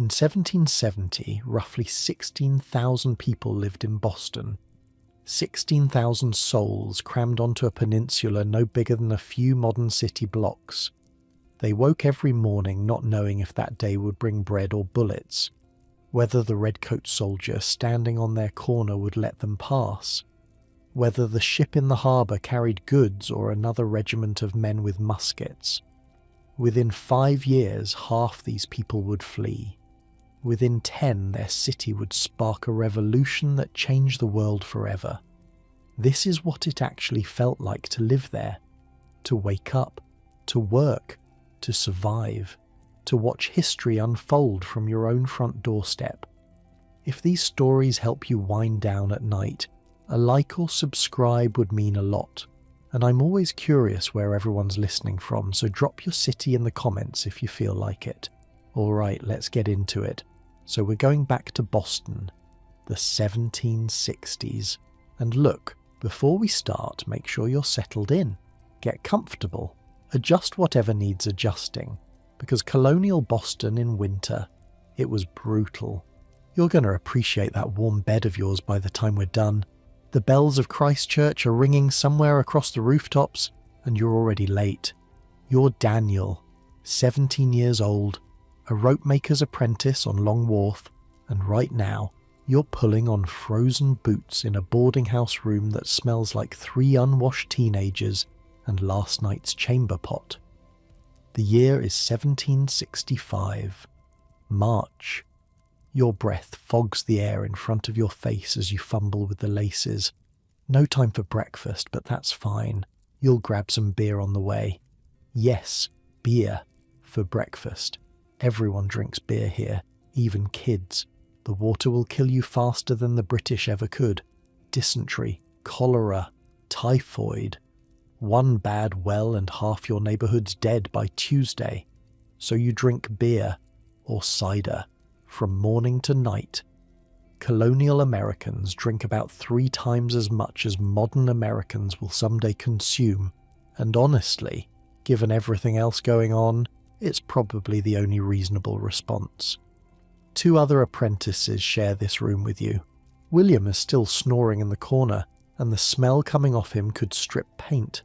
In 1770, roughly 16,000 people lived in Boston. 16,000 souls crammed onto a peninsula no bigger than a few modern city blocks. They woke every morning not knowing if that day would bring bread or bullets, whether the redcoat soldier standing on their corner would let them pass, whether the ship in the harbour carried goods or another regiment of men with muskets. Within 5 years, half these people would flee. Within 10, their city would spark a revolution that changed the world forever. This is what it actually felt like to live there, to wake up, to work, to survive, to watch history unfold from your own front doorstep. If these stories help you wind down at night, a like or subscribe would mean a lot. And I'm always curious where everyone's listening from, so drop your city in the comments if you feel like it. Alright, let's get into it. So we're going back to Boston, the 1760s. And look, before we start, make sure you're settled in. Get comfortable. Adjust whatever needs adjusting. Because colonial Boston in winter, it was brutal. You're going to appreciate that warm bed of yours by the time we're done. The bells of Christchurch are ringing somewhere across the rooftops, and you're already late. You're Daniel, 17 years old, a rope maker's apprentice on Long Wharf, and right now, you're pulling on frozen boots in a boarding house room that smells like 3 unwashed teenagers and last night's chamber pot. The year is 1765. March. Your breath fogs the air in front of your face as you fumble with the laces. No time for breakfast, but that's fine. You'll grab some beer on the way. Yes, beer for breakfast. Everyone drinks beer here, even kids. The water will kill you faster than the British ever could. Dysentery, cholera, typhoid. One bad well and half your neighbourhood's dead by Tuesday. So you drink beer or cider from morning to night. Colonial Americans drink about 3 times as much as modern Americans will someday consume, and honestly, given everything else going on, it's probably the only reasonable response. 2 other apprentices share this room with you. William is still snoring in the corner, and the smell coming off him could strip paint.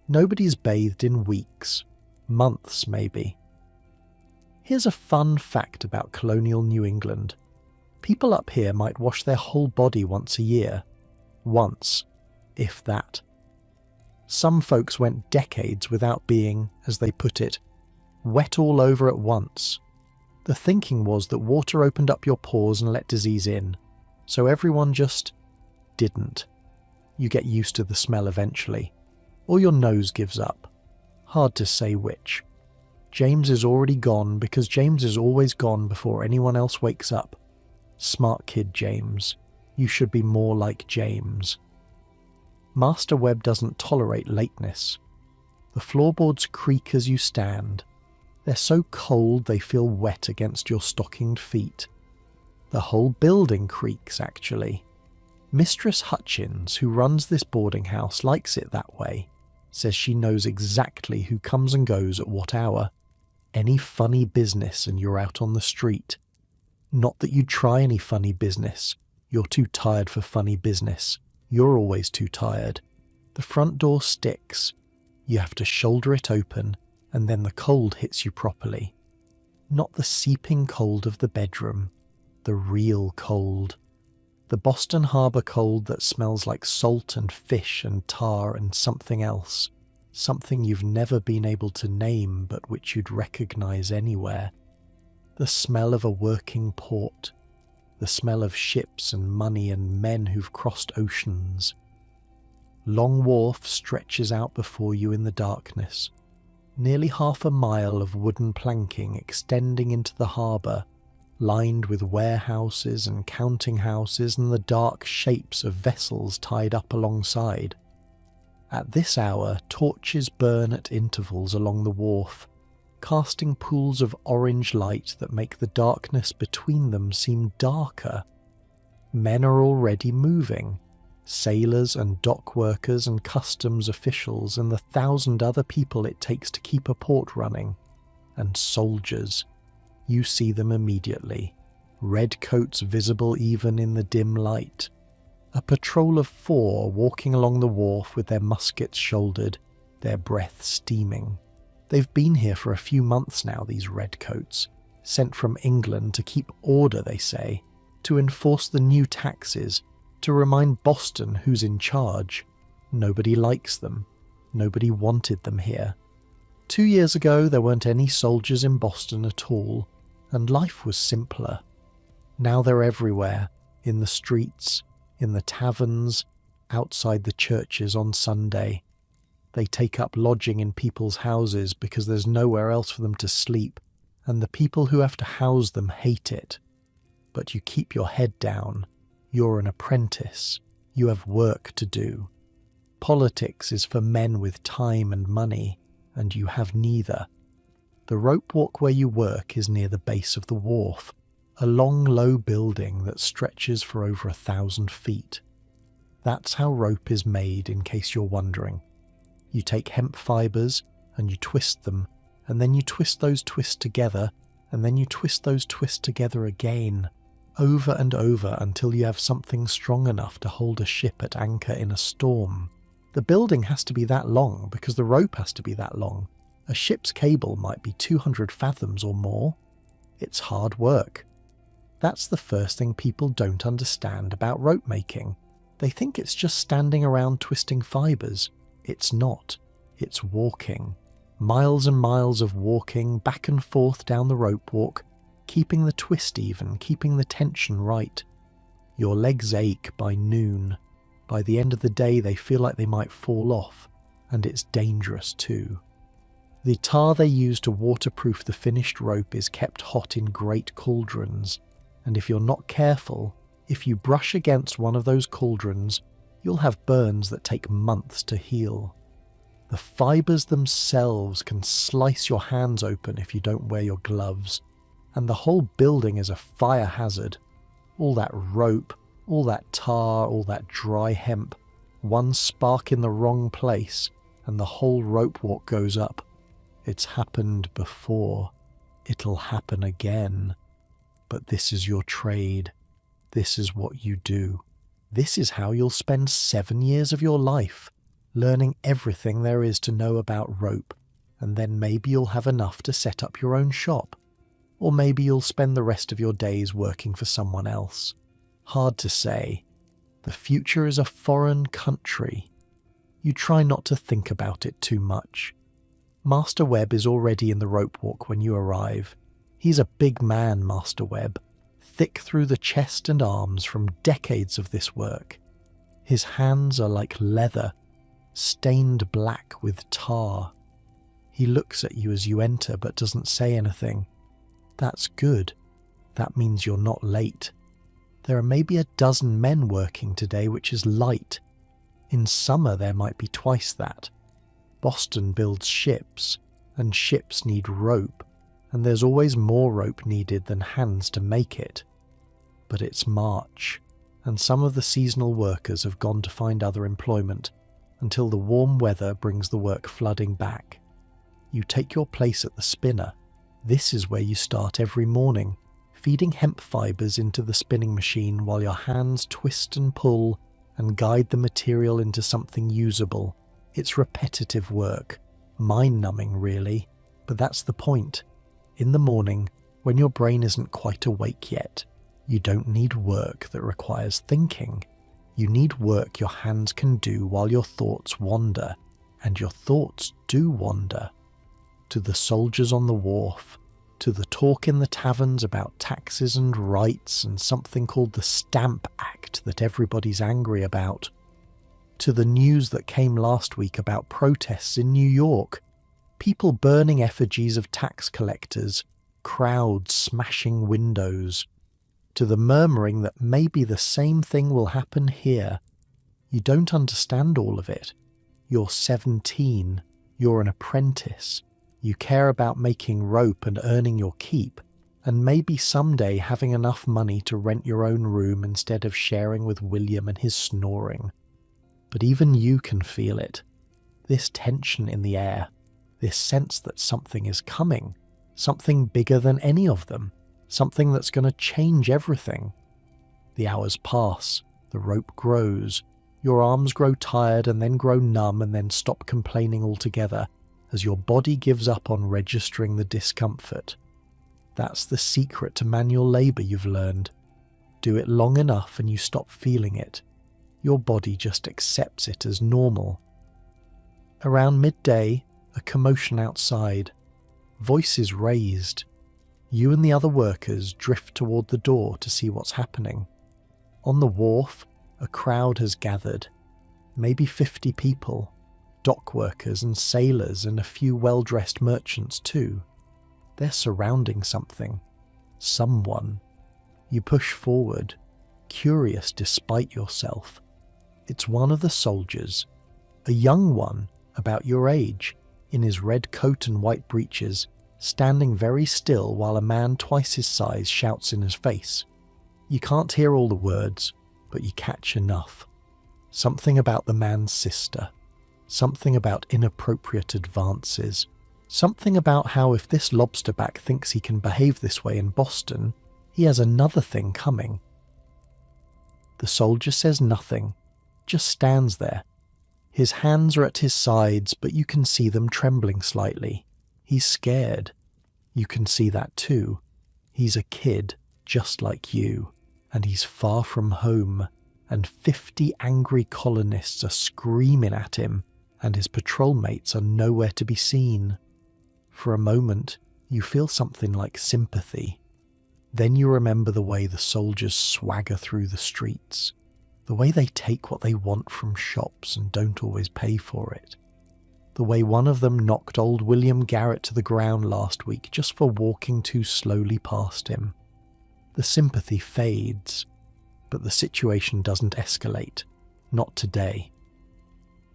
Nobody's bathed in weeks, months maybe. Here's a fun fact about colonial New England. People up here might wash their whole body once a year. Once, if that. Some folks went decades without being, as they put it, wet all over at once. The thinking was that water opened up your pores and let disease in, so everyone just didn't. You get used to the smell eventually, or your nose gives up. Hard to say which. James is already gone because James is always gone before anyone else wakes up. Smart kid James. You should be more like James. Master Webb doesn't tolerate lateness. The floorboards creak as you stand. They're so cold they feel wet against your stockinged feet. The whole building creaks, actually. Mistress Hutchins, who runs this boarding house, likes it that way. Says she knows exactly who comes and goes at what hour. Any funny business and you're out on the street. Not that you try any funny business. You're too tired for funny business. You're always too tired. The front door sticks. You have to shoulder it open, and then the cold hits you properly. Not the seeping cold of the bedroom. The real cold. The Boston Harbor cold that smells like salt and fish and tar and something else. Something you've never been able to name but which you'd recognize anywhere. The smell of a working port. The smell of ships and money and men who've crossed oceans. Long Wharf stretches out before you in the darkness. Nearly half a mile of wooden planking extending into the harbour, lined with warehouses and counting houses and the dark shapes of vessels tied up alongside. At this hour, torches burn at intervals along the wharf, casting pools of orange light that make the darkness between them seem darker. Men are already moving. Sailors and dock workers and customs officials and the 1,000 other people it takes to keep a port running. And soldiers. You see them immediately. Red coats visible even in the dim light. A patrol of 4 walking along the wharf with their muskets shouldered, their breath steaming. They've been here for a few months now, these redcoats, sent from England to keep order, they say, to enforce the new taxes, to remind Boston who's in charge. Nobody likes them. Nobody wanted them here. 2 years ago, there weren't any soldiers in Boston at all, and life was simpler. Now they're everywhere, in the streets, in the taverns, outside the churches on Sunday. They take up lodging in people's houses because there's nowhere else for them to sleep, and the people who have to house them hate it. But you keep your head down. You're an apprentice. You have work to do. Politics is for men with time and money, and you have neither. The rope walk where you work is near the base of the wharf, a long, low building that stretches for over 1,000 feet. That's how rope is made, in case you're wondering. You take hemp fibres and you twist them, and then you twist those twists together, and then you twist those twists together again, over and over until you have something strong enough to hold a ship at anchor in a storm. The building has to be that long because the rope has to be that long. A ship's cable might be 200 fathoms or more. It's hard work. That's the first thing people don't understand about rope making. They think it's just standing around twisting fibres. It's not. It's walking. Miles and miles of walking back and forth down the rope walk, keeping the twist even, keeping the tension right. Your legs ache by noon. By the end of the day, they feel like they might fall off, and it's dangerous too. The tar they use to waterproof the finished rope is kept hot in great cauldrons, and if you're not careful, if you brush against one of those cauldrons, you'll have burns that take months to heal. The fibres themselves can slice your hands open if you don't wear your gloves, and the whole building is a fire hazard. All that rope, all that tar, all that dry hemp, one spark in the wrong place, and the whole rope walk goes up. It's happened before. It'll happen again. But this is your trade. This is what you do. This is how you'll spend 7 years of your life, learning everything there is to know about rope, and then maybe you'll have enough to set up your own shop. Or maybe you'll spend the rest of your days working for someone else. Hard to say. The future is a foreign country. You try not to think about it too much. Master Webb is already in the rope walk when you arrive. He's a big man, Master Webb, thick through the chest and arms from decades of this work. His hands are like leather, stained black with tar. He looks at you as you enter but doesn't say anything. That's good. That means you're not late. There are maybe a dozen men working today, which is light. In summer there might be twice that. Boston builds ships, and ships need rope, and there's always more rope needed than hands to make it. But it's March, and some of the seasonal workers have gone to find other employment, until the warm weather brings the work flooding back. You take your place at the spinner. This is where you start every morning, feeding hemp fibres into the spinning machine while your hands twist and pull and guide the material into something usable. It's repetitive work, mind-numbing really, but that's the point. In the morning, when your brain isn't quite awake yet, you don't need work that requires thinking. You need work your hands can do while your thoughts wander, and your thoughts do wander. To the soldiers on the wharf, to the talk in the taverns about taxes and rights and something called the Stamp Act that everybody's angry about, to the news that came last week about protests in New York, people burning effigies of tax collectors, crowds smashing windows, to the murmuring that maybe the same thing will happen here. You don't understand all of it. You're 17. You're an apprentice. You care about making rope and earning your keep, and maybe someday having enough money to rent your own room instead of sharing with William and his snoring. But even you can feel it. This tension in the air, this sense that something is coming, Something bigger than any of them. Something that's going to change everything. The hours pass. The rope grows. Your arms grow tired and then grow numb and then stop complaining altogether as your body gives up on registering the discomfort. That's the secret to manual labour you've learned. Do it long enough and you stop feeling it. Your body just accepts it as normal. Around midday, a commotion outside. Voices raised. You and the other workers drift toward the door to see what's happening. On the wharf, a crowd has gathered. Maybe 50 people. Dock workers and sailors and a few well-dressed merchants too. They're surrounding something. Someone. You push forward, curious despite yourself. It's one of the soldiers. A young one, about your age, in his red coat and white breeches, standing very still while a man twice his size shouts in his face. You can't hear all the words, but you catch enough. Something about the man's sister. Something about inappropriate advances. Something about how if this lobsterback thinks he can behave this way in Boston, he has another thing coming. The soldier says nothing, just stands there. His hands are at his sides, but you can see them trembling slightly. He's scared. You can see that too. He's a kid, just like you, and he's far from home, and 50 angry colonists are screaming at him, and his patrol mates are nowhere to be seen. For a moment, you feel something like sympathy. Then you remember the way the soldiers swagger through the streets, the way they take what they want from shops and don't always pay for it, the way one of them knocked old William Garrett to the ground last week just for walking too slowly past him. The sympathy fades, but the situation doesn't escalate. Not today.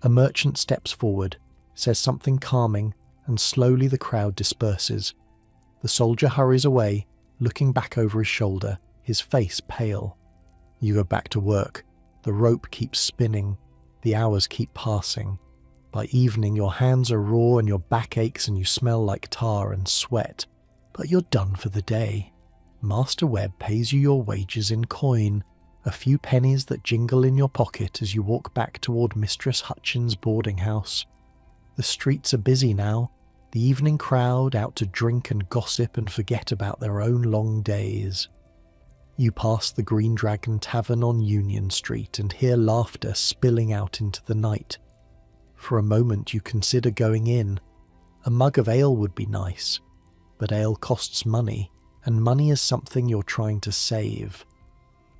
A merchant steps forward, says something calming, and slowly the crowd disperses. The soldier hurries away, looking back over his shoulder, his face pale. You go back to work. The rope keeps spinning. The hours keep passing. By evening, your hands are raw and your back aches and you smell like tar and sweat. But you're done for the day. Master Webb pays you your wages in coin, a few pennies that jingle in your pocket as you walk back toward Mistress Hutchins' boarding house. The streets are busy now, the evening crowd out to drink and gossip and forget about their own long days. You pass the Green Dragon Tavern on Union Street and hear laughter spilling out into the night. For a moment you consider going in. A mug of ale would be nice, but ale costs money, and money is something you're trying to save.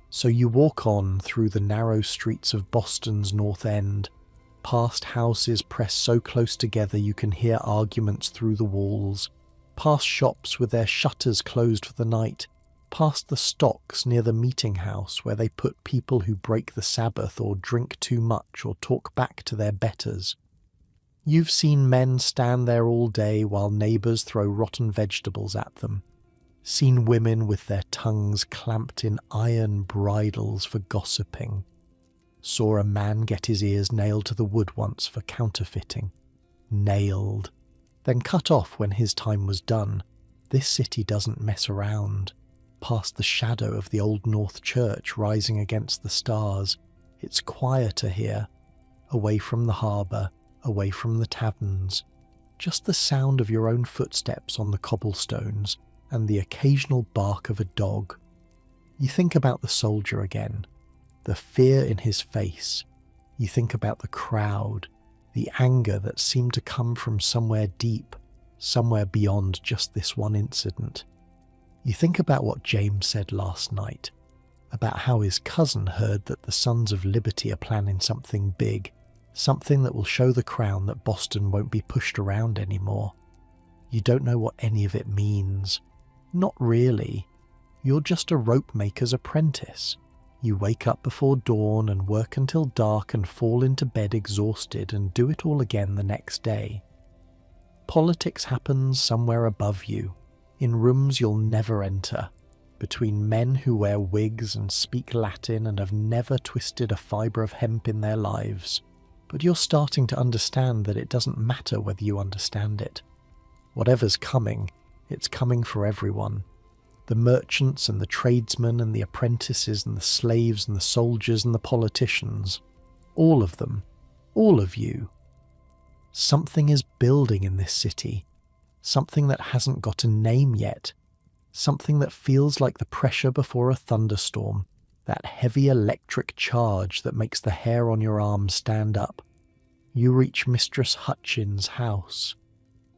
So you walk on through the narrow streets of Boston's North End, past houses pressed so close together you can hear arguments through the walls, past shops with their shutters closed for the night, past the stocks near the meeting house where they put people who break the Sabbath or drink too much or talk back to their betters. You've seen men stand there all day while neighbours throw rotten vegetables at them. Seen women with their tongues clamped in iron bridles for gossiping. Saw a man get his ears nailed to the wood once for counterfeiting. Nailed. Then cut off when his time was done. This city doesn't mess around. Past the shadow of the Old North Church rising against the stars, it's quieter here. Away from the harbour, away from the taverns. Just the sound of your own footsteps on the cobblestones and the occasional bark of a dog. You think about the soldier again, the fear in his face. You think about the crowd, the anger that seemed to come from somewhere deep, somewhere beyond just this one incident. You think about what James said last night, about how his cousin heard that the Sons of Liberty are planning something big, something that will show the Crown that Boston won't be pushed around anymore. You don't know what any of it means. Not really. You're just a rope maker's apprentice. You wake up before dawn and work until dark and fall into bed exhausted and do it all again the next day. Politics happens somewhere above you, in rooms you'll never enter, between men who wear wigs and speak Latin and have never twisted a fibre of hemp in their lives. But you're starting to understand that it doesn't matter whether you understand it. Whatever's coming, It's coming for everyone. The merchants and the tradesmen and the apprentices and the slaves and the soldiers and the politicians. All of them. All of you. Something is building in this city. Something that hasn't got a name yet. Something that feels like the pressure before a thunderstorm. That heavy electric charge that makes the hair on your arm stand up. You reach Mistress Hutchins' house.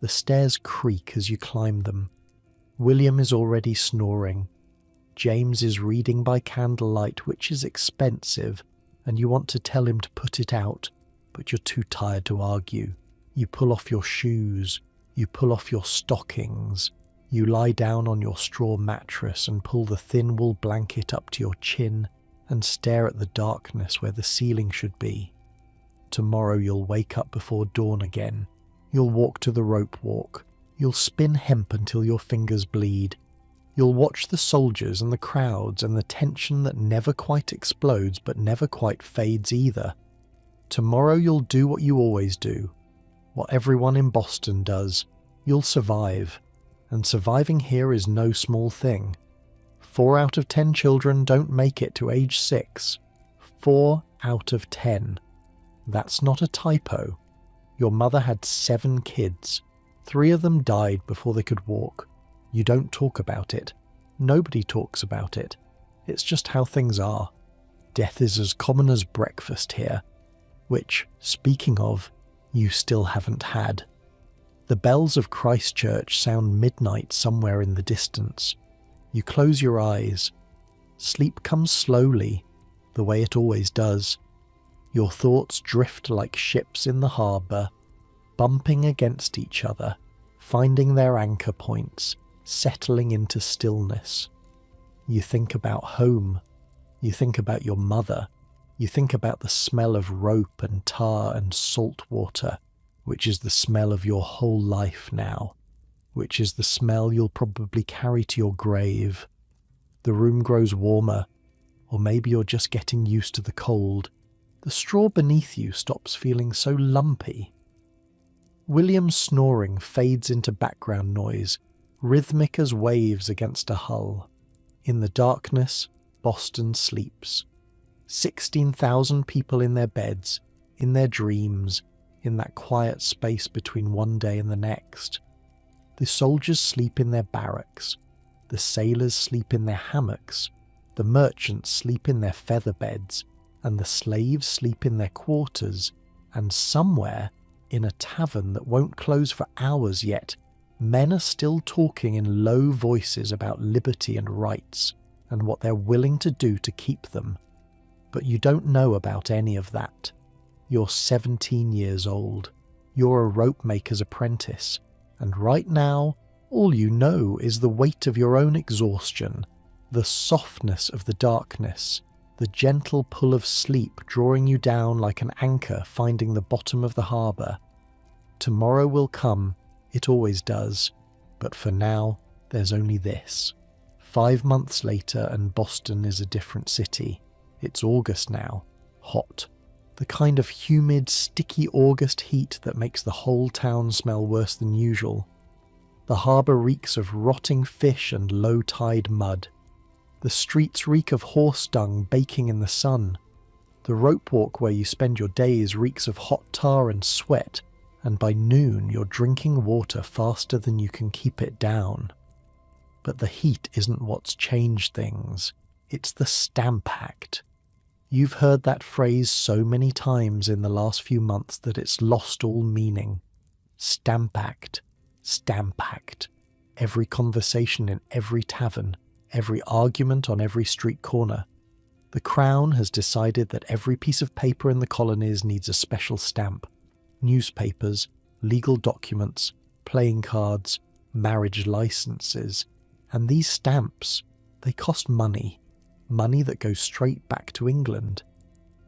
The stairs creak as you climb them. William is already snoring. James is reading by candlelight, which is expensive, and you want to tell him to put it out, but you're too tired to argue. You pull off your shoes. You pull off your stockings. You lie down on your straw mattress and pull the thin wool blanket up to your chin and stare at the darkness where the ceiling should be. Tomorrow you'll wake up before dawn again. You'll walk to the rope walk. You'll spin hemp until your fingers bleed. You'll watch the soldiers and the crowds and the tension that never quite explodes but never quite fades either. Tomorrow you'll do what you always do, what everyone in Boston does. You'll survive. And surviving here is no small thing. 4 out of 10 children don't make it to age 6. 4 out of 10. That's not a typo. Your mother had 7 kids. 3 of them died before they could walk. You don't talk about it. Nobody talks about it. It's just how things are. Death is as common as breakfast here, which, speaking of, you still haven't had. The bells of Christchurch sound midnight somewhere in the distance. You close your eyes. Sleep comes slowly, the way it always does. Your thoughts drift like ships in the harbour, bumping against each other, finding their anchor points, settling into stillness. You think about home. You think about your mother. You think about the smell of rope and tar and salt water, which is the smell of your whole life now, which is the smell you'll probably carry to your grave. The room grows warmer, or maybe you're just getting used to the cold. The straw beneath you stops feeling so lumpy. William's snoring fades into background noise, rhythmic as waves against a hull. In the darkness, Boston sleeps. 16,000 people in their beds, in their dreams, in that quiet space between one day and the next. The soldiers sleep in their barracks. The sailors sleep in their hammocks. The merchants sleep in their feather beds. And the slaves sleep in their quarters. And somewhere, in a tavern that won't close for hours yet, men are still talking in low voices about liberty and rights, and what they're willing to do to keep them. But you don't know about any of that. You're 17 years old. You're a rope maker's apprentice. And right now, all you know is the weight of your own exhaustion, the softness of the darkness, the gentle pull of sleep drawing you down like an anchor finding the bottom of the harbour. Tomorrow will come, it always does, but for now, there's only this. 5 months later and Boston is a different city. It's August now, hot. The kind of humid, sticky August heat that makes the whole town smell worse than usual. The harbour reeks of rotting fish and low-tide mud. The streets reek of horse dung baking in the sun. The rope walk where you spend your days reeks of hot tar and sweat, and by noon you're drinking water faster than you can keep it down. But the heat isn't what's changed things. It's the Stamp Act. You've heard that phrase so many times in the last few months that it's lost all meaning. Stamp Act. Stamp Act. Every conversation in every tavern, every argument on every street corner. The Crown has decided that every piece of paper in the colonies needs a special stamp. Newspapers, legal documents, playing cards, marriage licenses. And these stamps, they cost money. Money that goes straight back to England.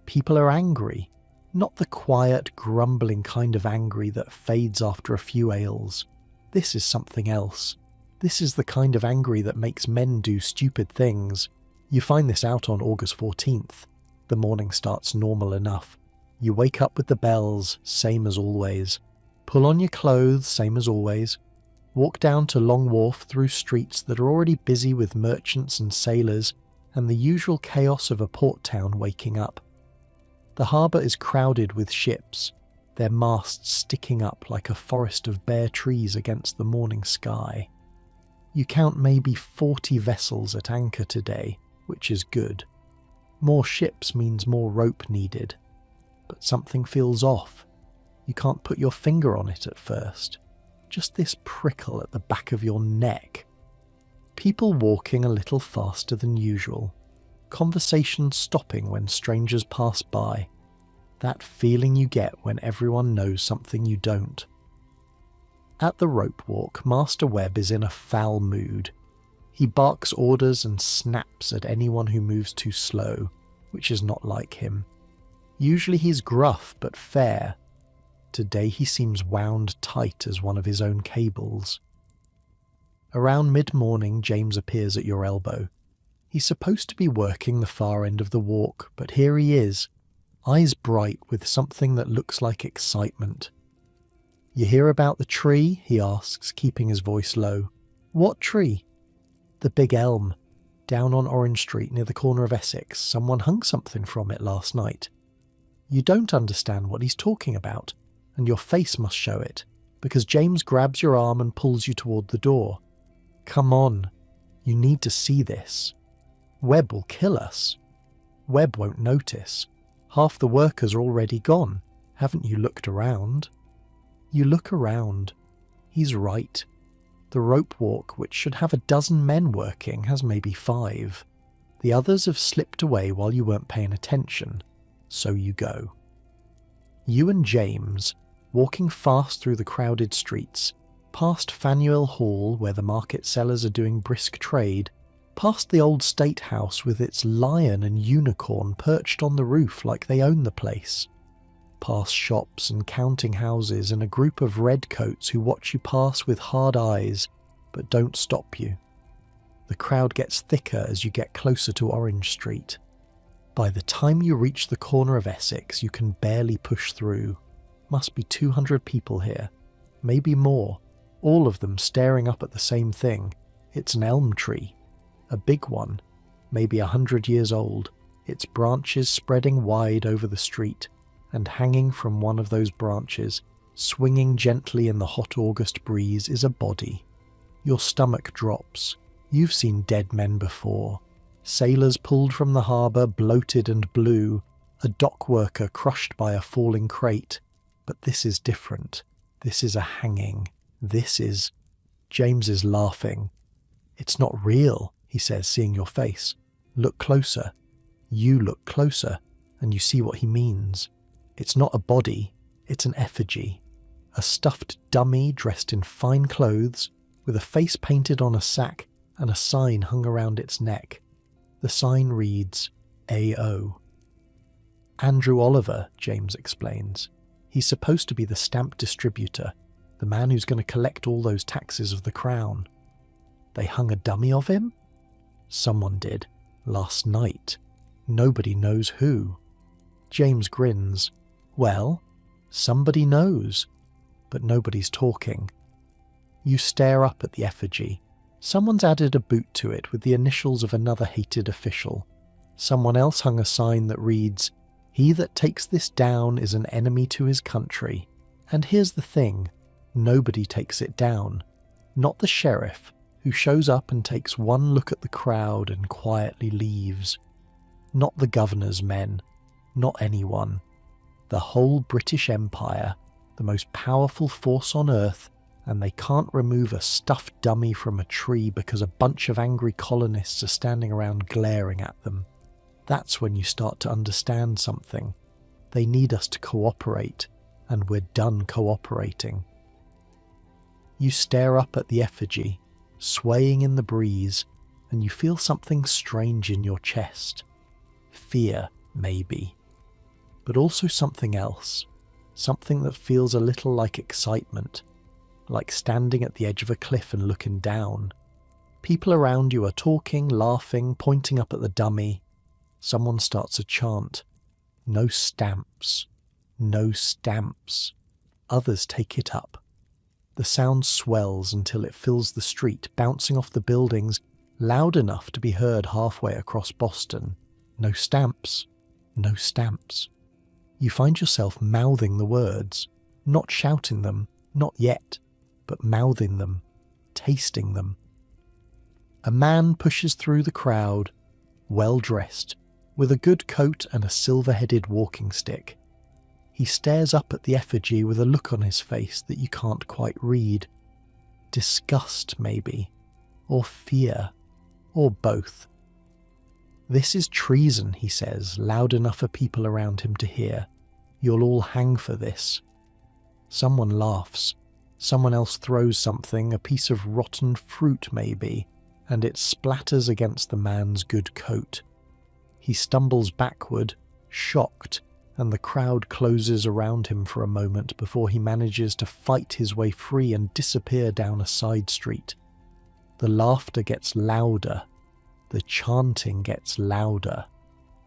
People are angry. Not the quiet, grumbling kind of angry that fades after a few ales. This is something else. This is the kind of angry that makes men do stupid things. You find this out on August 14th. The morning starts normal enough. You wake up with the bells, same as always. Pull on your clothes, same as always. Walk down to Long Wharf through streets that are already busy with merchants and sailors and the usual chaos of a port town waking up. The harbour is crowded with ships, their masts sticking up like a forest of bare trees against the morning sky. You count maybe 40 vessels at anchor today, which is good. More ships means more rope needed, but something feels off. You can't put your finger on it at first. Just this prickle at the back of your neck. People walking a little faster than usual. Conversations stopping when strangers pass by. That feeling you get when everyone knows something you don't. At the rope walk, Master Webb is in a foul mood. He barks orders and snaps at anyone who moves too slow, which is not like him. Usually he's gruff but fair. Today he seems wound tight as one of his own cables. Around mid-morning, James appears at your elbow. He's supposed to be working the far end of the walk, but here he is, eyes bright with something that looks like excitement. "You hear about the tree?" he asks, keeping his voice low. "What tree?" "The big elm. Down on Orange Street near the corner of Essex. Someone hung something from it last night." You don't understand what he's talking about, and your face must show it, because James grabs your arm and pulls you toward the door. "Come on. You need to see this. Webb will kill us." "Webb won't notice. Half the workers are already gone. Haven't you looked around?" You look around. He's right. The rope walk, which should have a dozen men working, has maybe 5. The others have slipped away while you weren't paying attention. So you go. You and James, walking fast through the crowded streets, past Faneuil Hall where the market sellers are doing brisk trade, past the old State House with its lion and unicorn perched on the roof like they own the place, past shops and counting houses and a group of redcoats who watch you pass with hard eyes but don't stop you. The crowd gets thicker as you get closer to Orange Street. By the time you reach the corner of Essex, you can barely push through. Must be 200 people here, maybe more, all of them staring up at the same thing. It's an elm tree. A big one, maybe 100 years old, its branches spreading wide over the street, and hanging from one of those branches, swinging gently in the hot August breeze, is a body. Your stomach drops. You've seen dead men before. Sailors pulled from the harbour, bloated and blue, a dock worker crushed by a falling crate. But this is different. This is a hanging. This is... James is laughing. "It's not real," he says, seeing your face. "Look closer." You look closer, and you see what he means. It's not a body, it's an effigy. A stuffed dummy dressed in fine clothes, with a face painted on a sack and a sign hung around its neck. The sign reads, A.O. "Andrew Oliver," James explains. "He's supposed to be the stamp distributor, the man who's going to collect all those taxes of the crown." "They hung a dummy of him?" "Someone did. Last night. Nobody knows who." James grins. "Well, somebody knows. But nobody's talking." You stare up at the effigy. Someone's added a boot to it with the initials of another hated official. Someone else hung a sign that reads, "He that takes this down is an enemy to his country." And here's the thing, nobody takes it down. Not the sheriff, who shows up and takes one look at the crowd and quietly leaves. Not the governor's men. Not anyone. The whole British Empire, the most powerful force on earth, and they can't remove a stuffed dummy from a tree because a bunch of angry colonists are standing around glaring at them. That's when you start to understand something. They need us to cooperate, and we're done cooperating. You stare up at the effigy, swaying in the breeze, and you feel something strange in your chest. Fear, maybe. But also something else. Something that feels a little like excitement. Like standing at the edge of a cliff and looking down. People around you are talking, laughing, pointing up at the dummy. Someone starts a chant. "No stamps. No stamps." Others take it up. The sound swells until it fills the street, bouncing off the buildings, loud enough to be heard halfway across Boston. No stamps. No stamps. You find yourself mouthing the words, not shouting them, not yet, but mouthing them, tasting them. A man pushes through the crowd, well dressed, with a good coat and a silver-headed walking stick. He stares up at the effigy with a look on his face that you can't quite read. Disgust, maybe, or fear, or both. "This is treason," he says, loud enough for people around him to hear. "You'll all hang for this." Someone laughs. Someone else throws something, a piece of rotten fruit maybe, and it splatters against the man's good coat. He stumbles backward, shocked, and the crowd closes around him for a moment before he manages to fight his way free and disappear down a side street. The laughter gets louder, the chanting gets louder,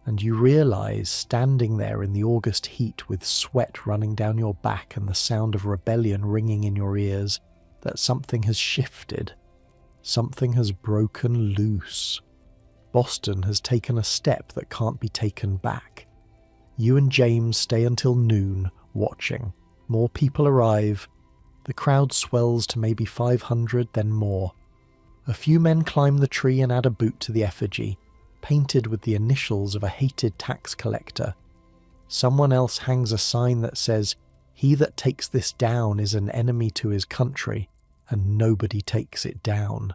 and you realise, standing there in the August heat with sweat running down your back and the sound of rebellion ringing in your ears, that something has shifted. Something has broken loose. Boston has taken a step that can't be taken back. You and James stay until noon, watching. More people arrive. The crowd swells to maybe 500, then more. A few men climb the tree and add a boot to the effigy, painted with the initials of a hated tax collector. Someone else hangs a sign that says, "He that takes this down is an enemy to his country," and nobody takes it down.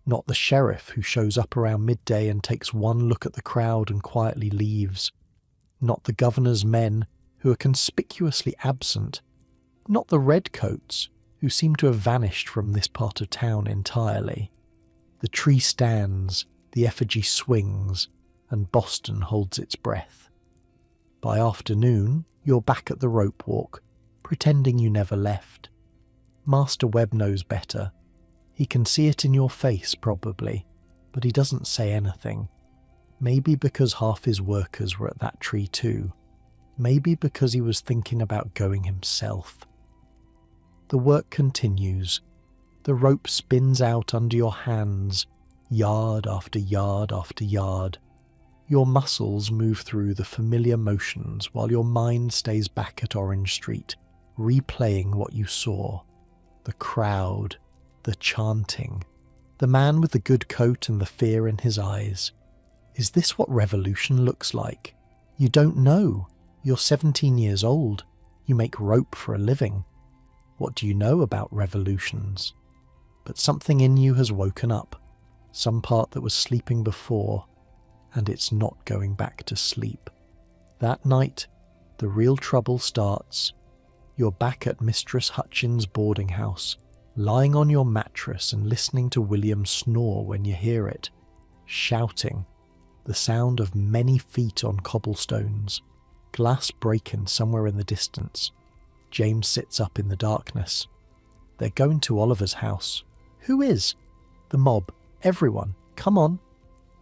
Not the sheriff who shows up around midday and takes one look at the crowd and quietly leaves. Not the governor's men, who are conspicuously absent. Not the redcoats, who seem to have vanished from this part of town entirely. The tree stands, the effigy swings, and Boston holds its breath. By afternoon, you're back at the rope walk, pretending you never left. Master Webb knows better. He can see it in your face, probably, but he doesn't say anything. Maybe because half his workers were at that tree too. Maybe because he was thinking about going himself. The work continues. The rope spins out under your hands, yard after yard after yard. Your muscles move through the familiar motions while your mind stays back at Orange Street, replaying what you saw. The crowd, the chanting, the man with the good coat and the fear in his eyes. Is this what revolution looks like? You don't know. You're 17 years old. You make rope for a living. What do you know about revolutions? But something in you has woken up, some part that was sleeping before, and it's not going back to sleep. That night, the real trouble starts. You're back at Mistress Hutchins' boarding house, lying on your mattress and listening to William snore when you hear it, shouting, the sound of many feet on cobblestones, glass breaking somewhere in the distance. James sits up in the darkness. They're going to Oliver's house. Who is? The mob. Everyone. Come on.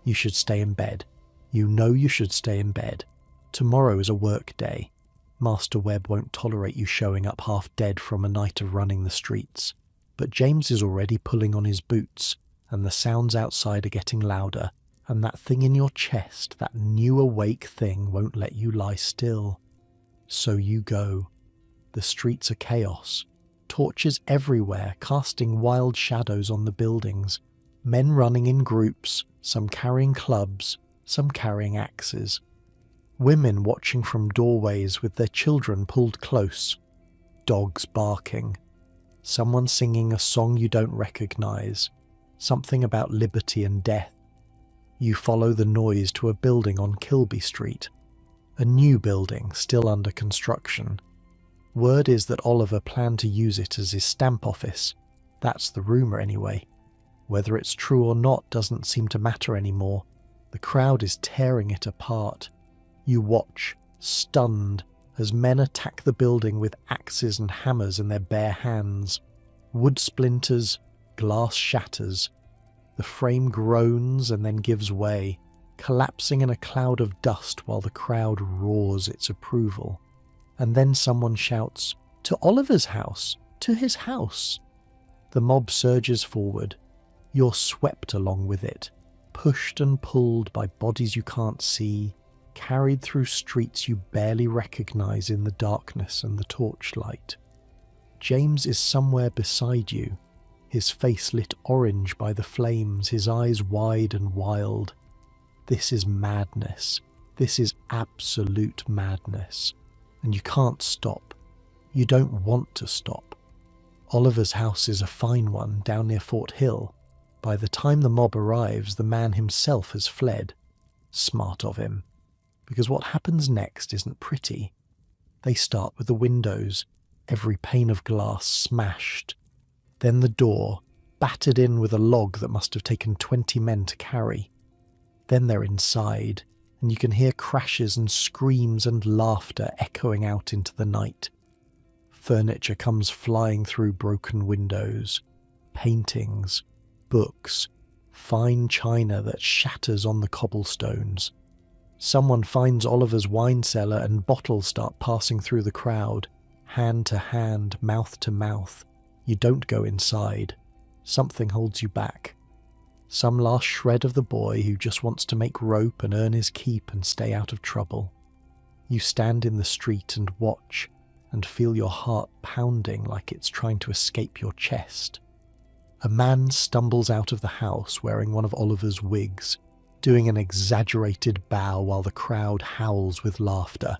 You should stay in bed. You know you should stay in bed. Tomorrow is a work day. Master Webb won't tolerate you showing up half dead from a night of running the streets. But James is already pulling on his boots, and the sounds outside are getting louder, and that thing in your chest, that new awake thing, won't let you lie still. So you go. The streets are chaos. Torches everywhere, casting wild shadows on the buildings. Men running in groups, some carrying clubs, some carrying axes. Women watching from doorways with their children pulled close. Dogs barking. Someone singing a song you don't recognise. Something about liberty and death. You follow the noise to a building on Kilby Street. A new building, still under construction. Word is that Oliver planned to use it as his stamp office. That's the rumour anyway. Whether it's true or not doesn't seem to matter anymore. The crowd is tearing it apart. You watch, stunned, as men attack the building with axes and hammers in their bare hands. Wood splinters, glass shatters. The frame groans and then gives way, collapsing in a cloud of dust while the crowd roars its approval. And then someone shouts, "To Oliver's house!" To his house. The mob surges forward. You're swept along with it, pushed and pulled by bodies you can't see, carried through streets you barely recognize in the darkness and the torchlight. James is somewhere beside you, his face lit orange by the flames, his eyes wide and wild. This is madness. This is absolute madness. And you can't stop. You don't want to stop. Oliver's house is a fine one down near Fort Hill. By the time the mob arrives, the man himself has fled. Smart of him. Because what happens next isn't pretty. They start with the windows, every pane of glass smashed. Then the door, battered in with a log that must have taken 20 men to carry. Then they're inside, and you can hear crashes and screams and laughter echoing out into the night. Furniture comes flying through broken windows. Paintings, books, fine china that shatters on the cobblestones. Someone finds Oliver's wine cellar and bottles start passing through the crowd, hand to hand, mouth to mouth. You don't go inside. Something holds you back. Some last shred of the boy who just wants to make rope and earn his keep and stay out of trouble. You stand in the street and watch, and feel your heart pounding like it's trying to escape your chest. A man stumbles out of the house wearing one of Oliver's wigs, doing an exaggerated bow while the crowd howls with laughter.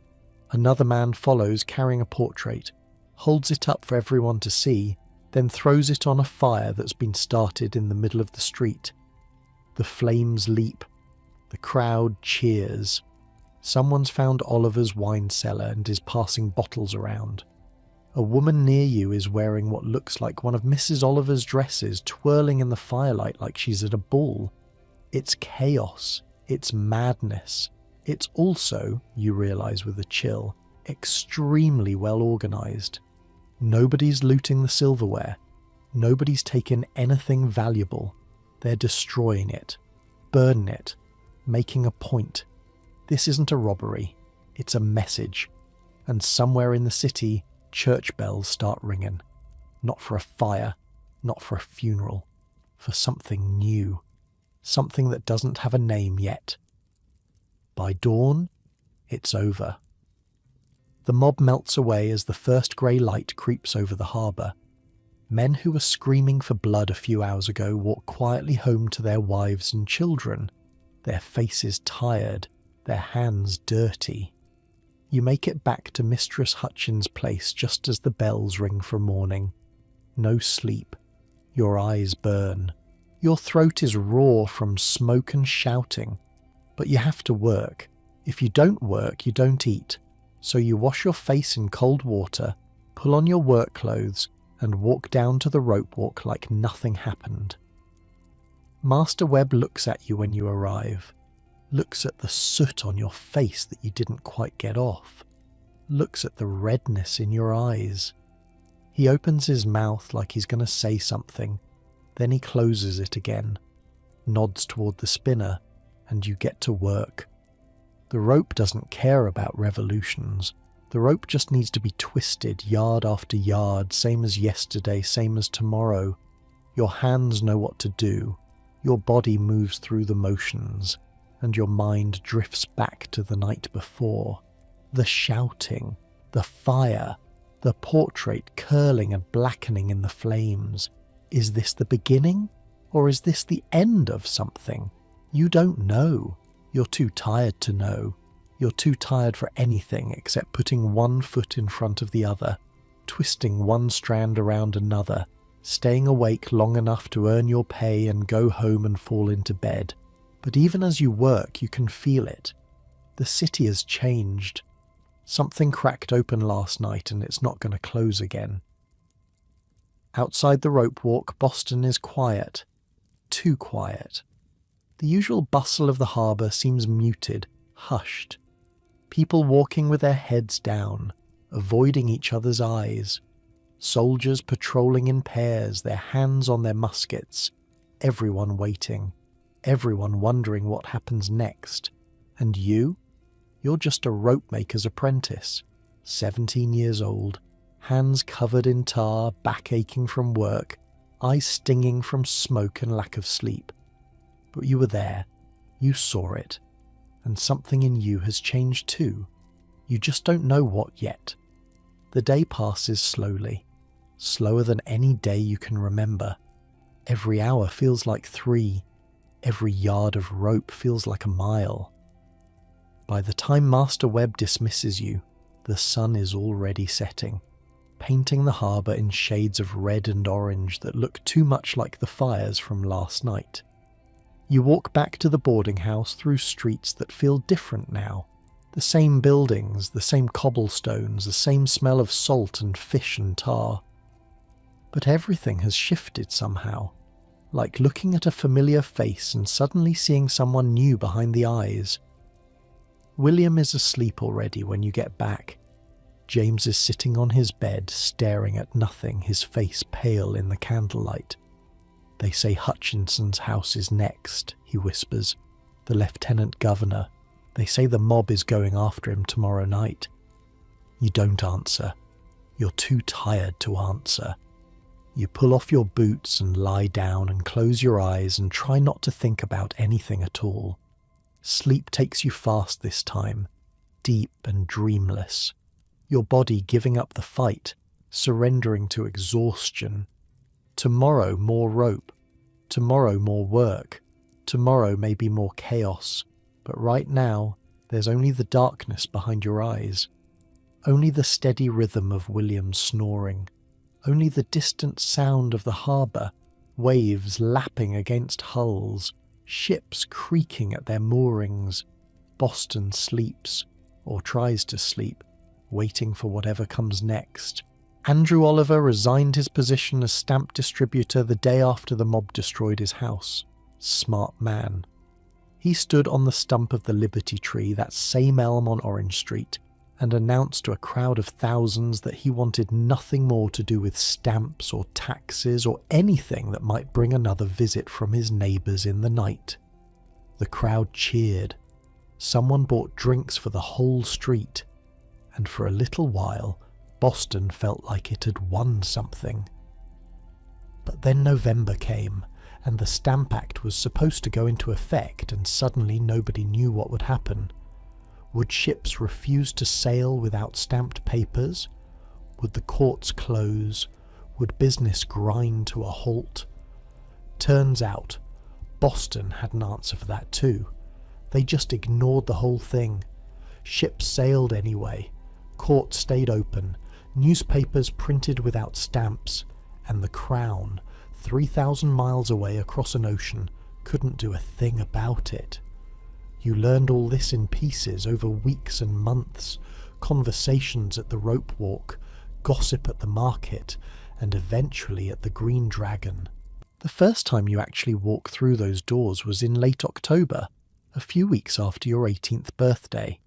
Another man follows carrying a portrait, holds it up for everyone to see, then throws it on a fire that's been started in the middle of the street. The flames leap. The crowd cheers. Someone's found Oliver's wine cellar and is passing bottles around. A woman near you is wearing what looks like one of Mrs. Oliver's dresses, twirling in the firelight like she's at a ball. It's chaos. It's madness. It's also, you realise with a chill, extremely well organised. Nobody's looting the silverware. Nobody's taken anything valuable. They're destroying it, burning it, making a point. This isn't a robbery. It's a message. And somewhere in the city, church bells start ringing. Not for a fire, not for a funeral, for something new. Something that doesn't have a name yet. By dawn, it's over. The mob melts away as the first grey light creeps over the harbour. Men who were screaming for blood a few hours ago walk quietly home to their wives and children, their faces tired, their hands dirty. You make it back to Mistress Hutchins' place just as the bells ring for morning. No sleep. Your eyes burn. Your throat is raw from smoke and shouting. But you have to work. If you don't work, you don't eat. So you wash your face in cold water, pull on your work clothes, and walk down to the rope walk like nothing happened. Master Webb looks at you when you arrive. Looks at the soot on your face that you didn't quite get off. Looks at the redness in your eyes. He opens his mouth like he's going to say something. Then he closes it again, nods toward the spinner, and you get to work. The rope doesn't care about revolutions. The rope just needs to be twisted yard after yard, same as yesterday, same as tomorrow. Your hands know what to do. Your body moves through the motions, and your mind drifts back to the night before. The shouting, the fire, the portrait curling and blackening in the flames. Is this the beginning, or is this the end of something? You don't know. You're too tired to know. You're too tired for anything except putting one foot in front of the other, twisting one strand around another, staying awake long enough to earn your pay and go home and fall into bed. But even as you work, you can feel it. The city has changed. Something cracked open last night and it's not going to close again. Outside the rope walk, Boston is quiet. Too quiet. The usual bustle of the harbour seems muted, hushed. People walking with their heads down, avoiding each other's eyes. Soldiers patrolling in pairs, their hands on their muskets. Everyone waiting. Everyone wondering what happens next. And you? You're just a rope maker's apprentice, 17 years old, hands covered in tar, back aching from work, eyes stinging from smoke and lack of sleep. But you were there, you saw it, and something in you has changed too. You just don't know what yet. The day passes slowly, slower than any day you can remember. Every hour feels like 3, every yard of rope feels like a mile. By the time Master Webb dismisses you, the sun is already setting, painting the harbour in shades of red and orange that look too much like the fires from last night. You walk back to the boarding house through streets that feel different now. The same buildings, the same cobblestones, the same smell of salt and fish and tar. But everything has shifted somehow, like looking at a familiar face and suddenly seeing someone new behind the eyes. William is asleep already when you get back. James is sitting on his bed, staring at nothing, his face pale in the candlelight. "They say Hutchinson's house is next," he whispers. "The Lieutenant Governor. They say the mob is going after him tomorrow night." You don't answer. You're too tired to answer. You pull off your boots and lie down and close your eyes and try not to think about anything at all. Sleep takes you fast this time, deep and dreamless. Your body giving up the fight, surrendering to exhaustion. Tomorrow more rope. Tomorrow more work. Tomorrow maybe more chaos. But right now, there's only the darkness behind your eyes. Only the steady rhythm of William's snoring. Only the distant sound of the harbour, waves lapping against hulls, ships creaking at their moorings. Boston sleeps, or tries to sleep, waiting for whatever comes next. Andrew Oliver resigned his position as stamp distributor the day after the mob destroyed his house. Smart man. He stood on the stump of the Liberty Tree, that same elm on Orange Street, and announced to a crowd of thousands that he wanted nothing more to do with stamps or taxes or anything that might bring another visit from his neighbours in the night. The crowd cheered. Someone bought drinks for the whole street, and for a little while, Boston felt like it had won something. But then November came, and the Stamp Act was supposed to go into effect, and suddenly nobody knew what would happen. Would ships refuse to sail without stamped papers? Would the courts close? Would business grind to a halt? Turns out, Boston had an answer for that too. They just ignored the whole thing. Ships sailed anyway. Courts stayed open. Newspapers printed without stamps. And the Crown, 3,000 miles away across an ocean, couldn't do a thing about it. You learned all this in pieces over weeks and months, conversations at the rope walk, gossip at the market, and eventually at the Green Dragon. The first time you actually walked through those doors was in late October, a few weeks after your 18th birthday.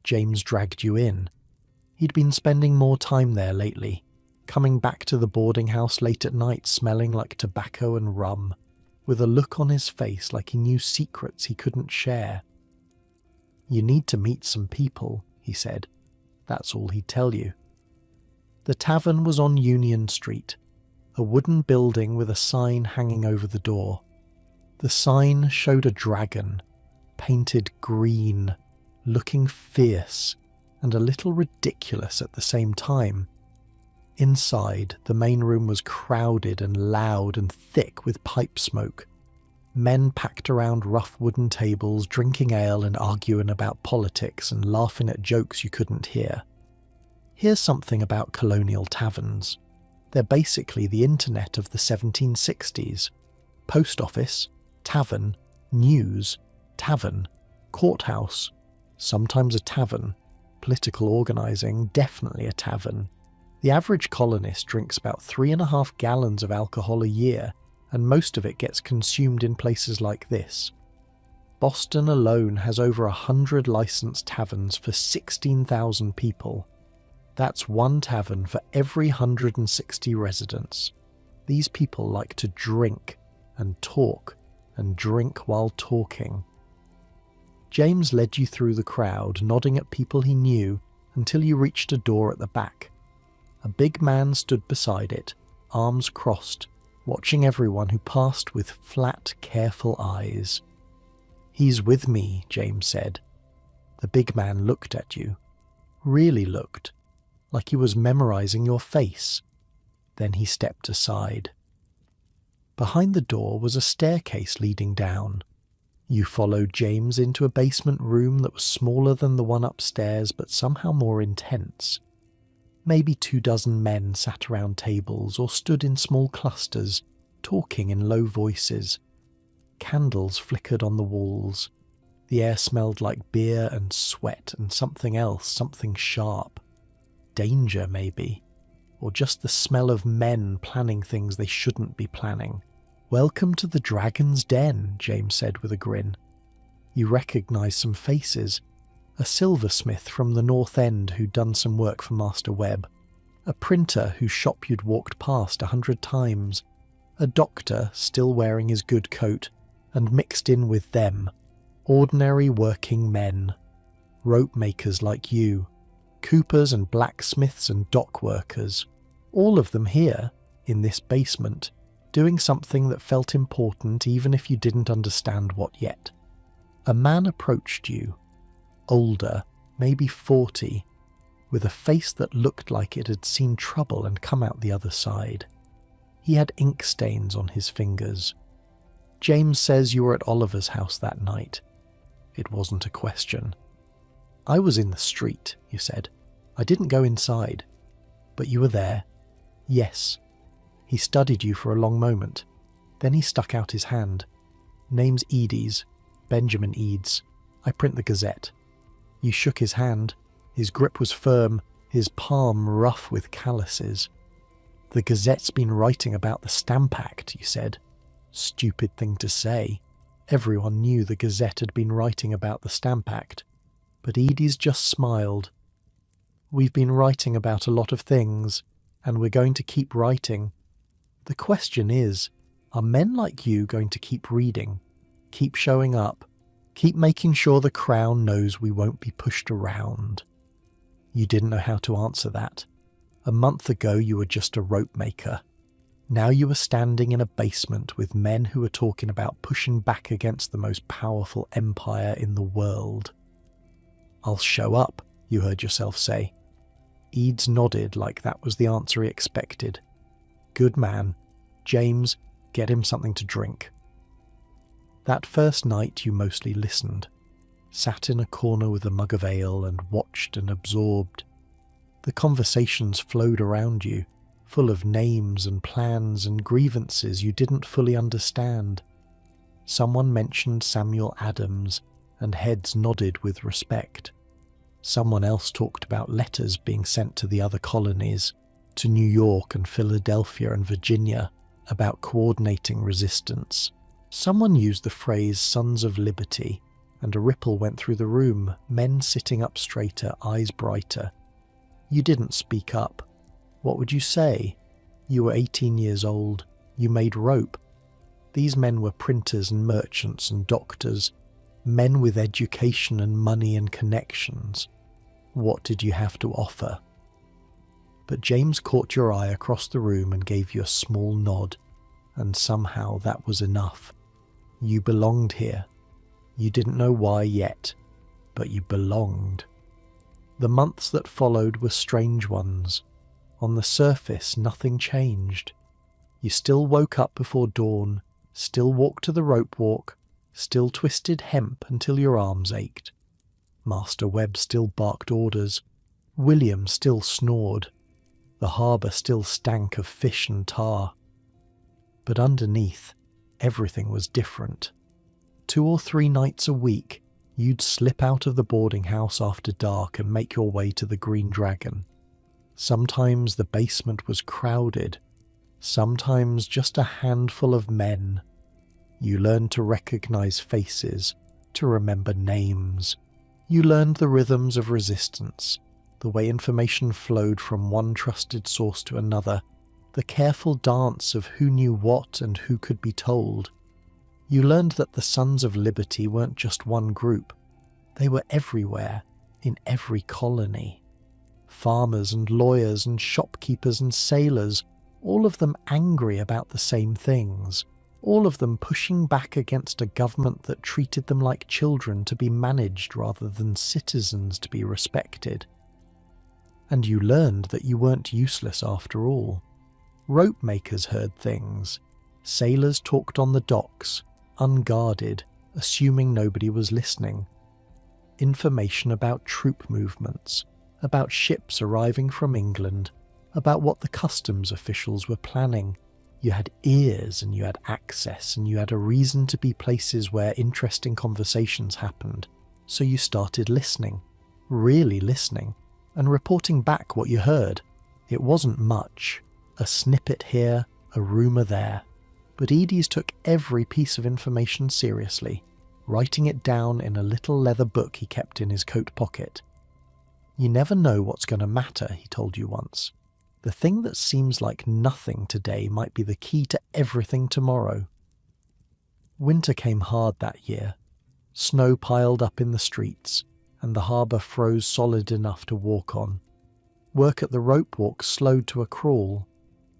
James dragged you in. He'd been spending more time there lately, coming back to the boarding house late at night smelling like tobacco and rum, with a look on his face like he knew secrets he couldn't share. "You need to meet some people," he said. That's all he'd tell you. The tavern was on Union Street, a wooden building with a sign hanging over the door. The sign showed a dragon, painted green, looking fierce and a little ridiculous at the same time. Inside, the main room was crowded and loud and thick with pipe smoke. Men packed around rough wooden tables, drinking ale and arguing about politics and laughing at jokes you couldn't hear. Here's something about colonial taverns. They're basically the internet of the 1760s. Post office, tavern, news, tavern, courthouse, sometimes a tavern, political organising, definitely a tavern. The average colonist drinks about 3.5 gallons of alcohol a year, and most of it gets consumed in places like this. Boston alone has over 100 licensed taverns for 16,000 people. That's one tavern for every 160 residents. These people like to drink and talk and drink while talking. James led you through the crowd, nodding at people he knew, until you reached a door at the back. A big man stood beside it, arms crossed, watching everyone who passed with flat, careful eyes. "He's with me," James said. The big man looked at you. Really looked, like he was memorizing your face. Then he stepped aside. Behind the door was a staircase leading down. You followed James into a basement room that was smaller than the one upstairs, but somehow more intense. Maybe 24 men sat around tables or stood in small clusters, talking in low voices. Candles flickered on the walls. The air smelled like beer and sweat and something else, something sharp. Danger, maybe. Or just the smell of men planning things they shouldn't be planning. "Welcome to the Dragon's Den," James said with a grin. You recognized some faces. A silversmith from the North End who'd done some work for Master Webb. A printer whose shop you'd walked past 100 times. A doctor still wearing his good coat, and mixed in with them, ordinary working men. Rope makers like you. Coopers and blacksmiths and dock workers. All of them here, in this basement, doing something that felt important even if you didn't understand what yet. A man approached you, older, maybe 40, with a face that looked like it had seen trouble and come out the other side. He had ink stains on his fingers. "James says you were at Oliver's house that night." It wasn't a question. "I was in the street," you said. "I didn't go inside." "But you were there." "Yes." He studied you for a long moment. Then he stuck out his hand. "Name's Eades, Benjamin Eades. I print the Gazette." You shook his hand. His grip was firm, his palm rough with calluses. "The Gazette's been writing about the Stamp Act," you said. Stupid thing to say. Everyone knew the Gazette had been writing about the Stamp Act. But Eades just smiled. "We've been writing about a lot of things, and we're going to keep writing. The question is, are men like you going to keep reading, keep showing up, keep making sure the Crown knows we won't be pushed around?" You didn't know how to answer that. A month ago you were just a rope maker. Now you were standing in a basement with men who were talking about pushing back against the most powerful empire in the world. "I'll show up," you heard yourself say. Eades nodded like that was the answer he expected. "Good man. James, get him something to drink." That first night you mostly listened, sat in a corner with a mug of ale and watched and absorbed. The conversations flowed around you, full of names and plans and grievances you didn't fully understand. Someone mentioned Samuel Adams, and heads nodded with respect. Someone else talked about letters being sent to the other colonies, to New York and Philadelphia and Virginia, about coordinating resistance. Someone used the phrase "Sons of Liberty," and a ripple went through the room, men sitting up straighter, eyes brighter. You didn't speak up. What would you say? You were 18 years old. You made rope. These men were printers and merchants and doctors, men with education and money and connections. What did you have to offer? But James caught your eye across the room and gave you a small nod, and somehow that was enough. You belonged here. You didn't know why yet, but you belonged. The months that followed were strange ones. On the surface, nothing changed. You still woke up before dawn, still walked to the rope walk, still twisted hemp until your arms ached. Master Webb still barked orders. William still snored. The harbour still stank of fish and tar. But underneath, everything was different. 2 or 3 nights a week, you'd slip out of the boarding house after dark and make your way to the Green Dragon. Sometimes the basement was crowded, sometimes just a handful of men. You learned to recognize faces, to remember names. You learned the rhythms of resistance, the way information flowed from one trusted source to another, the careful dance of who knew what and who could be told. You learned that the Sons of Liberty weren't just one group. They were everywhere, in every colony. Farmers and lawyers and shopkeepers and sailors, all of them angry about the same things, all of them pushing back against a government that treated them like children to be managed rather than citizens to be respected. And you learned that you weren't useless after all. Rope makers heard things. Sailors talked on the docks, unguarded, assuming nobody was listening. Information about troop movements, about ships arriving from England, about what the customs officials were planning. You had ears and you had access and you had a reason to be places where interesting conversations happened. So you started listening, really listening, and reporting back what you heard. It wasn't much, a snippet here, a rumour there. But Edie's took every piece of information seriously, writing it down in a little leather book he kept in his coat pocket. You never know what's going to matter, he told you once. The thing that seems like nothing today might be the key to everything tomorrow. Winter came hard that year. Snow piled up in the streets, and the harbour froze solid enough to walk on. Work at the rope walk slowed to a crawl.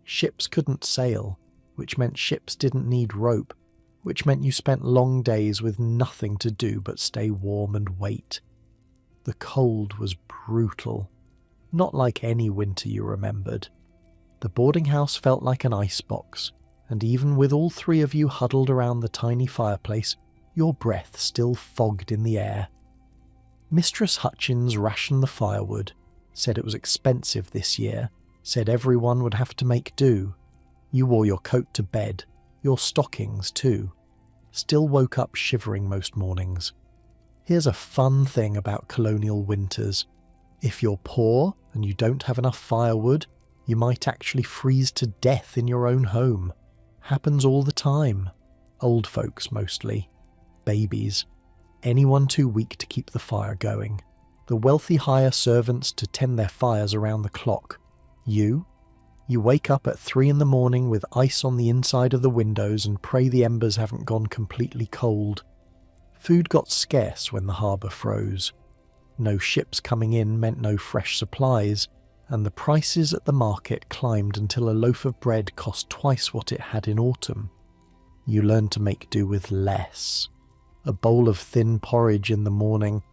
Ships couldn't sail, which meant ships didn't need rope, which meant you spent long days with nothing to do but stay warm and wait. The cold was brutal, not like any winter you remembered. The boarding house felt like an icebox, and even with all three of you huddled around the tiny fireplace, your breath still fogged in the air. Mistress Hutchins rationed the firewood, said it was expensive this year, said everyone would have to make do. You wore your coat to bed, your stockings too. Still woke up shivering most mornings. Here's a fun thing about colonial winters. If you're poor and you don't have enough firewood, you might actually freeze to death in your own home. Happens all the time. Old folks mostly. Babies. Anyone too weak to keep the fire going. The wealthy hire servants to tend their fires around the clock. You wake up at 3 a.m. with ice on the inside of the windows and pray the embers haven't gone completely cold. Food got scarce when the harbour froze. No ships coming in meant no fresh supplies, and the prices at the market climbed until a loaf of bread cost twice what it had in autumn. You learned to make do with less. A bowl of thin porridge in the morning,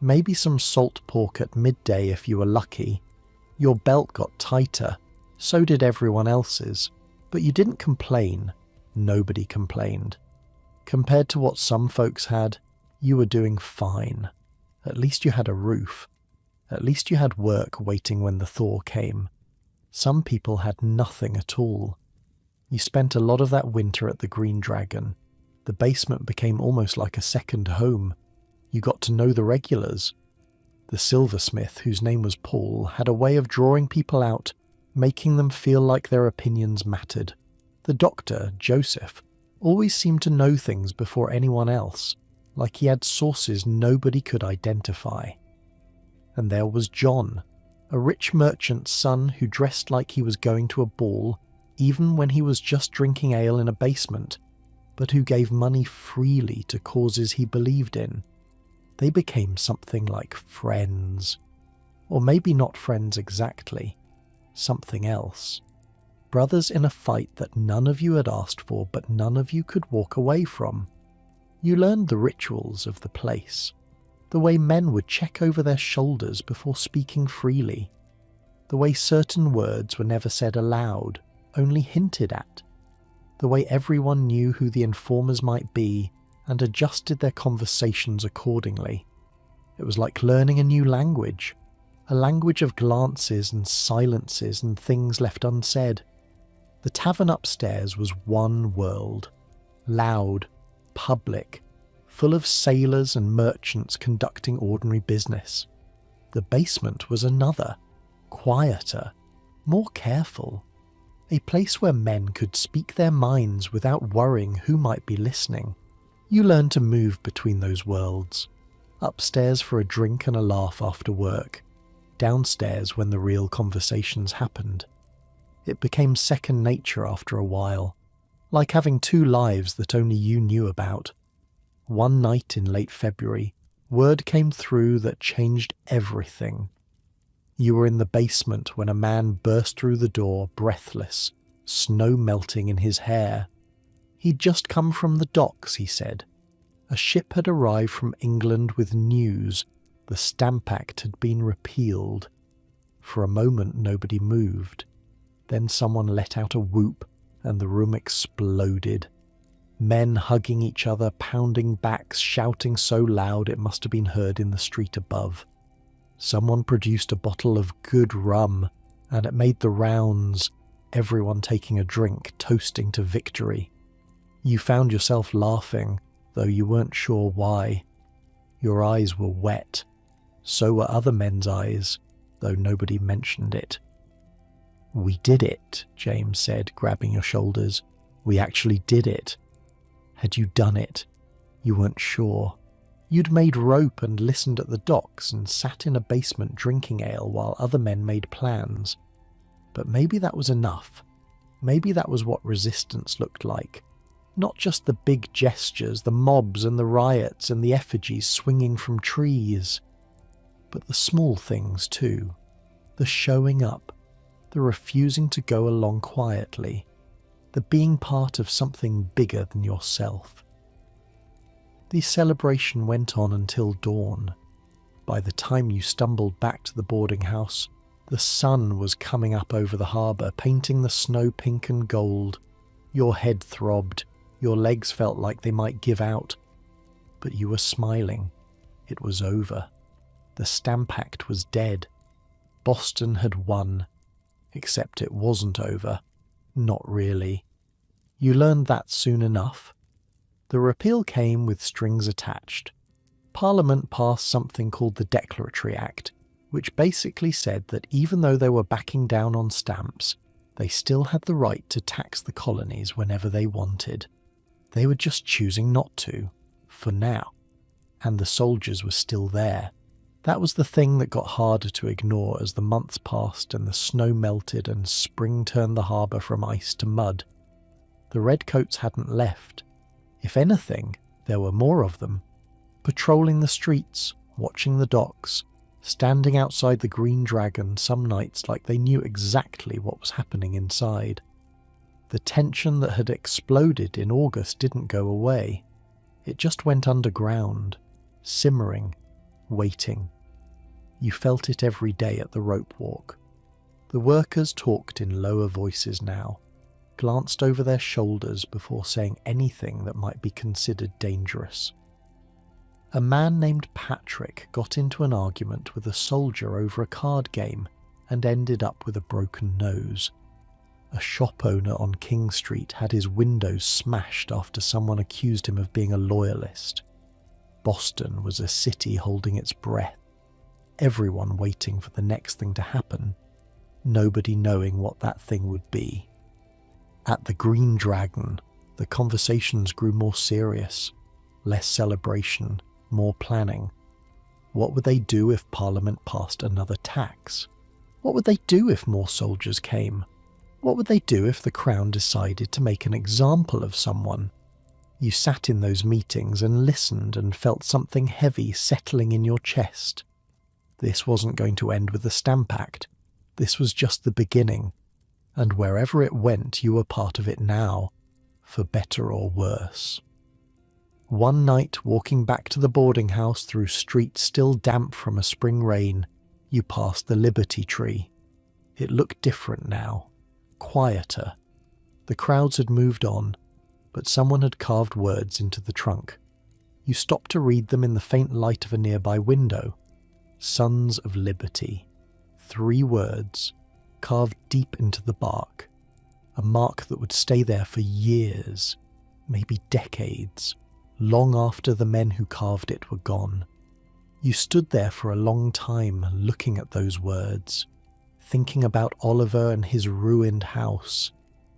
maybe some salt pork at midday if you were lucky. Your belt got tighter, so did everyone else's, but you didn't complain. Nobody complained. Compared to what some folks had, you were doing fine. At least you had a roof. At least you had work waiting when the thaw came. Some people had nothing at all. You spent a lot of that winter at the Green Dragon. The basement became almost like a second home. You got to know the regulars. The silversmith, whose name was Paul, had a way of drawing people out, making them feel like their opinions mattered. The doctor, Joseph, always seemed to know things before anyone else, like he had sources nobody could identify. And there was John, a rich merchant's son who dressed like he was going to a ball, even when he was just drinking ale in a basement, but who gave money freely to causes he believed in. They became something like friends. Or maybe not friends exactly. Something else. Brothers in a fight that none of you had asked for, but none of you could walk away from. You learned the rituals of the place. The way men would check over their shoulders before speaking freely. The way certain words were never said aloud, only hinted at. The way everyone knew who the informers might be and adjusted their conversations accordingly. It was like learning a new language, a language of glances and silences and things left unsaid. The tavern upstairs was one world, loud, public, full of sailors and merchants conducting ordinary business. The basement was another, quieter, more careful, a place where men could speak their minds without worrying who might be listening. You learned to move between those worlds, upstairs for a drink and a laugh after work, downstairs when the real conversations happened. It became second nature after a while, like having two lives that only you knew about. One night in late February, word came through that changed everything. You were in the basement when a man burst through the door, breathless, snow melting in his hair. He'd just come from the docks, he said. A ship had arrived from England with news. The Stamp Act had been repealed. For a moment nobody moved. Then someone let out a whoop and the room exploded. Men hugging each other, pounding backs, shouting so loud it must have been heard in the street above. Someone produced a bottle of good rum, and it made the rounds, everyone taking a drink, toasting to victory. You found yourself laughing, though you weren't sure why. Your eyes were wet. So were other men's eyes, though nobody mentioned it. "We did it," James said, grabbing your shoulders. "We actually did it." Had you done it? You weren't sure. You'd made rope and listened at the docks and sat in a basement drinking ale while other men made plans. But maybe that was enough. Maybe that was what resistance looked like. Not just the big gestures, the mobs and the riots and the effigies swinging from trees, but the small things too. The showing up, the refusing to go along quietly, the being part of something bigger than yourself. The celebration went on until dawn. By the time you stumbled back to the boarding house, the sun was coming up over the harbour, painting the snow pink and gold. Your head throbbed, your legs felt like they might give out. But you were smiling. It was over. The Stamp Act was dead. Boston had won. Except it wasn't over. Not really. You learned that soon enough. The repeal came with strings attached. Parliament passed something called the Declaratory Act, which basically said that even though they were backing down on stamps, they still had the right to tax the colonies whenever they wanted. They were just choosing not to, for now. And the soldiers were still there. That was the thing that got harder to ignore as the months passed and the snow melted and spring turned the harbour from ice to mud. The redcoats hadn't left. If anything, there were more of them, patrolling the streets, watching the docks, standing outside the Green Dragon some nights like they knew exactly what was happening inside. The tension that had exploded in August didn't go away. It just went underground, simmering, waiting. You felt it every day at the rope walk. The workers talked in lower voices now, glanced over their shoulders before saying anything that might be considered dangerous. A man named Patrick got into an argument with a soldier over a card game and ended up with a broken nose. A shop owner on King Street had his windows smashed after someone accused him of being a loyalist. Boston was a city holding its breath, everyone waiting for the next thing to happen, nobody knowing what that thing would be. At the Green Dragon, the conversations grew more serious, less celebration, more planning. What would they do if Parliament passed another tax? What would they do if more soldiers came? What would they do if the Crown decided to make an example of someone? You sat in those meetings and listened and felt something heavy settling in your chest. This wasn't going to end with the Stamp Act. This was just the beginning. And wherever it went, you were part of it now, for better or worse. One night, walking back to the boarding house through streets still damp from a spring rain, you passed the Liberty Tree. It looked different now, quieter. The crowds had moved on, but someone had carved words into the trunk. You stopped to read them in the faint light of a nearby window. Sons of Liberty. 3 words, carved deep into the bark. A mark that would stay there for years, maybe decades, long after the men who carved it were gone. You stood there for a long time looking at those words, thinking about Oliver and his ruined house,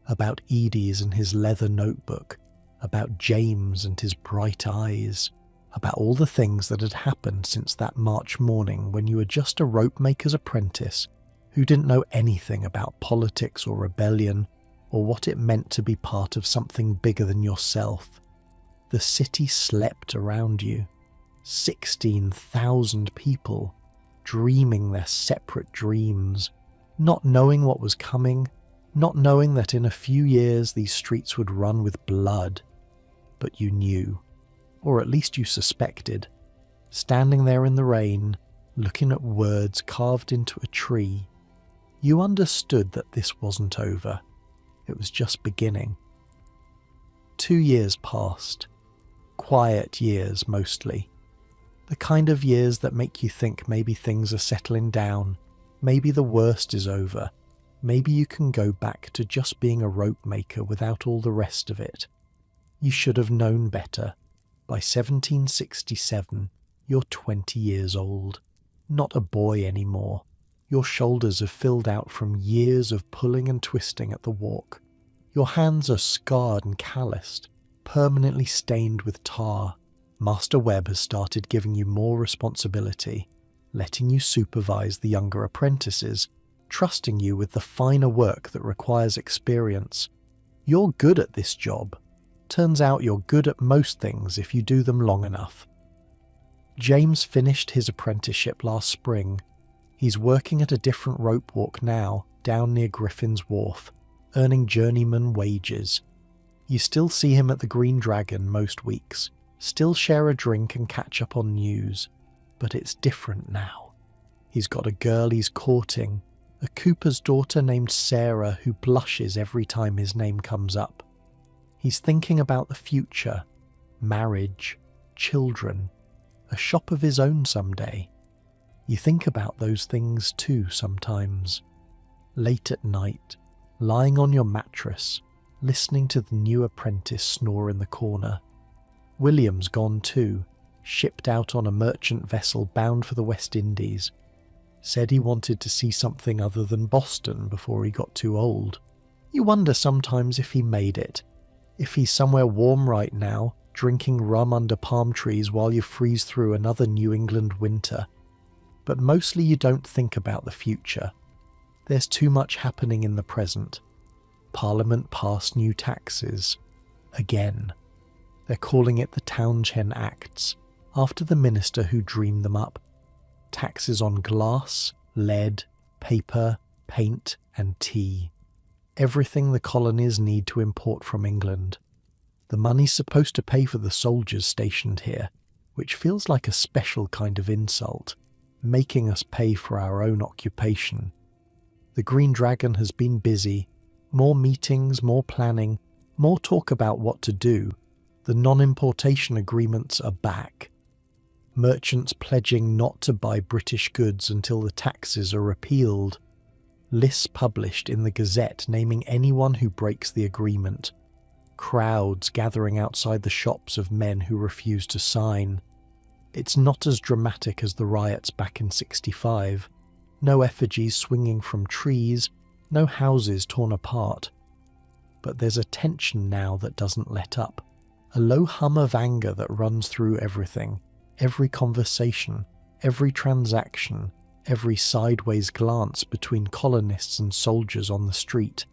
about Edie's and his leather notebook, about James and his bright eyes, about all the things that had happened since that March morning when you were just a rope maker's apprentice who didn't know anything about politics or rebellion or what it meant to be part of something bigger than yourself. The city slept around you. 16,000 people, dreaming their separate dreams, not knowing what was coming, not knowing that in a few years these streets would run with blood. But you knew, or at least you suspected, standing there in the rain, looking at words carved into a tree. You understood that this wasn't over. It was just beginning. 2 years passed. Quiet years, mostly. The kind of years that make you think maybe things are settling down, maybe the worst is over, maybe you can go back to just being a rope maker without all the rest of it. You should have known better. By 1767, you're 20 years old. Not a boy anymore. Your shoulders have filled out from years of pulling and twisting at the walk. Your hands are scarred and calloused, permanently stained with tar. Master Webb has started giving you more responsibility, letting you supervise the younger apprentices, trusting you with the finer work that requires experience. You're good at this job. Turns out you're good at most things if you do them long enough. James finished his apprenticeship last spring. He's working at a different rope walk now, down near Griffin's Wharf, earning journeyman wages. You still see him at the Green Dragon most weeks, still share a drink and catch up on news, but it's different now. He's got a girl he's courting, a cooper's daughter named Sarah who blushes every time his name comes up. He's thinking about the future, marriage, children, a shop of his own someday. You think about those things too sometimes. Late at night, lying on your mattress, listening to the new apprentice snore in the corner. William's gone too, shipped out on a merchant vessel bound for the West Indies. Said he wanted to see something other than Boston before he got too old. You wonder sometimes if he made it. If he's somewhere warm right now, drinking rum under palm trees while you freeze through another New England winter. But mostly you don't think about the future. There's too much happening in the present. Parliament passed new taxes. Again. They're calling it the Townshend Acts, after the minister who dreamed them up. Taxes on glass, lead, paper, paint, and tea. Everything the colonies need to import from England. The money's supposed to pay for the soldiers stationed here, which feels like a special kind of insult, making us pay for our own occupation. The Green Dragon has been busy. More meetings, more planning, more talk about what to do. The non-importation agreements are back. Merchants pledging not to buy British goods until the taxes are repealed. Lists published in the Gazette naming anyone who breaks the agreement. Crowds gathering outside the shops of men who refuse to sign. It's not as dramatic as the riots back in '65. No effigies swinging from trees, no houses torn apart. But there's a tension now that doesn't let up. A low hum of anger that runs through everything. Every conversation, every transaction, every sideways glance between colonists and soldiers on the street.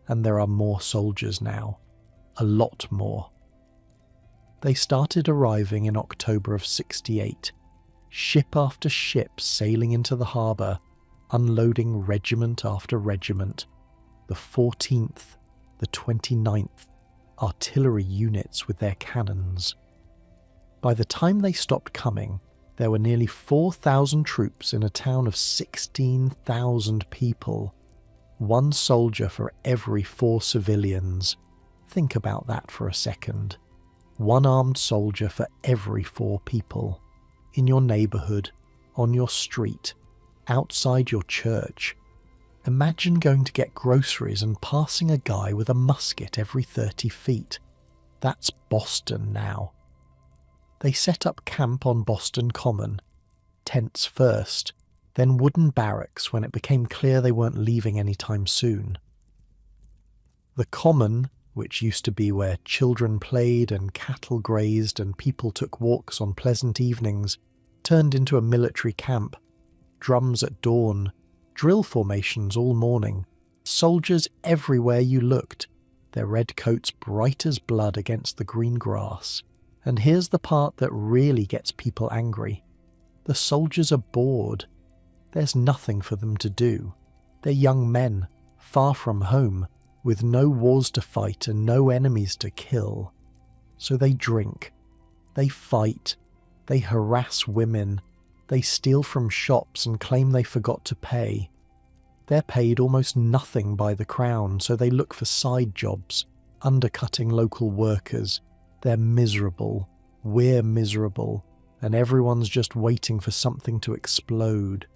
And there are more soldiers now. A lot more. They started arriving in October of '68. Ship after ship sailing into the harbour, unloading regiment after regiment. The 14th, the 29th, artillery units with their cannons. By the time they stopped coming, there were nearly 4,000 troops in a town of 16,000 people. 1 soldier for every 4 civilians. Think about that for a second. 1 armed soldier for every 4 people. In your neighbourhood, on your street, outside your church. Imagine going to get groceries and passing a guy with a musket every 30 feet. That's Boston now. They set up camp on Boston Common. Tents first, then wooden barracks when it became clear they weren't leaving anytime soon. The Common, which used to be where children played and cattle grazed and people took walks on pleasant evenings, turned into a military camp. Drums at dawn, drill formations all morning, soldiers everywhere you looked, their red coats bright as blood against the green grass. And here's the part that really gets people angry. The soldiers are bored. There's nothing for them to do. They're young men, far from home, with no wars to fight and no enemies to kill. So they drink, they fight, they harass women, they steal from shops and claim they forgot to pay. They're paid almost nothing by the crown, so they look for side jobs, undercutting local workers. They're miserable, we're miserable, and everyone's just waiting for something to explode.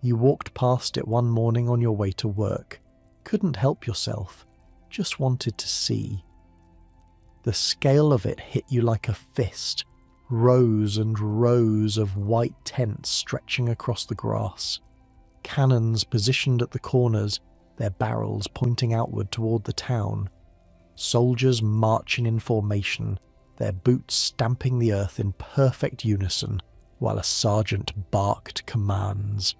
You walked past it one morning on your way to work. Couldn't help yourself, just wanted to see. The scale of it hit you like a fist, rows and rows of white tents stretching across the grass. Cannons positioned at the corners, their barrels pointing outward toward the town. Soldiers marching in formation, their boots stamping the earth in perfect unison, while a sergeant barked commands.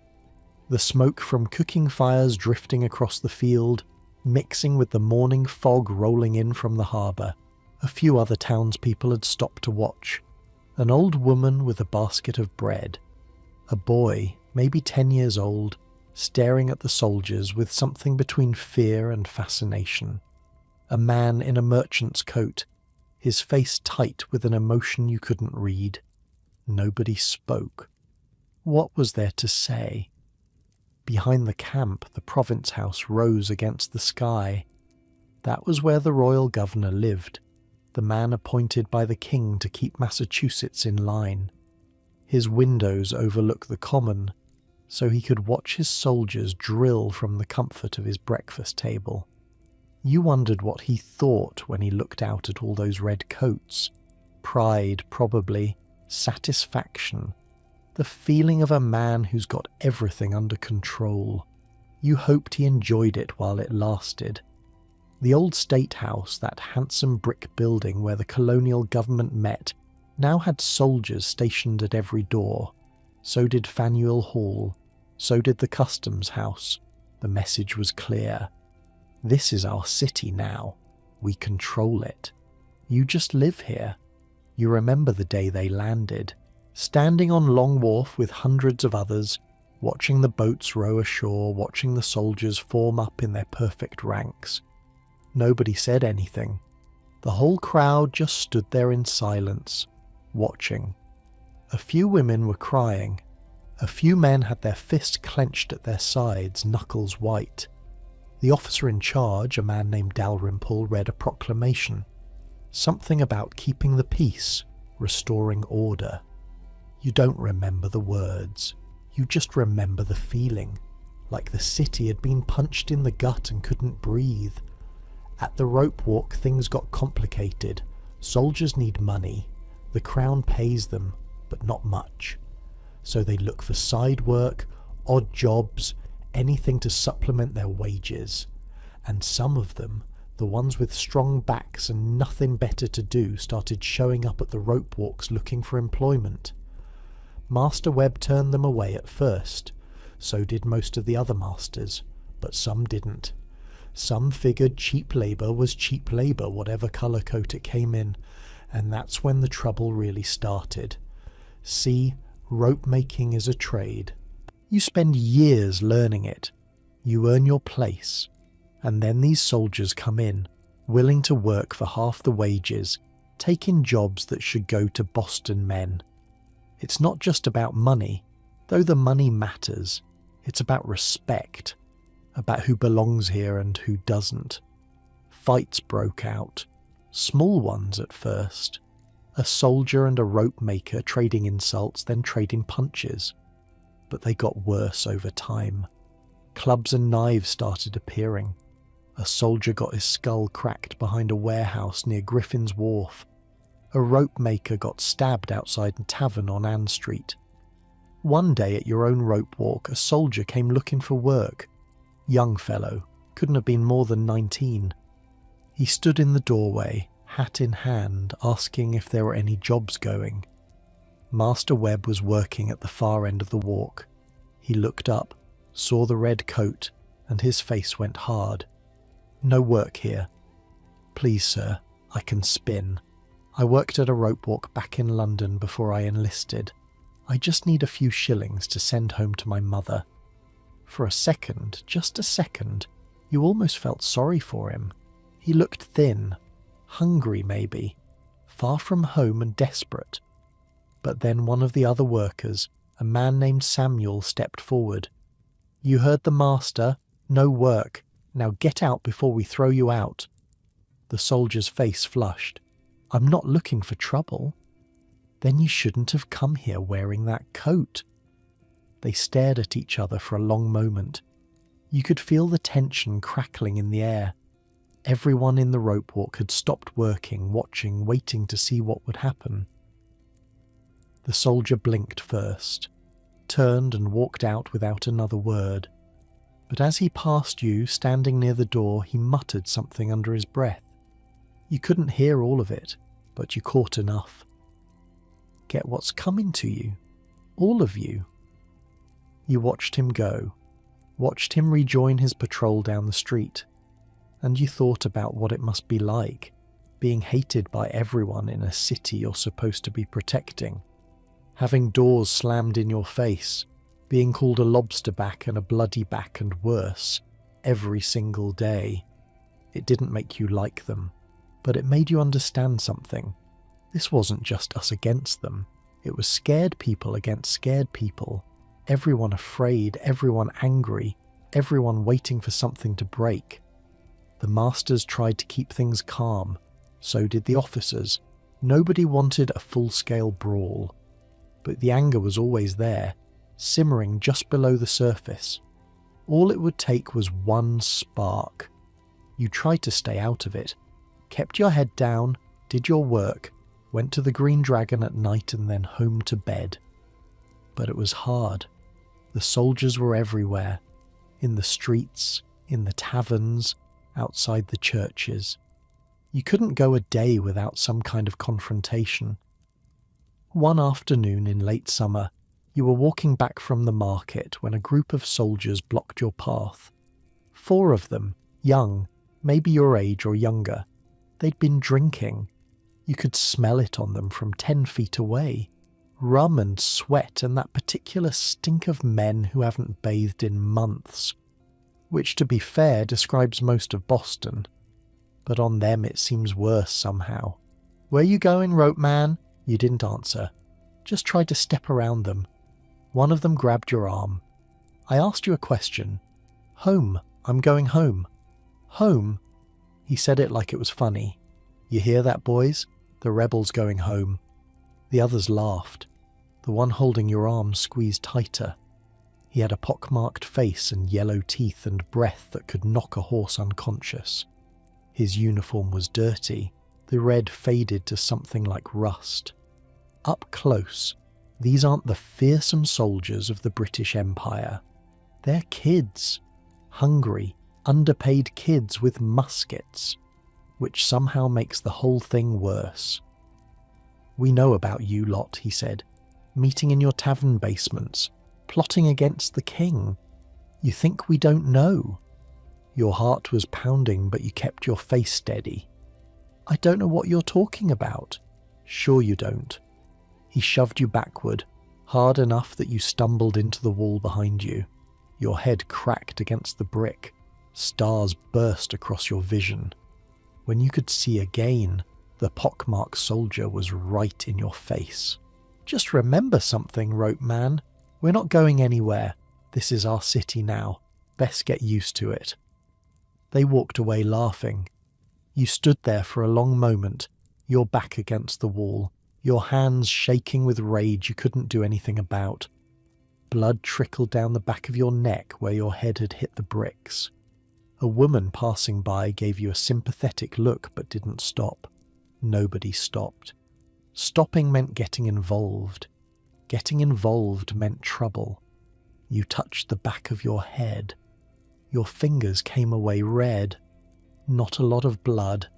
The smoke from cooking fires drifting across the field, mixing with the morning fog rolling in from the harbour. A few other townspeople had stopped to watch. An old woman with a basket of bread. A boy, maybe 10 years old, staring at the soldiers with something between fear and fascination. A man in a merchant's coat, his face tight with an emotion you couldn't read. Nobody spoke. What was there to say? Behind the camp, the province house rose against the sky. That was where the royal governor lived, the man appointed by the king to keep Massachusetts in line. His windows overlook the common, so he could watch his soldiers drill from the comfort of his breakfast table. You wondered what he thought when he looked out at all those red coats. Pride, probably. Satisfaction. The feeling of a man who's got everything under control. You hoped he enjoyed it while it lasted. The old State House, that handsome brick building where the colonial government met, now had soldiers stationed at every door. So did Faneuil Hall. So did the Customs House. The message was clear. This is our city now. We control it. You just live here. You remember the day they landed, standing on Long Wharf with hundreds of others, watching the boats row ashore, watching the soldiers form up in their perfect ranks. Nobody said anything. The whole crowd just stood there in silence, watching. A few women were crying. A few men had their fists clenched at their sides, knuckles white. The officer in charge, a man named Dalrymple, read a proclamation. Something about keeping the peace, restoring order. You don't remember the words. You just remember the feeling, like the city had been punched in the gut and couldn't breathe. At the rope walk, things got complicated. Soldiers need money. The crown pays them, but not much. So they look for side work, odd jobs, anything to supplement their wages. And some of them, the ones with strong backs and nothing better to do, started showing up at the rope walks looking for employment. Master Webb turned them away at first. So did most of the other masters, but some didn't. Some figured cheap labour was cheap labour, whatever colour coat it came in, and that's when the trouble really started. See, rope making is a trade. You spend years learning it. You earn your place. And then these soldiers come in, willing to work for half the wages, taking jobs that should go to Boston men. It's not just about money, though the money matters. It's about respect, about who belongs here and who doesn't. Fights broke out, small ones at first. A soldier and a rope maker trading insults, then trading punches. But they got worse over time. Clubs and knives started appearing. A soldier got his skull cracked behind a warehouse near Griffin's Wharf. A rope maker got stabbed outside a tavern on Ann Street. One day at your own rope walk, a soldier came looking for work. Young fellow, couldn't have been more than 19. He stood in the doorway, hat in hand, asking if there were any jobs going. Master Webb was working at the far end of the walk. He looked up, saw the red coat, and his face went hard. No work here. Please, sir, I can spin. I worked at a rope walk back in London before I enlisted. I just need a few shillings to send home to my mother." For a second, just a second, you almost felt sorry for him. He looked thin, hungry maybe, far from home and desperate. But then one of the other workers, a man named Samuel, stepped forward. "You heard the master. No work. Now get out before we throw you out." The soldier's face flushed. "I'm not looking for trouble." "Then you shouldn't have come here wearing that coat." They stared at each other for a long moment. You could feel the tension crackling in the air. Everyone in the rope walk had stopped working, watching, waiting to see what would happen. The soldier blinked first, turned and walked out without another word. But as he passed you, standing near the door, he muttered something under his breath. You couldn't hear all of it, but you caught enough. "Get what's coming to you. All of you." You watched him go, watched him rejoin his patrol down the street, and you thought about what it must be like, being hated by everyone in a city you're supposed to be protecting, having doors slammed in your face, being called a lobster back and a bloody back and worse, every single day. It didn't make you like them, but it made you understand something. This wasn't just us against them, it was scared people against scared people, everyone afraid, everyone angry, everyone waiting for something to break. The masters tried to keep things calm, so did the officers. Nobody wanted a full-scale brawl. But the anger was always there, simmering just below the surface. All it would take was one spark. You tried to stay out of it, kept your head down, did your work, went to the Green Dragon at night and then home to bed. But it was hard. The soldiers were everywhere, in the streets, in the taverns, outside the churches. You couldn't go a day without some kind of confrontation. One afternoon in late summer, you were walking back from the market when a group of soldiers blocked your path. 4 of them, young, maybe your age or younger. They'd been drinking. You could smell it on them from 10 feet away. Rum and sweat and that particular stink of men who haven't bathed in months. Which, to be fair, describes most of Boston. But on them it seems worse somehow. "Where you going, rope man?" You didn't answer. Just tried to step around them. One of them grabbed your arm. "I asked you a question." "Home. I'm going home." "Home?" He said it like it was funny. "You hear that, boys? The rebel's going home." The others laughed. The one holding your arm squeezed tighter. He had a pockmarked face and yellow teeth and breath that could knock a horse unconscious. His uniform was dirty, the red faded to something like rust. Up close, these aren't the fearsome soldiers of the British Empire. They're kids, hungry, underpaid kids with muskets, which somehow makes the whole thing worse. "We know about you lot," he said, "meeting in your tavern basements, plotting against the king. You think we don't know?" Your heart was pounding, but you kept your face steady. "I don't know what you're talking about." "Sure you don't." He shoved you backward, hard enough that you stumbled into the wall behind you. Your head cracked against the brick. Stars burst across your vision. When you could see again, the pockmarked soldier was right in your face. "Just remember something, rope man. We're not going anywhere. This is our city now. Best get used to it." They walked away laughing. You stood there for a long moment, your back against the wall, your hands shaking with rage you couldn't do anything about. Blood trickled down the back of your neck where your head had hit the bricks. A woman passing by gave you a sympathetic look but didn't stop. Nobody stopped. Stopping meant getting involved. Getting involved meant trouble. You touched the back of your head. Your fingers came away red. Not a lot of blood,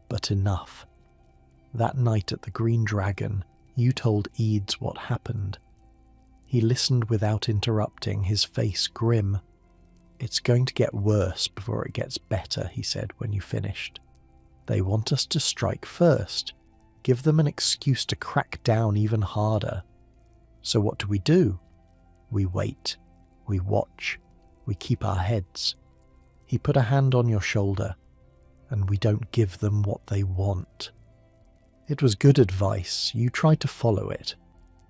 but enough. That night at the Green Dragon, you told Eads what happened. He listened without interrupting, his face grim. "It's going to get worse before it gets better," he said when you finished. "They want us to strike first. Give them an excuse to crack down even harder. So what do? We wait. We watch. We keep our heads. He put a hand on your shoulder, and we don't give them what they want. It was good advice. You tried to follow it,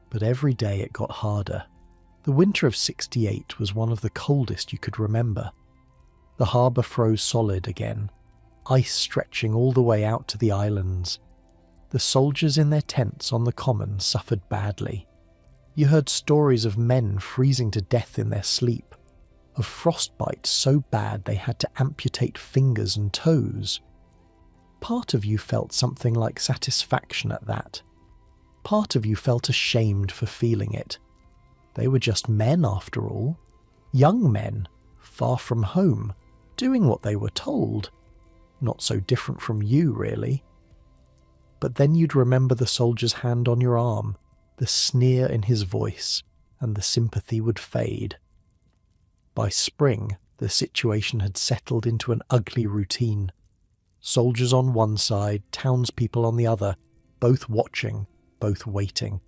but every day it got harder. The winter of '68 was one of the coldest you could remember. The harbour froze solid again, ice stretching all the way out to the islands. The soldiers in their tents on the common suffered badly. You heard stories of men freezing to death in their sleep, of frostbite so bad they had to amputate fingers and toes. Part of you felt something like satisfaction at that. Part of you felt ashamed for feeling it. They were just men after all. Young men, far from home, doing what they were told. Not so different from you, really. But then you'd remember the soldier's hand on your arm, the sneer in his voice, and the sympathy would fade. By spring, the situation had settled into an ugly routine. Soldiers on one side, townspeople on the other, both watching, both waiting.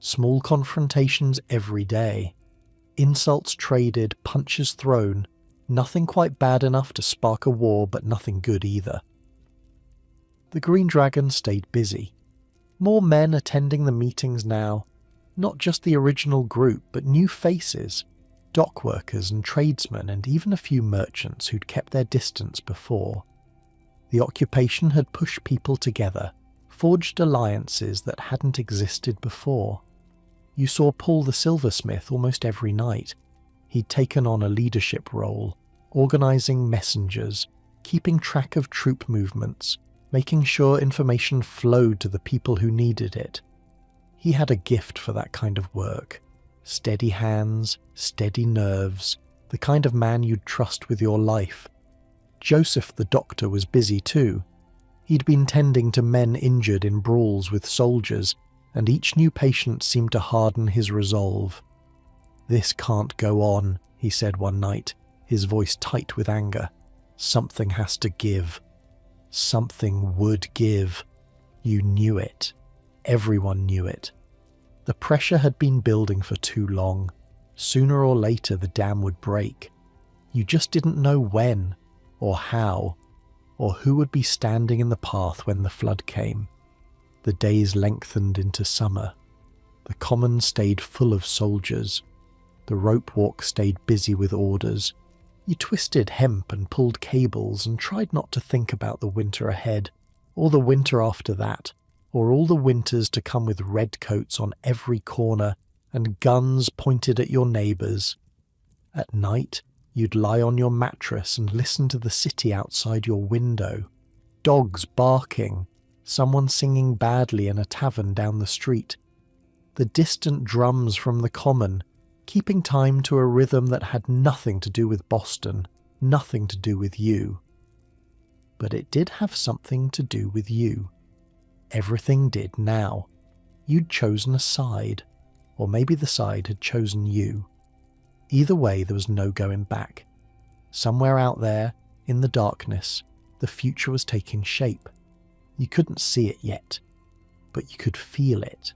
Small confrontations every day. Insults traded, punches thrown. Nothing quite bad enough to spark a war, but nothing good either. The Green Dragon stayed busy. More men attending the meetings now. Not just the original group, but new faces. Dock workers and tradesmen, and even a few merchants who'd kept their distance before. The occupation had pushed people together, forged alliances that hadn't existed before. You saw Paul the silversmith almost every night. He'd taken on a leadership role, organising messengers, keeping track of troop movements, making sure information flowed to the people who needed it. He had a gift for that kind of work. Steady hands, steady nerves, the kind of man you'd trust with your life. Joseph the doctor was busy too. He'd been tending to men injured in brawls with soldiers, and each new patient seemed to harden his resolve. "This can't go on," he said one night, his voice tight with anger. "Something has to give." Something would give. You knew it. Everyone knew it. The pressure had been building for too long. Sooner or later the dam would break. You just didn't know when, or how, or who would be standing in the path when the flood came. The days lengthened into summer. The common stayed full of soldiers. The rope walk stayed busy with orders. You twisted hemp and pulled cables and tried not to think about the winter ahead, or the winter after that, or all the winters to come with redcoats on every corner and guns pointed at your neighbours. At night, you'd lie on your mattress and listen to the city outside your window. Dogs barking, someone singing badly in a tavern down the street. The distant drums from the common, keeping time to a rhythm that had nothing to do with Boston, nothing to do with you. But it did have something to do with you. Everything did now. You'd chosen a side, or maybe the side had chosen you. Either way, there was no going back. Somewhere out there, in the darkness, the future was taking shape. You couldn't see it yet, but you could feel it,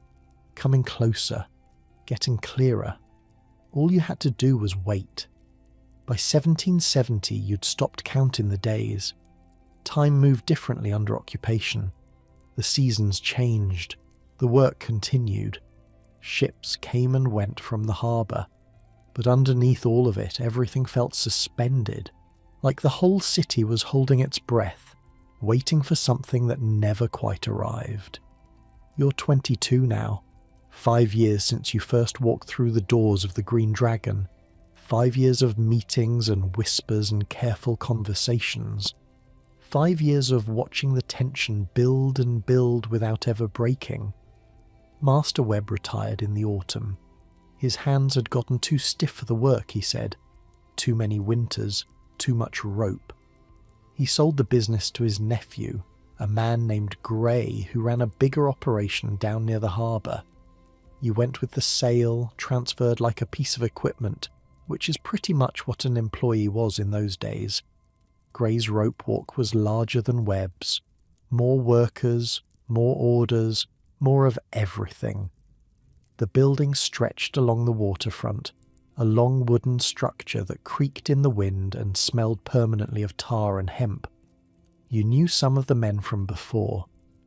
coming closer, getting clearer. All you had to do was wait. By 1770, you'd stopped counting the days. Time moved differently under occupation. The seasons changed. The work continued. Ships came and went from the harbour. But underneath all of it, everything felt suspended, like the whole city was holding its breath, waiting for something that never quite arrived. You're 22 now. 5 years since you first walked through the doors of the Green Dragon. 5 years of meetings and whispers and careful conversations. 5 years of watching the tension build and build without ever breaking. Master Webb retired in the autumn. His hands had gotten too stiff for the work, he said. Too many winters, too much rope. He sold the business to his nephew, a man named Gray, who ran a bigger operation down near the harbour. You went with the sale, transferred like a piece of equipment, which is pretty much what an employee was in those days. Gray's rope walk was larger than Webb's. More workers, more orders, more of everything. The The building stretched along the waterfront, a long wooden structure that creaked in the wind and smelled permanently of tar and hemp. You knew some of the men from before,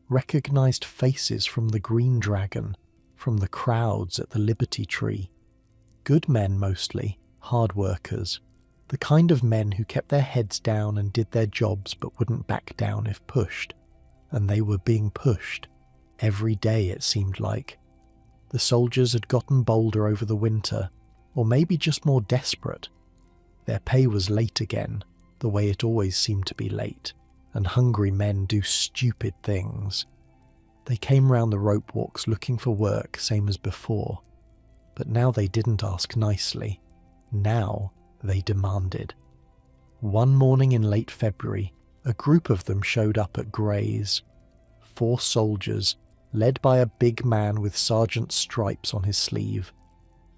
recognised faces from the Green Dragon, from the crowds at the Liberty Tree. Good men mostly, hard workers, the kind of men who kept their heads down and did their jobs but wouldn't back down if pushed. And they were being pushed. Every day it seemed like. The soldiers had gotten bolder over the winter, or maybe just more desperate. Their pay was late again, the way it always seemed to be late, and hungry men do stupid things. They came round the rope walks looking for work, same as before. But now they didn't ask nicely. Now they demanded. One morning in late February, a group of them showed up at Gray's. 4 soldiers, led by a big man with sergeant's stripes on his sleeve.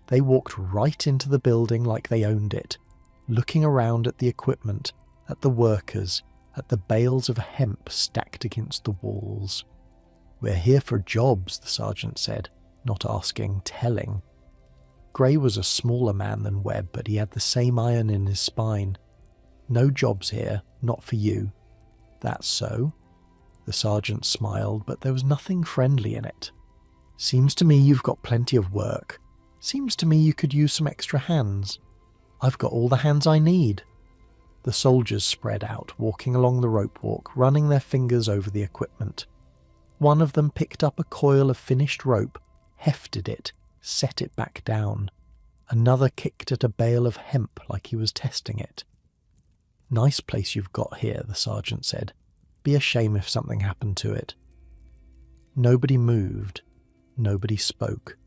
They walked right into the building like they owned it, looking around at the equipment, at the workers, at the bales of hemp stacked against the walls. "We're here for jobs," the sergeant said, not asking, telling. Gray was a smaller man than Webb, but he had the same iron in his spine. "No jobs here, not for you." "That's so?" The sergeant smiled, but there was nothing friendly in it. "Seems to me you've got plenty of work. Seems to me you could use some extra hands." "I've got all the hands I need." The soldiers spread out, walking along the rope walk, running their fingers over the equipment. One of them picked up a coil of finished rope, hefted it, set it back down. Another kicked at a bale of hemp like he was testing it. "Nice place you've got here," the sergeant said. "Be a shame if something happened to it." Nobody moved. Nobody spoke.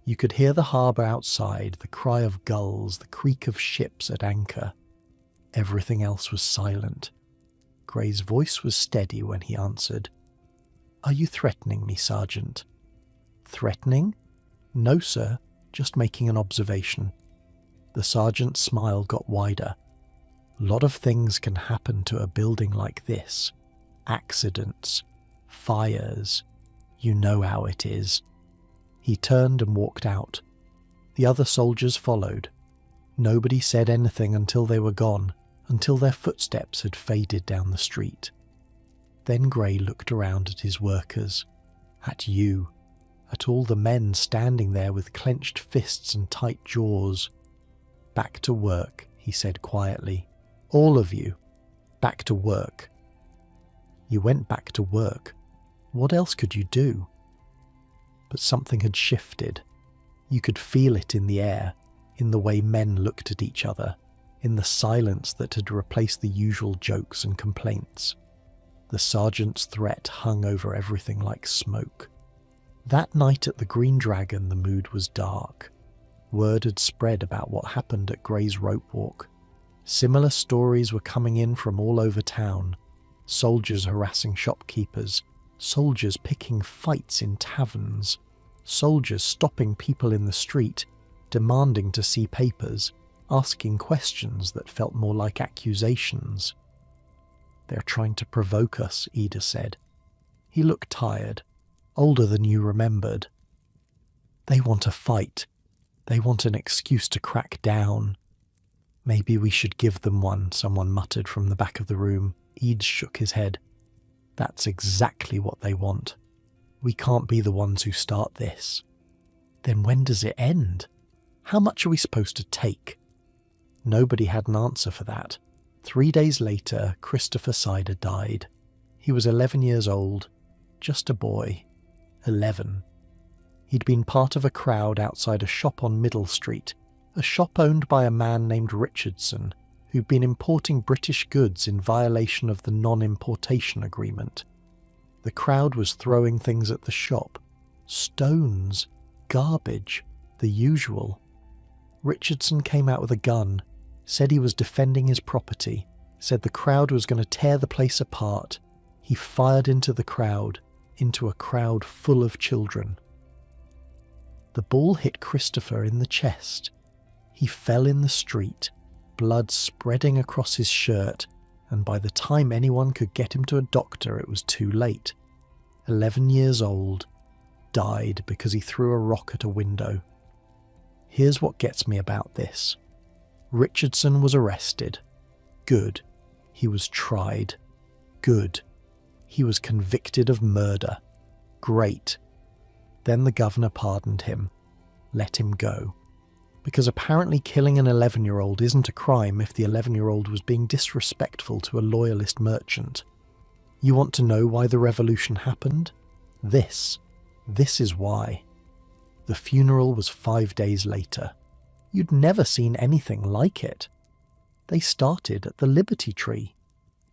You could hear the harbour outside, the cry of gulls, the creak of ships at anchor. Everything else was silent. Gray's voice was steady when he answered. "Are you threatening me, Sergeant?" "Threatening? No, sir, just making an observation." The sergeant's smile got wider. "A lot of things can happen to a building like this. Accidents, fires, you know how it is." He turned and walked out. The other soldiers followed. Nobody said anything until they were gone, until their footsteps had faded down the street. Then Gray looked around at his workers, at you, at all the men standing there with clenched fists and tight jaws. "Back to work," he said quietly. "All of you, back to work." You went back to work. What else could you do? But something had shifted. You could feel it in the air, in the way men looked at each other, in the silence that had replaced the usual jokes and complaints. The sergeant's threat hung over everything like smoke. That night at the Green Dragon the mood was dark. Word had spread about what happened at Gray's rope walk. Similar stories were coming in from all over town. Soldiers harassing shopkeepers, soldiers picking fights in taverns, soldiers stopping people in the street, demanding to see papers, asking questions that felt more like accusations. "They're trying to provoke us," Ida said. He looked tired, older than you remembered. "They want a fight. They want an excuse to crack down." "Maybe we should give them one," someone muttered from the back of the room. Eads shook his head. "That's exactly what they want. We can't be the ones who start this." "Then when does it end? How much are we supposed to take?" Nobody had an answer for that. 3 days later, Christopher Sider died. He was 11 years old, just a boy. 11. He'd been part of a crowd outside a shop on Middle Street, a shop owned by a man named Richardson, who'd been importing British goods in violation of the non-importation agreement. The crowd was throwing things at the shop. Stones, garbage, the usual. Richardson came out with a gun, said he was defending his property, said the crowd was going to tear the place apart. He fired into the crowd, into a crowd full of children. The ball hit Christopher in the chest. He fell in the street, blood spreading across his shirt, and by the time anyone could get him to a doctor it was too late. 11 years old, died because he threw a rock at a window. Here's what gets me about this. Richardson was arrested. Good. He was tried. Good. He was convicted of murder. Great. Then the governor pardoned him. Let him go. Because apparently killing an 11-year-old isn't a crime if the 11-year-old was being disrespectful to a loyalist merchant. You want to know why the revolution happened? This is why. The funeral was 5 days later. You'd never seen anything like it. They started at the Liberty Tree.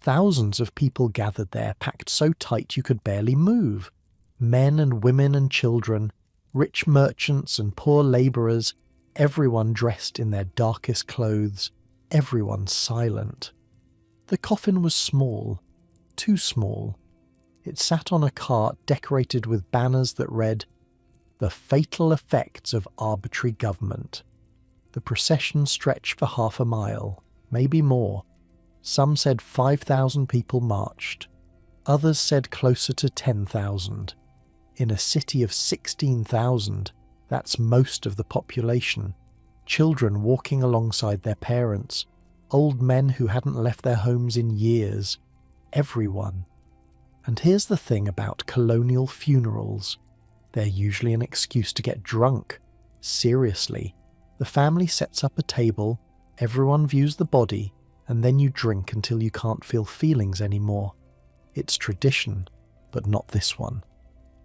Thousands of people gathered there, packed so tight you could barely move. Men and women and children, rich merchants and poor labourers, everyone dressed in their darkest clothes, everyone silent. The coffin was small, too small. It sat on a cart decorated with banners that read, "The Fatal Effects of Arbitrary Government." The procession stretched for half a mile, maybe more. Some said 5,000 people marched. Others said closer to 10,000. In a city of 16,000, that's most of the population. Children walking alongside their parents, old men who hadn't left their homes in years. Everyone. And here's the thing about colonial funerals. They're usually an excuse to get drunk. Seriously. The family sets up a table, everyone views the body, and then you drink until you can't feel feelings anymore. It's tradition, but not this one.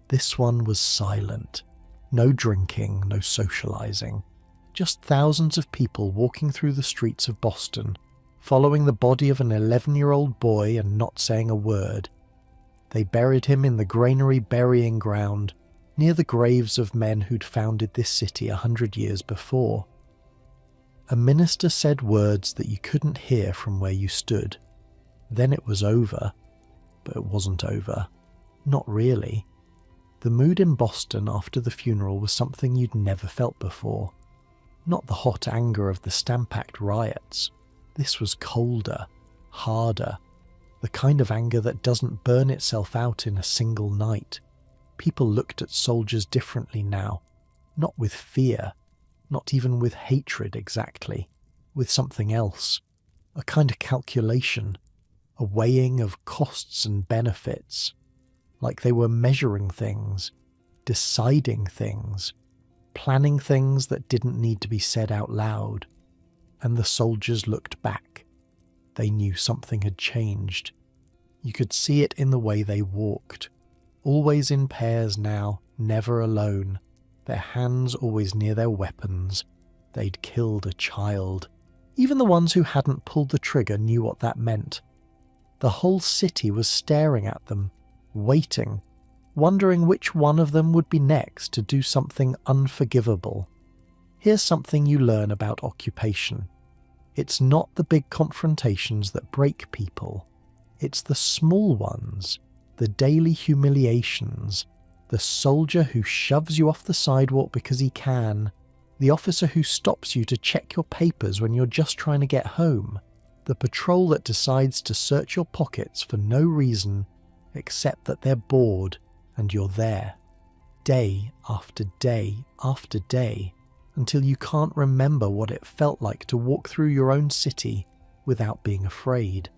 This one was silent. No drinking, no socializing. Just thousands of people walking through the streets of Boston, following the body of an 11-year-old boy and not saying a word. They buried him in the granary burying ground, near the graves of men who'd founded this city 100 years before. A minister said words that you couldn't hear from where you stood. Then it was over. But it wasn't over. Not really. The mood in Boston after the funeral was something you'd never felt before. Not the hot anger of the Stamp Act riots. This was colder, harder, the kind of anger that doesn't burn itself out in a single night. People looked at soldiers differently now, not with fear, not even with hatred exactly, with something else, a kind of calculation, a weighing of costs and benefits, like they were measuring things, deciding things, planning things that didn't need to be said out loud. And the soldiers looked back. They knew something had changed. You could see it in the way they walked. Always in pairs now, never alone, their hands always near their weapons. They'd killed a child. Even the ones who hadn't pulled the trigger knew what that meant. The whole city was staring at them, waiting, wondering which one of them would be next to do something unforgivable. Here's something you learn about occupation. It's not the big confrontations that break people. It's the small ones. The daily humiliations, the soldier who shoves you off the sidewalk because he can, the officer who stops you to check your papers when you're just trying to get home, the patrol that decides to search your pockets for no reason except that they're bored and you're there, day after day after day, until you can't remember what it felt like to walk through your own city without being afraid.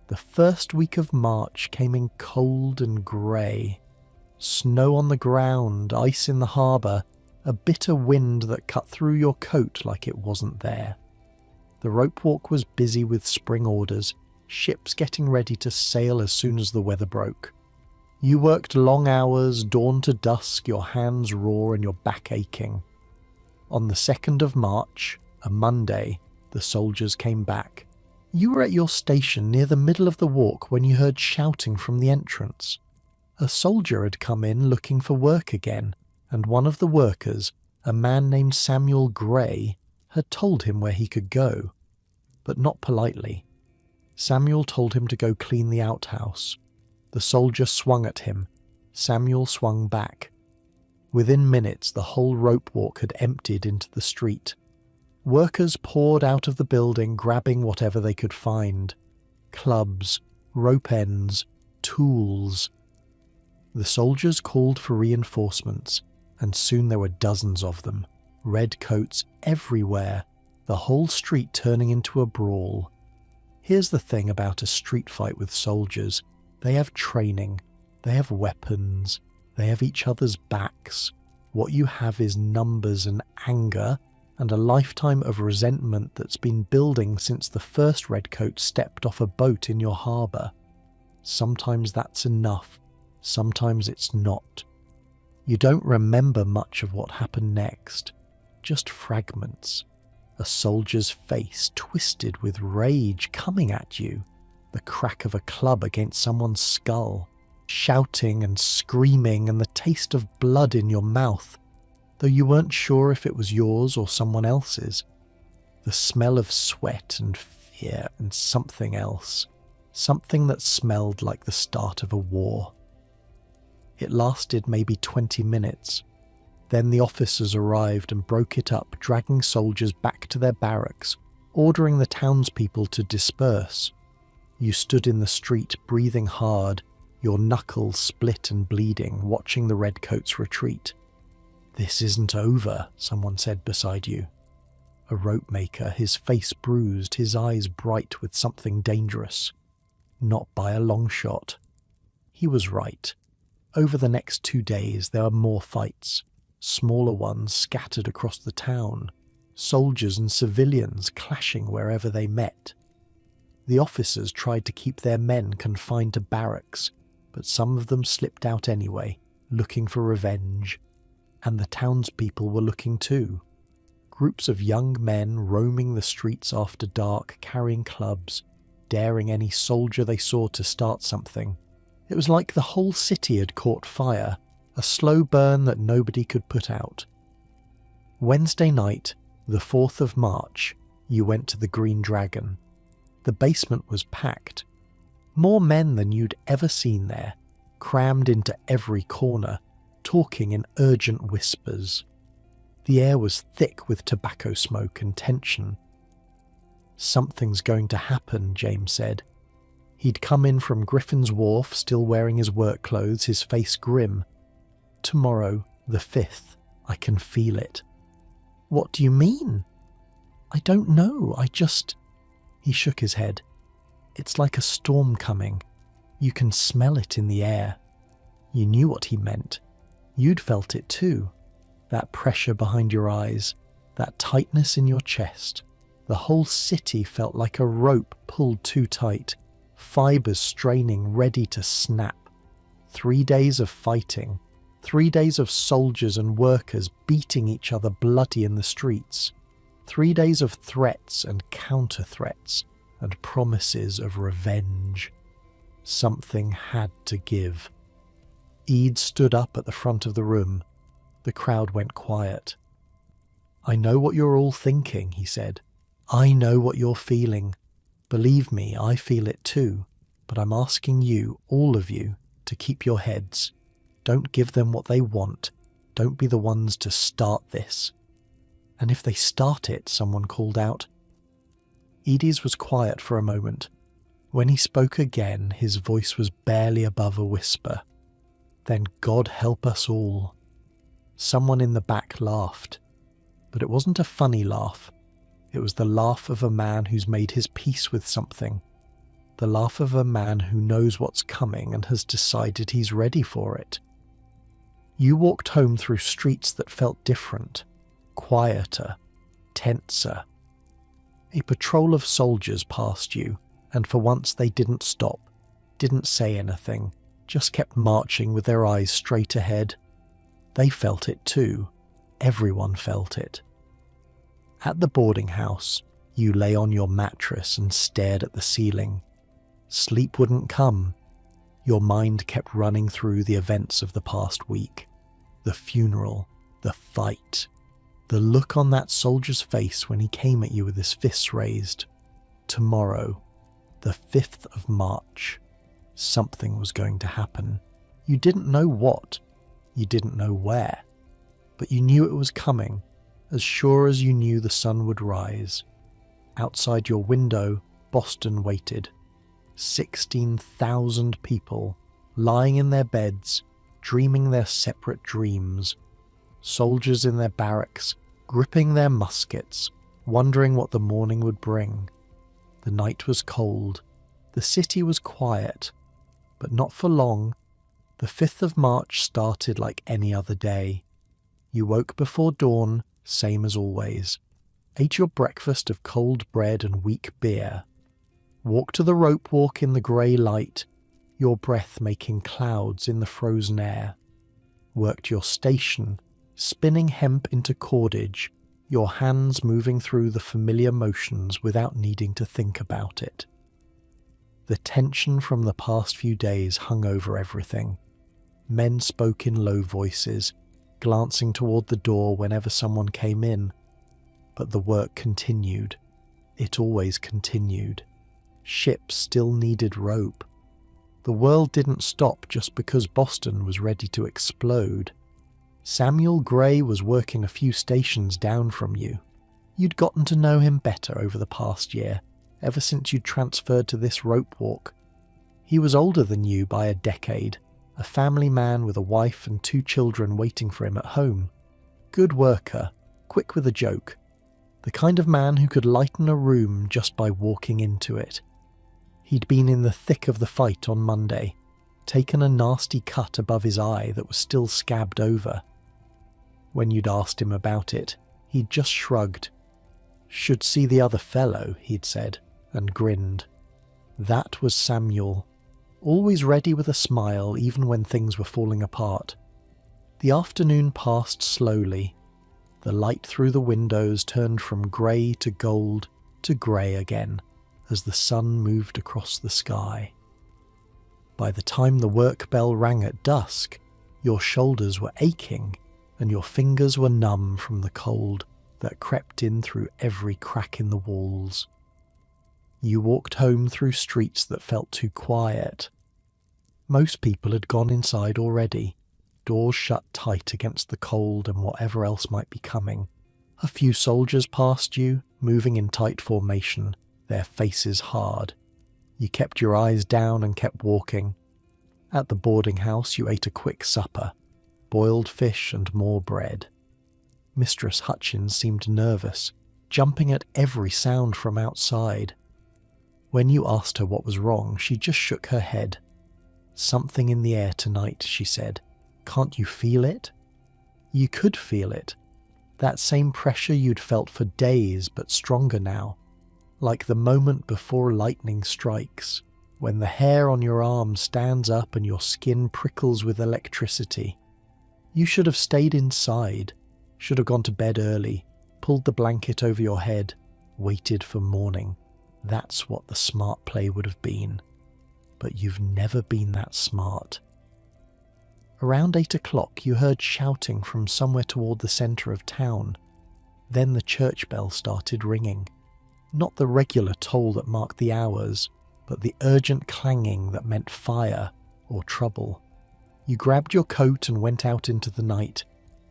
The first week of March came in cold and grey. Snow on the ground, ice in the harbour, a bitter wind that cut through your coat like it wasn't there. The rope walk was busy with spring orders, ships getting ready to sail as soon as the weather broke. You worked long hours, dawn to dusk, your hands raw and your back aching. On the 2nd of March, a Monday, the soldiers came back. You were at your station near the middle of the walk when you heard shouting from the entrance. A soldier had come in looking for work again, and one of the workers, a man named Samuel Gray, had told him where he could go. But not politely. Samuel told him to go clean the outhouse. The soldier swung at him. Samuel swung back. Within minutes, the whole rope walk had emptied into the street. Workers poured out of the building, grabbing whatever they could find. Clubs, rope ends, tools. The soldiers called for reinforcements, and soon there were dozens of them, red coats everywhere, the whole street turning into a brawl. Here's the thing about a street fight with soldiers. They have training, they have weapons, they have each other's backs. What you have is numbers and anger, and a lifetime of resentment that's been building since the first redcoat stepped off a boat in your harbour. Sometimes that's enough, sometimes it's not. You don't remember much of what happened next, just fragments. A soldier's face twisted with rage coming at you, the crack of a club against someone's skull, shouting and screaming and the taste of blood in your mouth, though you weren't sure if it was yours or someone else's. The smell of sweat and fear and something else, something that smelled like the start of a war. It lasted maybe 20 minutes. Then the officers arrived and broke it up, dragging soldiers back to their barracks, ordering the townspeople to disperse. You stood in the street, breathing hard, your knuckles split and bleeding, watching the redcoats retreat. "This isn't over," someone said beside you. A rope maker, his face bruised, his eyes bright with something dangerous. Not by a long shot. He was right. Over the next 2 days there were more fights, smaller ones scattered across the town, soldiers and civilians clashing wherever they met. The officers tried to keep their men confined to barracks, but some of them slipped out anyway, looking for revenge. And the townspeople were looking too. Groups of young men roaming the streets after dark, carrying clubs, daring any soldier they saw to start something. It was like the whole city had caught fire, a slow burn that nobody could put out. Wednesday night, the 4th of March, you went to the Green Dragon. The basement was packed. More men than you'd ever seen there, crammed into every corner, talking in urgent whispers. The air was thick with tobacco smoke and tension. "Something's going to happen," James said. He'd come in from Griffin's Wharf, still wearing his work clothes, his face grim. "Tomorrow, the 5th, I can feel it." "What do you mean?" "I don't know, He shook his head. "It's like a storm coming. You can smell it in the air." You knew what he meant. You'd felt it too. That pressure behind your eyes, that tightness in your chest. The whole city felt like a rope pulled too tight, fibers straining, ready to snap. 3 days of fighting, 3 days of soldiers and workers beating each other bloody in the streets. 3 days of threats and counter-threats and promises of revenge. Something had to give. Eid stood up at the front of the room. The crowd went quiet. "I know what you're all thinking," he said. "I know what you're feeling. Believe me, I feel it too. But I'm asking you, all of you, to keep your heads. Don't give them what they want. Don't be the ones to start this." "And if they start it," someone called out. Edie's was quiet for a moment. When he spoke again, his voice was barely above a whisper. "Then God help us all." Someone in the back laughed. But it wasn't a funny laugh. It was the laugh of a man who's made his peace with something. The laugh of a man who knows what's coming and has decided he's ready for it. You walked home through streets that felt different, quieter, tenser. A patrol of soldiers passed you, and for once they didn't stop, didn't say anything, just kept marching with their eyes straight ahead. They felt it too. Everyone felt it. At the boarding house, you lay on your mattress and stared at the ceiling. Sleep wouldn't come. Your mind kept running through the events of the past week. The funeral, the fight, the look on that soldier's face when he came at you with his fists raised. Tomorrow, the 5th of March, something was going to happen. You didn't know what. You didn't know where. But you knew it was coming, as sure as you knew the sun would rise. Outside your window, Boston waited. 16,000 people, lying in their beds, dreaming their separate dreams. Soldiers in their barracks, gripping their muskets, wondering what the morning would bring. The night was cold. The city was quiet. But not for long. The 5th of March started like any other day. You woke before dawn, same as always. Ate your breakfast of cold bread and weak beer. Walked to the rope walk in the grey light, your breath making clouds in the frozen air. Worked your station, spinning hemp into cordage, your hands moving through the familiar motions without needing to think about it. The tension from the past few days hung over everything. Men spoke in low voices, glancing toward the door whenever someone came in. But the work continued. It always continued. Ships still needed rope. The world didn't stop just because Boston was ready to explode. Samuel Gray was working a few stations down from you. You'd gotten to know him better over the past year, ever since you'd transferred to this rope walk. He was older than you by a decade, a family man with a wife and 2 children waiting for him at home. Good worker, quick with a joke. The kind of man who could lighten a room just by walking into it. He'd been in the thick of the fight on Monday, taken a nasty cut above his eye that was still scabbed over. When you'd asked him about it, he'd just shrugged. "Should see the other fellow," he'd said, and grinned. That was Samuel, always ready with a smile even when things were falling apart. The afternoon passed slowly. The light through the windows turned from grey to gold to grey again as the sun moved across the sky. By the time the work bell rang at dusk, your shoulders were aching and your fingers were numb from the cold that crept in through every crack in the walls. You walked home through streets that felt too quiet. Most people had gone inside already, doors shut tight against the cold and whatever else might be coming. A few soldiers passed you, moving in tight formation, their faces hard. You kept your eyes down and kept walking. At the boarding house you ate a quick supper, boiled fish and more bread. Mistress Hutchins seemed nervous, jumping at every sound from outside. When you asked her what was wrong, she just shook her head. "Something in the air tonight," she said. "Can't you feel it?" You could feel it. That same pressure you'd felt for days, but stronger now. Like the moment before lightning strikes, when the hair on your arm stands up and your skin prickles with electricity. You should have stayed inside, should have gone to bed early, pulled the blanket over your head, waited for morning. That's what the smart play would have been. But you've never been that smart. Around 8 o'clock you heard shouting from somewhere toward the centre of town. Then the church bell started ringing. Not the regular toll that marked the hours, but the urgent clanging that meant fire or trouble. You grabbed your coat and went out into the night.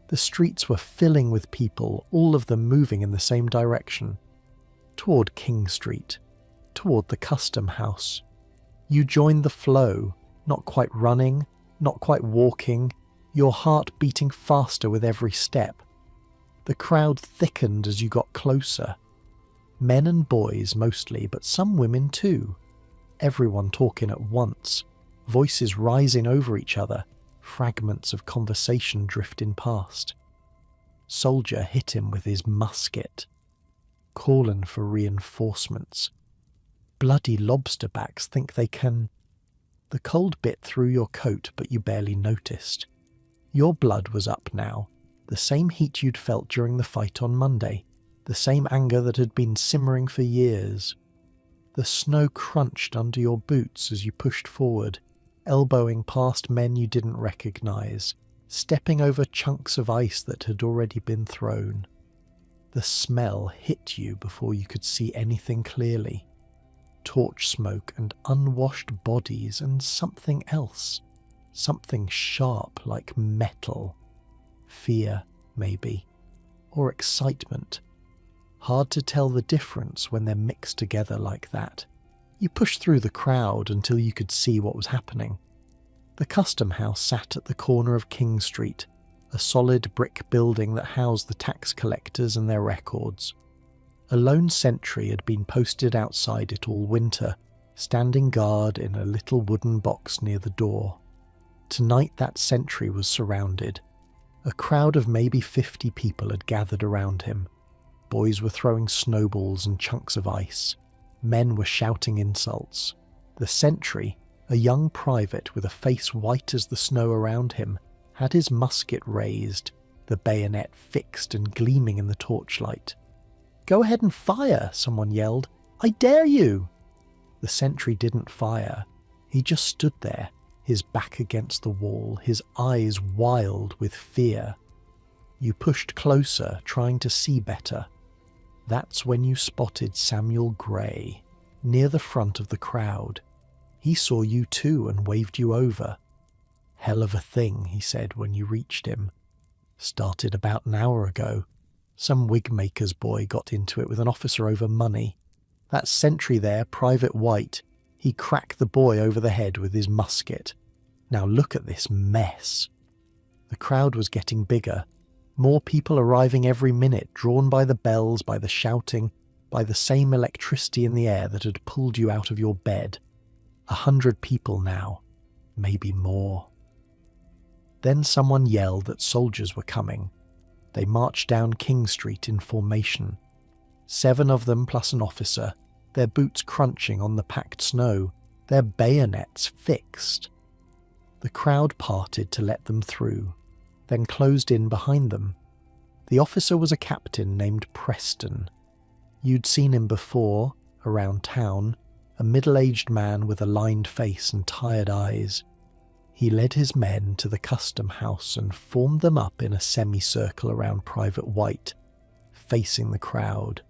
The streets were filling with people, all of them moving in the same direction. Toward King Street, toward the custom house. You joined the flow, not quite running, not quite walking, your heart beating faster with every step. The crowd thickened as you got closer. Men and boys mostly, but some women too. Everyone talking at once, voices rising over each other, fragments of conversation drifting past. Soldier hit him with his musket, calling for reinforcements. Bloody lobsterbacks think they can... The cold bit through your coat, but you barely noticed. Your blood was up now, the same heat you'd felt during the fight on Monday, the same anger that had been simmering for years. The snow crunched under your boots as you pushed forward, elbowing past men you didn't recognize, stepping over chunks of ice that had already been thrown. The smell hit you before you could see anything clearly. Torch smoke and unwashed bodies and something else. Something sharp like metal. Fear, maybe. Or excitement. Hard to tell the difference when they're mixed together like that. You pushed through the crowd until you could see what was happening. The The custom house sat at the corner of King Street, a solid brick building that housed the tax collectors and their records. A lone sentry had been posted outside it all winter, standing guard in a little wooden box near the door. Tonight that sentry was surrounded. A crowd of maybe 50 people had gathered around him. Boys were throwing snowballs and chunks of ice. Men were shouting insults. The sentry, a young private with a face white as the snow around him, had his musket raised, the bayonet fixed and gleaming in the torchlight. "Go ahead and fire," someone yelled. "I dare you!" The sentry didn't fire. He just stood there, his back against the wall, his eyes wild with fear. You pushed closer, trying to see better. That's when you spotted Samuel Gray, near the front of the crowd. He saw you too and waved you over. "Hell of a thing," he said when you reached him. "Started about an hour ago. Some wig-maker's boy got into it with an officer over money. That sentry there, Private White, he cracked the boy over the head with his musket. Now look at this mess." The crowd was getting bigger. More people arriving every minute, drawn by the bells, by the shouting, by the same electricity in the air that had pulled you out of your bed. 100 people now, maybe more. Then someone yelled that soldiers were coming. They marched down King Street in formation. 7 of them plus an officer, their boots crunching on the packed snow, their bayonets fixed. The crowd parted to let them through, then closed in behind them. The officer was a captain named Preston. You'd seen him before, around town, a middle-aged man with a lined face and tired eyes. He led his men to the custom house and formed them up in a semicircle around Private White, facing the crowd.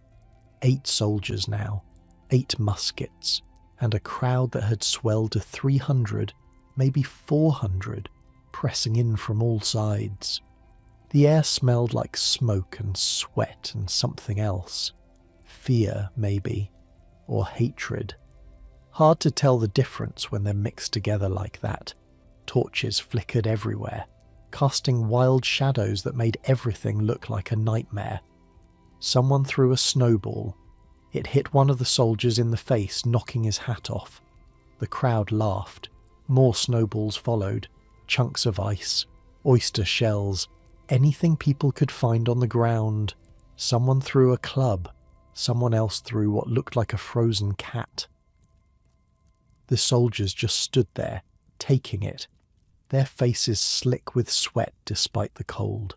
8 soldiers now, 8 muskets, and a crowd that had swelled to 300, maybe 400, pressing in from all sides. The air smelled like smoke and sweat and something else. Fear, maybe, or hatred. Hard to tell the difference when they're mixed together like that. Torches flickered everywhere, casting wild shadows that made everything look like a nightmare. Someone threw a snowball. It hit one of the soldiers in the face, knocking his hat off. The crowd laughed. More snowballs followed, chunks of ice, oyster shells, anything people could find on the ground. Someone threw a club. Someone else threw what looked like a frozen cat. The soldiers just stood there, taking it, their faces slick with sweat despite the cold.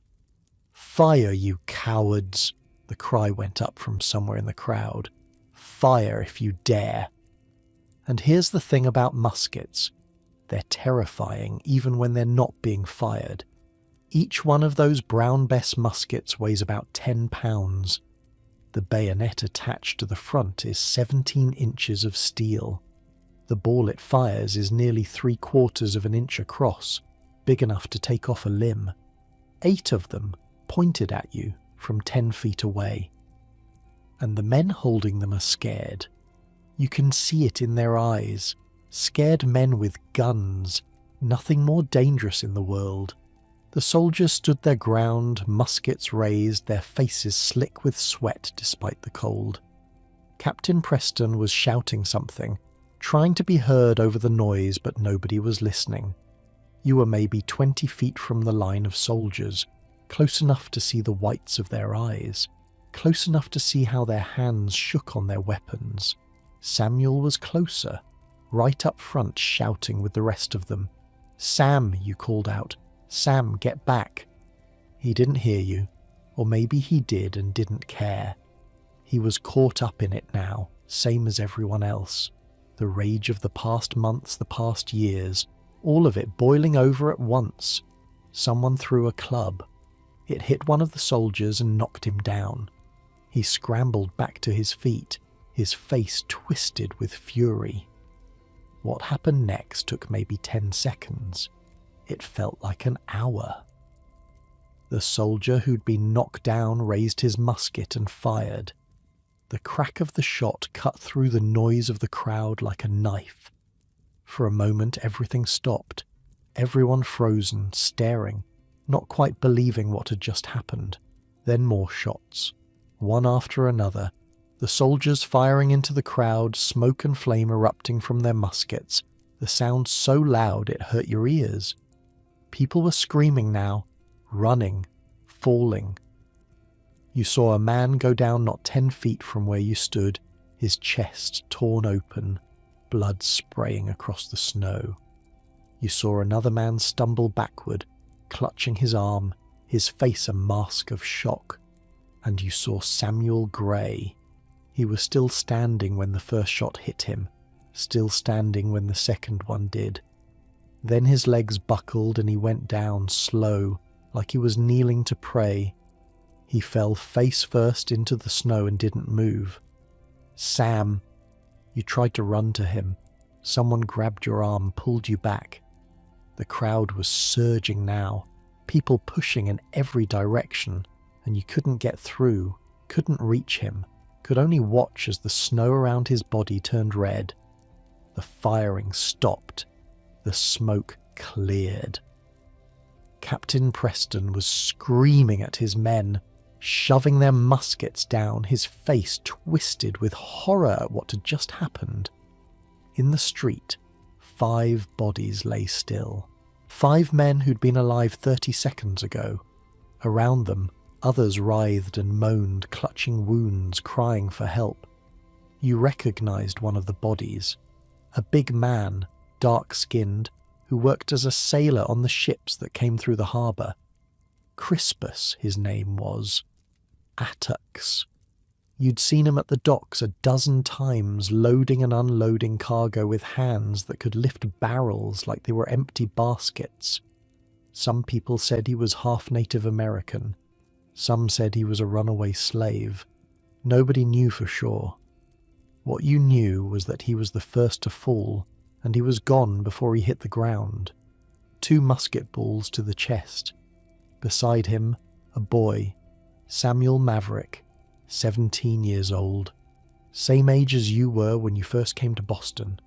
"Fire, you cowards!" the cry went up from somewhere in the crowd. "Fire if you dare!" And here's the thing about muskets. They're terrifying even when they're not being fired. Each one of those Brown Bess muskets weighs about 10 pounds. The bayonet attached to the front is 17 inches of steel. The ball it fires is nearly 3/4 of an inch across, big enough to take off a limb. 8 of them pointed at you from 10 feet away. And the men holding them are scared. You can see it in their eyes. Scared men with guns. Nothing more dangerous in the world. The soldiers stood their ground, muskets raised, their faces slick with sweat despite the cold. Captain Preston was shouting something, trying to be heard over the noise, but nobody was listening. You were maybe 20 feet from the line of soldiers, close enough to see the whites of their eyes, close enough to see how their hands shook on their weapons. Samuel was closer, right up front, shouting with the rest of them. "Sam," you called out. "Sam, get back." He didn't hear you, or maybe he did and didn't care. He was caught up in it now, same as everyone else. The rage of the past months, the past years, all of it boiling over at once. Someone threw a club. It hit one of the soldiers and knocked him down. He scrambled back to his feet, his face twisted with fury. What happened next took maybe 10 seconds. It felt like an hour. The soldier who'd been knocked down raised his musket and fired. The crack of the shot cut through the noise of the crowd like a knife. For a moment everything stopped. Everyone frozen, staring, not quite believing what had just happened. Then more shots, one after another, the soldiers firing into the crowd, smoke and flame erupting from their muskets, the sound so loud it hurt your ears. People were screaming now, running, falling. You saw a man go down not 10 feet from where you stood, his chest torn open, blood spraying across the snow. You saw another man stumble backward, clutching his arm, his face a mask of shock. And you saw Samuel Gray. He was still standing when the first shot hit him, still standing when the second one did. Then his legs buckled and he went down slow, like he was kneeling to pray. He fell face first into the snow and didn't move. Sam! You tried to run to him. Someone grabbed your arm, pulled you back. The crowd was surging now, people pushing in every direction, and you couldn't get through, couldn't reach him, could only watch as the snow around his body turned red. The firing stopped. The smoke cleared. Captain Preston was screaming at his men, shoving their muskets down, his face twisted with horror at what had just happened. In the street, 5 bodies lay still. 5 men who'd been alive 30 seconds ago. Around them, others writhed and moaned, clutching wounds, crying for help. You recognized one of the bodies. A big man, dark-skinned, who worked as a sailor on the ships that came through the harbour. Crispus, his name was. Attucks. You'd seen him at the docks a dozen times, loading and unloading cargo with hands that could lift barrels like they were empty baskets. Some people said he was half Native American. Some said he was a runaway slave. Nobody knew for sure. What you knew was that he was the first to fall, and he was gone before he hit the ground. 2 musket balls to the chest. Beside him, a boy, Samuel Maverick, 17 years old, same age as you were when you first came to Boston.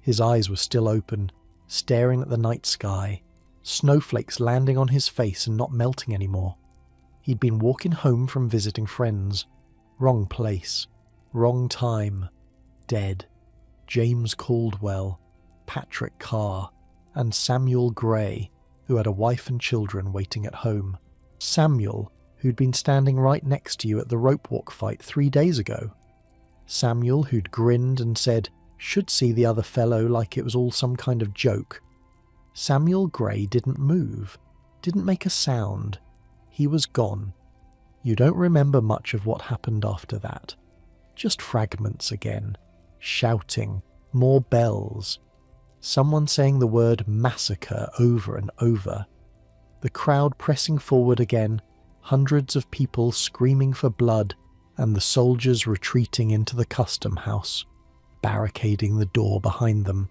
His eyes were still open, staring at the night sky, snowflakes landing on his face and not melting anymore. He'd been walking home from visiting friends. Wrong place, wrong time, dead. James Caldwell, Patrick Carr, and Samuel Gray, who had a wife and children waiting at home. Samuel, who'd been standing right next to you at the rope walk fight 3 days ago. Samuel, who'd grinned and said, "Should see the other fellow like it was all some kind of joke." Samuel Gray didn't move, didn't make a sound. He was gone. You don't remember much of what happened after that. Just fragments again. Shouting, more bells. Someone saying the word massacre over and over. The crowd pressing forward again, hundreds of people screaming for blood, and the soldiers retreating into the custom house, barricading the door behind them.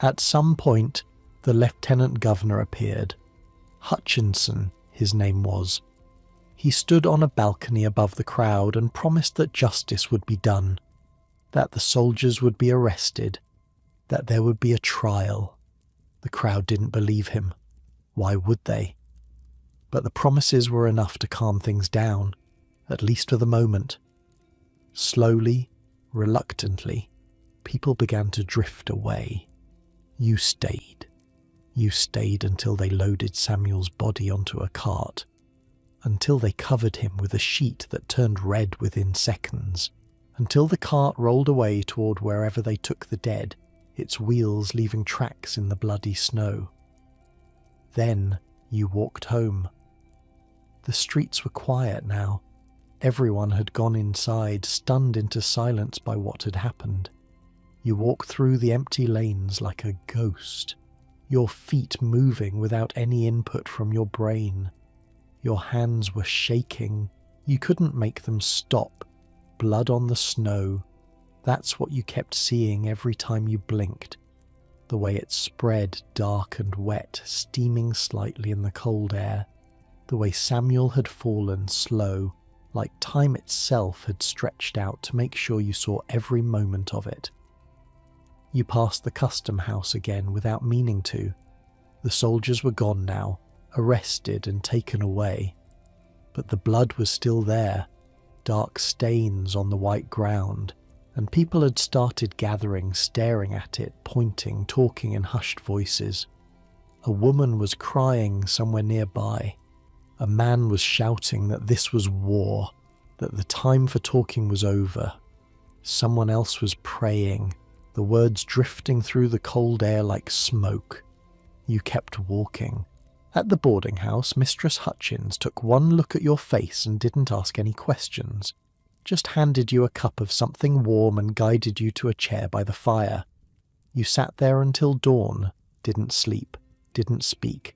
At some point, the lieutenant governor appeared. Hutchinson, his name was. He stood on a balcony above the crowd and promised that justice would be done, that the soldiers would be arrested, that there would be a trial. The crowd didn't believe him. Why would they? But the promises were enough to calm things down, at least for the moment. Slowly, reluctantly, people began to drift away. You stayed. You stayed until they loaded Samuel's body onto a cart, until they covered him with a sheet that turned red within seconds, until the cart rolled away toward wherever they took the dead, its wheels leaving tracks in the bloody snow. Then you walked home. The streets were quiet now. Everyone had gone inside, stunned into silence by what had happened. You walked through the empty lanes like a ghost, your feet moving without any input from your brain. Your hands were shaking. You couldn't make them stop. Blood on the snow. That's what you kept seeing every time you blinked. The way it spread dark and wet, steaming slightly in the cold air. The way Samuel had fallen slow, like time itself had stretched out to make sure you saw every moment of it. You passed the custom house again without meaning to. The soldiers were gone now, arrested and taken away. But the blood was still there, dark stains on the white ground, and people had started gathering, staring at it, pointing, talking in hushed voices. A woman was crying somewhere nearby. A man was shouting that this was war, that the time for talking was over. Someone else was praying, the words drifting through the cold air like smoke. You kept walking. At the boarding house, Mistress Hutchins took one look at your face and didn't ask any questions, just handed you a cup of something warm and guided you to a chair by the fire. You sat there until dawn, didn't sleep, didn't speak,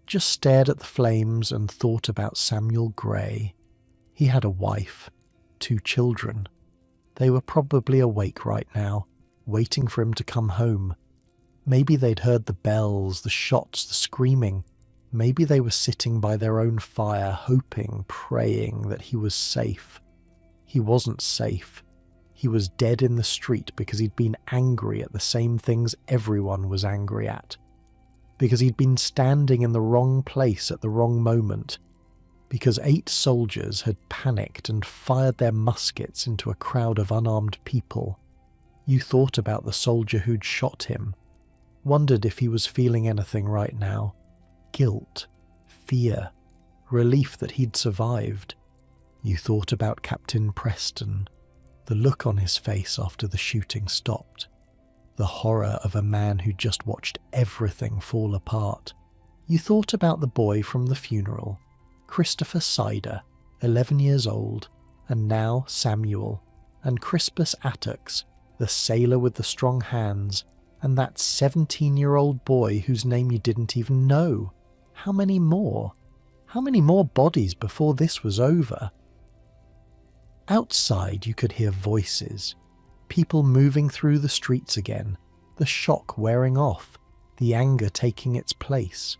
just stared at the flames and thought about Samuel Gray. He had a wife, 2 children. They were probably awake right now, waiting for him to come home. Maybe they'd heard the bells, the shots, the screaming. Maybe they were sitting by their own fire, hoping, praying that he was safe. He wasn't safe. He was dead in the street because he'd been angry at the same things everyone was angry at. Because he'd been standing in the wrong place at the wrong moment. Because 8 soldiers had panicked and fired their muskets into a crowd of unarmed people. You thought about the soldier who'd shot him. Wondered if he was feeling anything right now. Guilt, fear, relief that he'd survived. You thought about Captain Preston, the look on his face after the shooting stopped, the horror of a man who'd just watched everything fall apart. You thought about the boy from the funeral, Christopher Sider, 11 years old, and now Samuel, and Crispus Attucks, the sailor with the strong hands, and that 17-year-old boy whose name you didn't even know. How many more? How many more bodies before this was over? Outside you could hear voices, people moving through the streets again, the shock wearing off, the anger taking its place.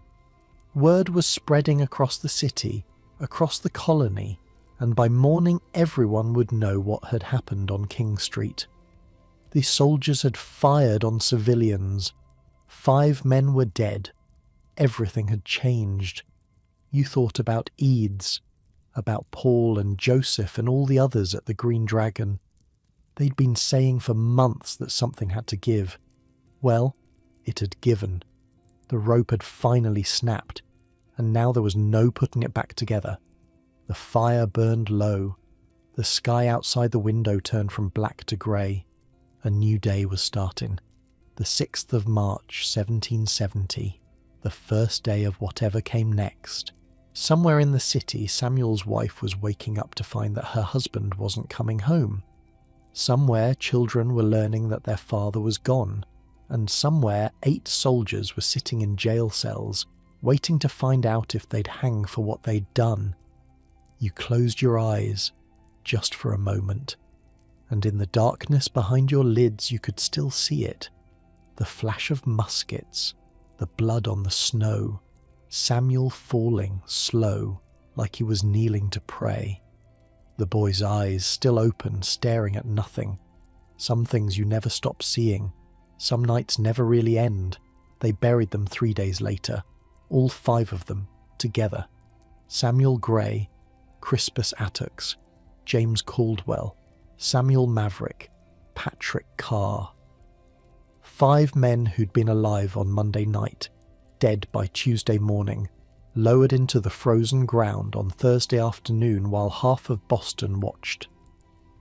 Word was spreading across the city, across the colony, and by morning everyone would know what had happened on King Street. The soldiers had fired on civilians. 5 men were dead. Everything had changed. You thought about Eads, about Paul and Joseph and all the others at the Green Dragon. They'd been saying for months that something had to give. Well, it had given. The rope had finally snapped, and now there was no putting it back together. The fire burned low. The sky outside the window turned from black to grey. A new day was starting. The 6th of March, 1770. The first day of whatever came next. Somewhere in the city, Samuel's wife was waking up to find that her husband wasn't coming home. Somewhere, children were learning that their father was gone. And somewhere, 8 soldiers were sitting in jail cells, waiting to find out if they'd hang for what they'd done. You closed your eyes, just for a moment. And in the darkness behind your lids you could still see it. The flash of muskets, the blood on the snow, Samuel falling, slow, like he was kneeling to pray. The boy's eyes still open, staring at nothing. Some things you never stop seeing. Some nights never really end. They buried them 3 days later. All 5 of them, together. Samuel Gray, Crispus Attucks, James Caldwell, Samuel Maverick, Patrick Carr. 5 men who'd been alive on Monday night, dead by Tuesday morning, lowered into the frozen ground on Thursday afternoon while half of Boston watched.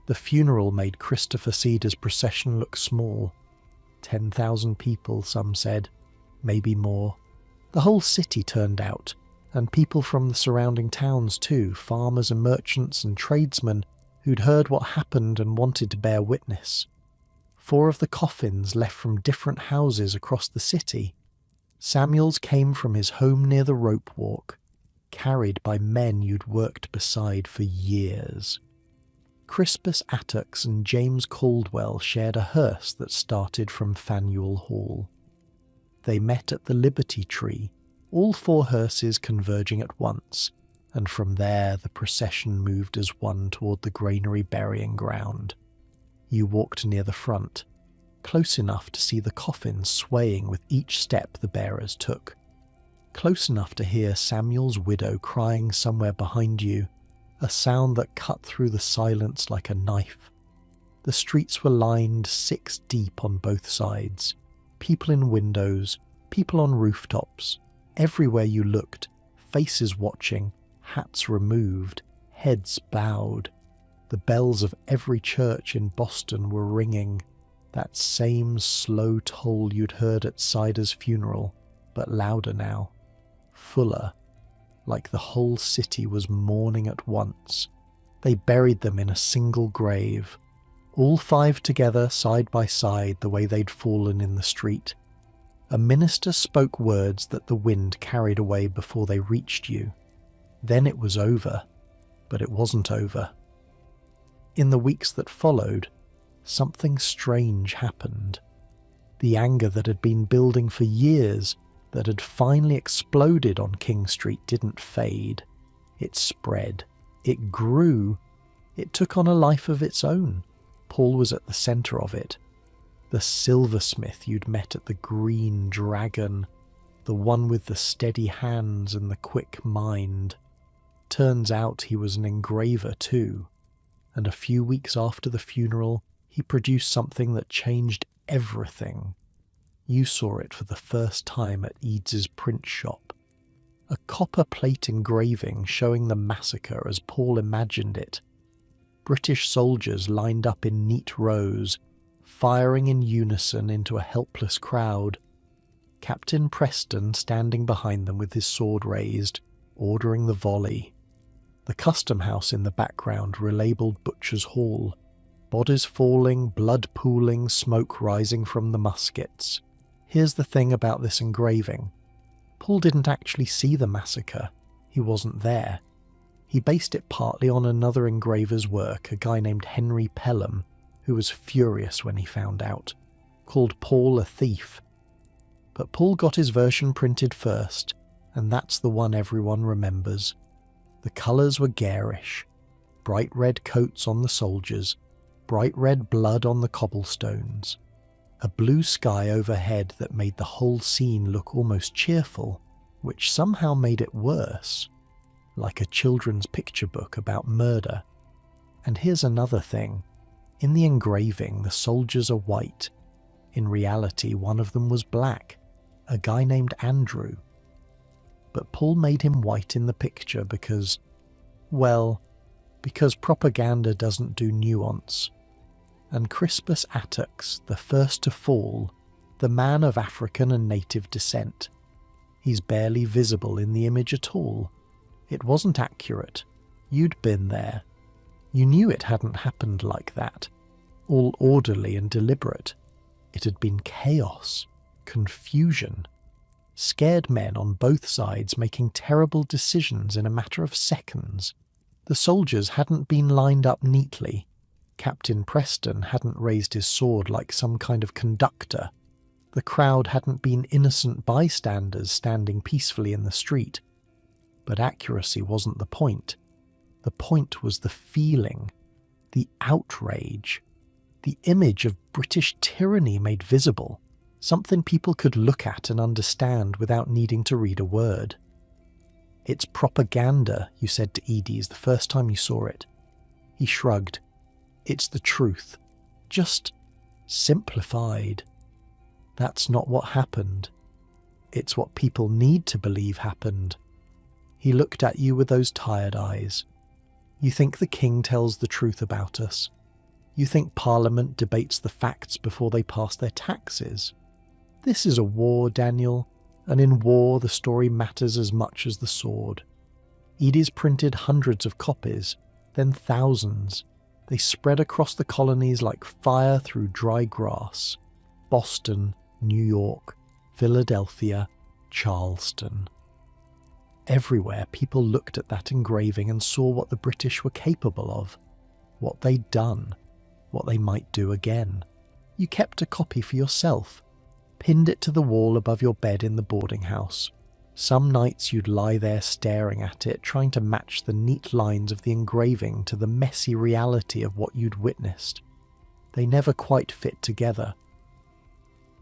The funeral made Christopher Sider's procession look small. 10,000 people, some said, maybe more. The whole city turned out, and people from the surrounding towns too, farmers and merchants and tradesmen who'd heard what happened and wanted to bear witness. 4 of the coffins left from different houses across the city. Samuel's came from his home near the rope walk, carried by men you'd worked beside for years. Crispus Attucks and James Caldwell shared a hearse that started from Faneuil Hall. They met at the Liberty Tree, all 4 hearses converging at once, and from there the procession moved as one toward the granary burying ground. You walked near the front. close enough to see the coffin swaying with each step the bearers took, close enough to hear Samuel's widow crying somewhere behind you, a sound that cut through the silence like a knife. The streets were lined 6 deep on both sides, people in windows, people on rooftops. Everywhere you looked, faces watching, hats removed, heads bowed. The bells of every church in Boston were ringing, that same slow toll you'd heard at Sider's funeral, but louder now, fuller, like the whole city was mourning at once. They buried them in a single grave, all 5 together side by side the way they'd fallen in the street. A minister spoke words that the wind carried away before they reached you. Then it was over, but it wasn't over. In the weeks that followed, something strange happened. The anger that had been building for years, that had finally exploded on King Street, didn't fade. It spread. It grew. It took on a life of its own. Paul was at the centre of it. The silversmith you'd met at the Green Dragon, the one with the steady hands and the quick mind. Turns out he was an engraver too, and a few weeks after the funeral, he produced something that changed everything. You saw it for the first time at Eads's print shop. A copper plate engraving showing the massacre as Paul imagined it. British soldiers lined up in neat rows, firing in unison into a helpless crowd. Captain Preston standing behind them with his sword raised, ordering the volley. The custom house in the background relabeled Butcher's Hall. Bodies falling, blood pooling, smoke rising from the muskets. Here's the thing about this engraving. Paul didn't actually see the massacre. He wasn't there. He based it partly on another engraver's work, a guy named Henry Pelham, who was furious when he found out, called Paul a thief. But Paul got his version printed first, and that's the one everyone remembers. The colours were garish. Bright red coats on the soldiers, bright red blood on the cobblestones. A blue sky overhead that made the whole scene look almost cheerful, which somehow made it worse, like a children's picture book about murder. And here's another thing. In the engraving, the soldiers are white. In reality, one of them was black, a guy named Andrew. But Paul made him white in the picture because propaganda doesn't do nuance. And Crispus Attucks, the first to fall, the man of African and native descent. He's barely visible in the image at all. It wasn't accurate. You'd been there. You knew it hadn't happened like that, all orderly and deliberate. It had been chaos, confusion, scared men on both sides making terrible decisions in a matter of seconds. The soldiers hadn't been lined up neatly. Captain Preston hadn't raised his sword like some kind of conductor. The crowd hadn't been innocent bystanders standing peacefully in the street. But accuracy wasn't the point. The point was the feeling, the outrage, the image of British tyranny made visible, something people could look at and understand without needing to read a word. "It's propaganda," you said to Edie's the first time you saw it. He shrugged. "It's the truth, just simplified. That's not what happened. It's what people need to believe happened." He looked at you with those tired eyes. "You think the king tells the truth about us? You think Parliament debates the facts before they pass their taxes? This is a war, Daniel, and in war the story matters as much as the sword." Edie's printed hundreds of copies, then thousands. They spread across the colonies like fire through dry grass. Boston, New York, Philadelphia, Charleston. Everywhere people looked at that engraving and saw what the British were capable of, what they'd done, what they might do again. You kept a copy for yourself, pinned it to the wall above your bed in the boarding house. Some nights you'd lie there staring at it, trying to match the neat lines of the engraving to the messy reality of what you'd witnessed. They never quite fit together.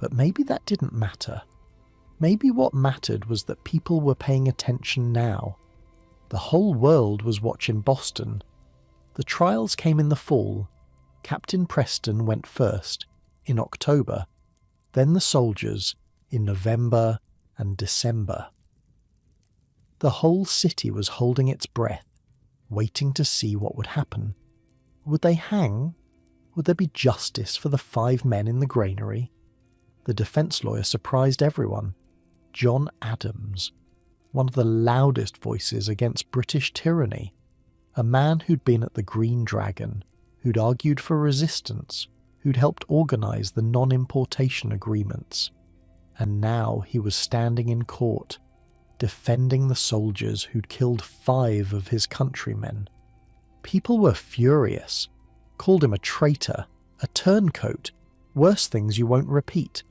But maybe that didn't matter. Maybe what mattered was that people were paying attention now. The whole world was watching Boston. The trials came in the fall. Captain Preston went first, in October, then the soldiers, in November and December. The whole city was holding its breath, waiting to see what would happen. Would they hang? Would there be justice for the 5 men in the granary? The defence lawyer surprised everyone. John Adams, one of the loudest voices against British tyranny, a man who'd been at the Green Dragon, who'd argued for resistance, who'd helped organise the non-importation agreements. And now he was standing in court, defending the soldiers who'd killed 5 of his countrymen. People were furious, called him a traitor, a turncoat, worse things you won't repeat.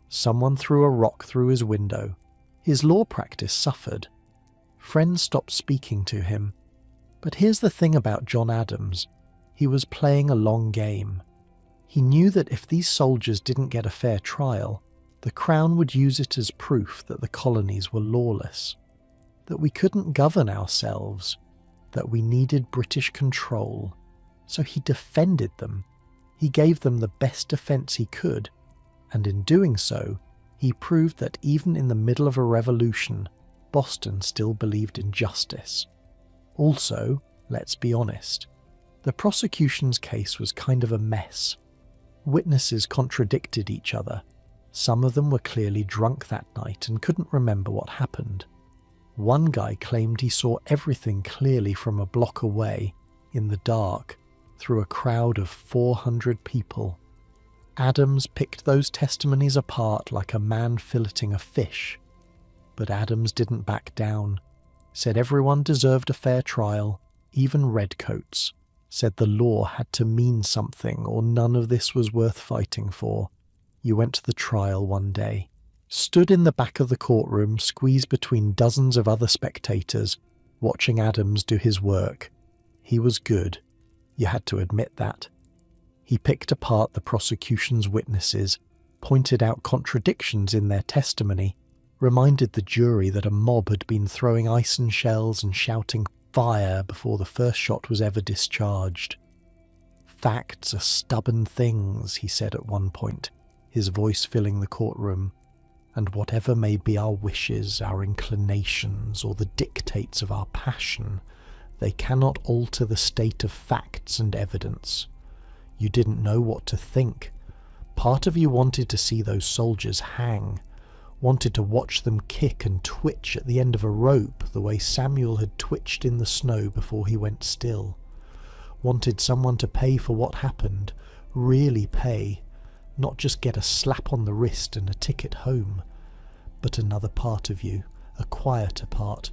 Someone threw a rock through his window. His law practice suffered. Friends stopped speaking to him. But here's the thing about John Adams. He was playing a long game. He knew that if these soldiers didn't get a fair trial, the Crown would use it as proof that the colonies were lawless, that we couldn't govern ourselves, that we needed British control. So he defended them. He gave them the best defence he could, and in doing so, he proved that even in the middle of a revolution, Boston still believed in justice. Also, let's be honest, the prosecution's case was kind of a mess. Witnesses contradicted each other. Some of them were clearly drunk that night and couldn't remember what happened. One guy claimed he saw everything clearly from a block away, in the dark, through a crowd of 400 people. Adams picked those testimonies apart like a man filleting a fish. But Adams didn't back down, said everyone deserved a fair trial, even redcoats, said the law had to mean something or none of this was worth fighting for. You went to the trial one day, stood in the back of the courtroom, squeezed between dozens of other spectators, watching Adams do his work. He was good. You had to admit that. He picked apart the prosecution's witnesses, pointed out contradictions in their testimony, reminded the jury that a mob had been throwing ice and shells and shouting fire before the first shot was ever discharged. Facts are stubborn things, he said at one point, his voice filling the courtroom, and whatever may be our wishes, our inclinations, or the dictates of our passion, they cannot alter the state of facts and evidence. You didn't know what to think. Part of you wanted to see those soldiers hang, wanted to watch them kick and twitch at the end of a rope the way Samuel had twitched in the snow before he went still. Wanted someone to pay for what happened, really pay, not just get a slap on the wrist and a ticket home. But another part of you, a quieter part,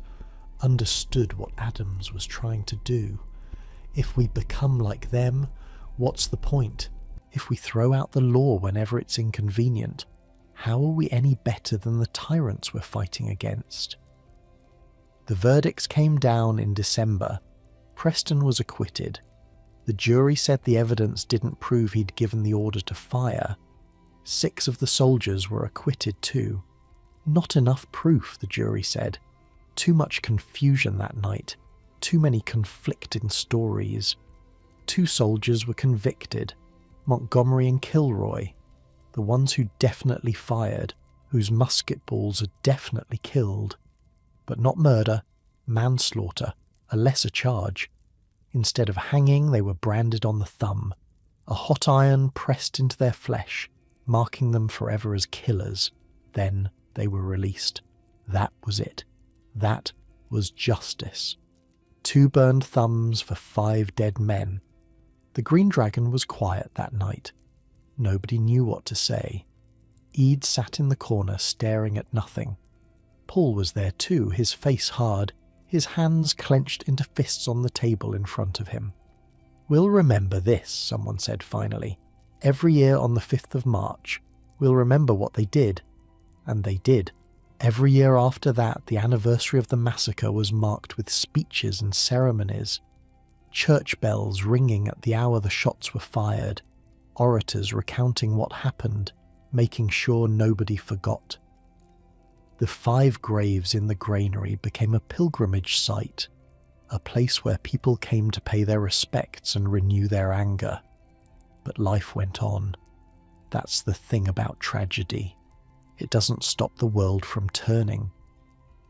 understood what Adams was trying to do. If we become like them, what's the point? If we throw out the law whenever it's inconvenient, how are we any better than the tyrants we're fighting against? The verdicts came down in December. Preston was acquitted. The jury said the evidence didn't prove he'd given the order to fire. 6 of the soldiers were acquitted too. Not enough proof, the jury said. Too much confusion that night. Too many conflicting stories. 2 soldiers were convicted, Montgomery and Kilroy, the ones who definitely fired, whose musket balls had definitely killed. But not murder, manslaughter, a lesser charge. Instead of hanging, they were branded on the thumb, a hot iron pressed into their flesh, marking them forever as killers. Then they were released. That was it. That was justice. 2 burned thumbs for 5 dead men. The Green Dragon was quiet that night. Nobody knew what to say. Ede sat in the corner staring at nothing. Paul was there too, his face hard, his hands clenched into fists on the table in front of him. "We'll remember this," someone said finally. "Every year on the 5th of March, we'll remember what they did." And they did. Every year after that, the anniversary of the massacre was marked with speeches and ceremonies. Church bells ringing at the hour the shots were fired, orators recounting what happened, making sure nobody forgot. The 5 graves in the granary became a pilgrimage site, a place where people came to pay their respects and renew their anger. But life went on. That's the thing about tragedy. It doesn't stop the world from turning.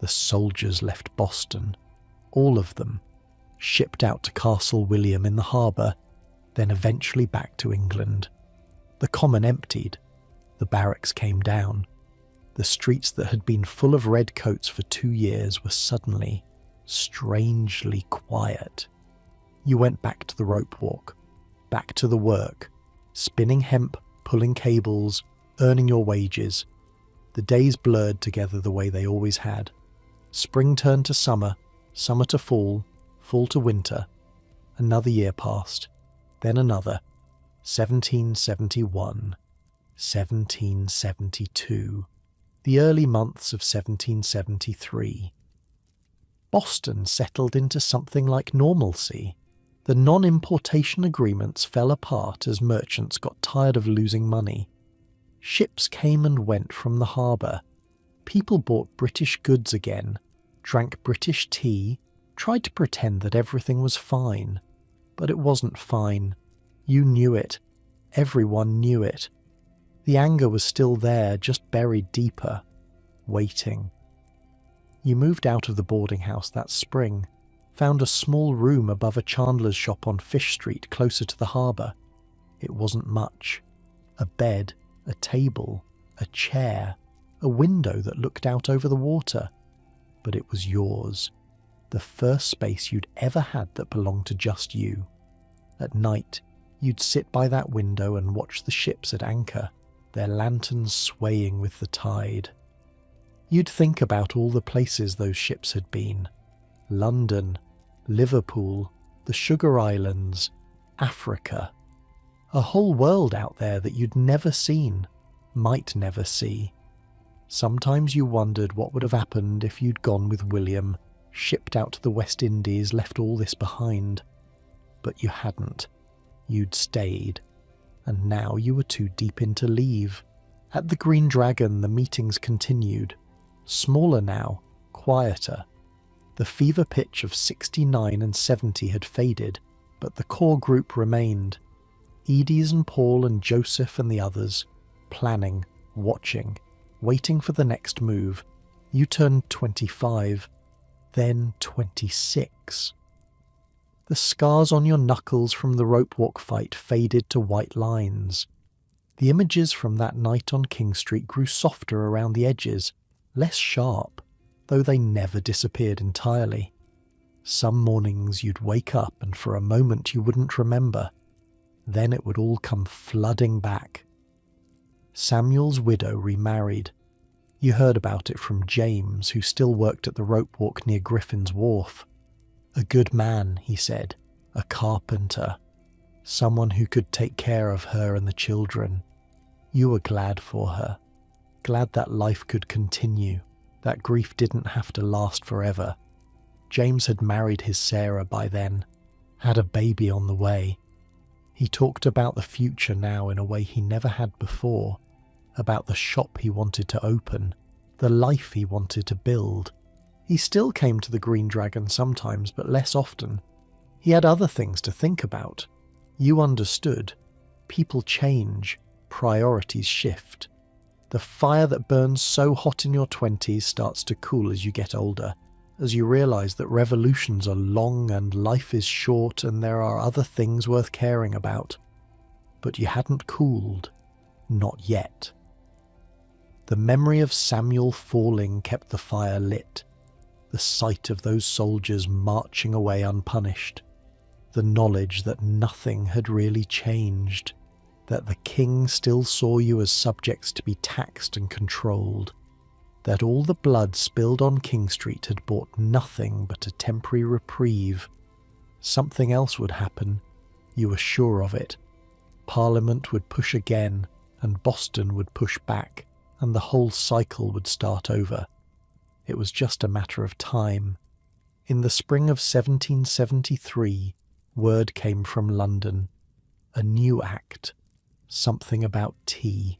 The soldiers left Boston, all of them, shipped out to Castle William in the harbour, then eventually back to England. The common emptied. The barracks came down. The streets that had been full of redcoats for 2 years were suddenly, strangely quiet. You went back to the rope walk, back to the work, spinning hemp, pulling cables, earning your wages. The days blurred together the way they always had. Spring turned to summer, summer to fall, fall to winter. Another year passed, then another. 1771, 1772, the early months of 1773. Boston settled into something like normalcy. The non-importation agreements fell apart as merchants got tired of losing money. Ships came and went from the harbour. People bought British goods again, drank British tea, tried to pretend that everything was fine. But it wasn't fine. You knew it. Everyone knew it. The anger was still there, just buried deeper, waiting. You moved out of the boarding house that spring, found a small room above a chandler's shop on Fish Street closer to the harbour. It wasn't much. A bed, a table, a chair, a window that looked out over the water. But it was yours. The first space you'd ever had that belonged to just you. At night, you'd sit by that window and watch the ships at anchor, their lanterns swaying with the tide. You'd think about all the places those ships had been. London, Liverpool, the Sugar Islands, Africa. A whole world out there that you'd never seen, might never see. Sometimes you wondered what would have happened if you'd gone with William, shipped out to the West Indies, left all this behind. But you hadn't. You'd stayed. And now you were too deep in to leave. At the Green Dragon, the meetings continued. Smaller now, quieter. The fever pitch of 69 and 70 had faded, but the core group remained. Edie's and Paul and Joseph and the others, planning, watching, waiting for the next move. You turned 25, then 26. The scars on your knuckles from the rope walk fight faded to white lines. The images from that night on King Street grew softer around the edges, less sharp, though they never disappeared entirely. Some mornings you'd wake up and for a moment you wouldn't remember. Then it would all come flooding back. Samuel's widow remarried. You heard about it from James, who still worked at the rope walk near Griffin's Wharf. A good man, he said, a carpenter, someone who could take care of her and the children. You were glad for her, glad that life could continue, that grief didn't have to last forever. James had married his Sarah by then, had a baby on the way. He talked about the future now in a way he never had before, about the shop he wanted to open, the life he wanted to build. He still came to the Green Dragon sometimes, but less often. He had other things to think about. You understood. People change. Priorities shift. The fire that burns so hot in your 20s starts to cool as you get older, as you realise that revolutions are long and life is short and there are other things worth caring about. But you hadn't cooled. Not yet. The memory of Samuel falling kept the fire lit. The sight of those soldiers marching away unpunished, the knowledge that nothing had really changed, that the king still saw you as subjects to be taxed and controlled, that all the blood spilled on King Street had bought nothing but a temporary reprieve. Something else would happen, you were sure of it. Parliament would push again, and Boston would push back, and the whole cycle would start over. It was just a matter of time. In the spring of 1773, word came from London. A new act. Something about tea.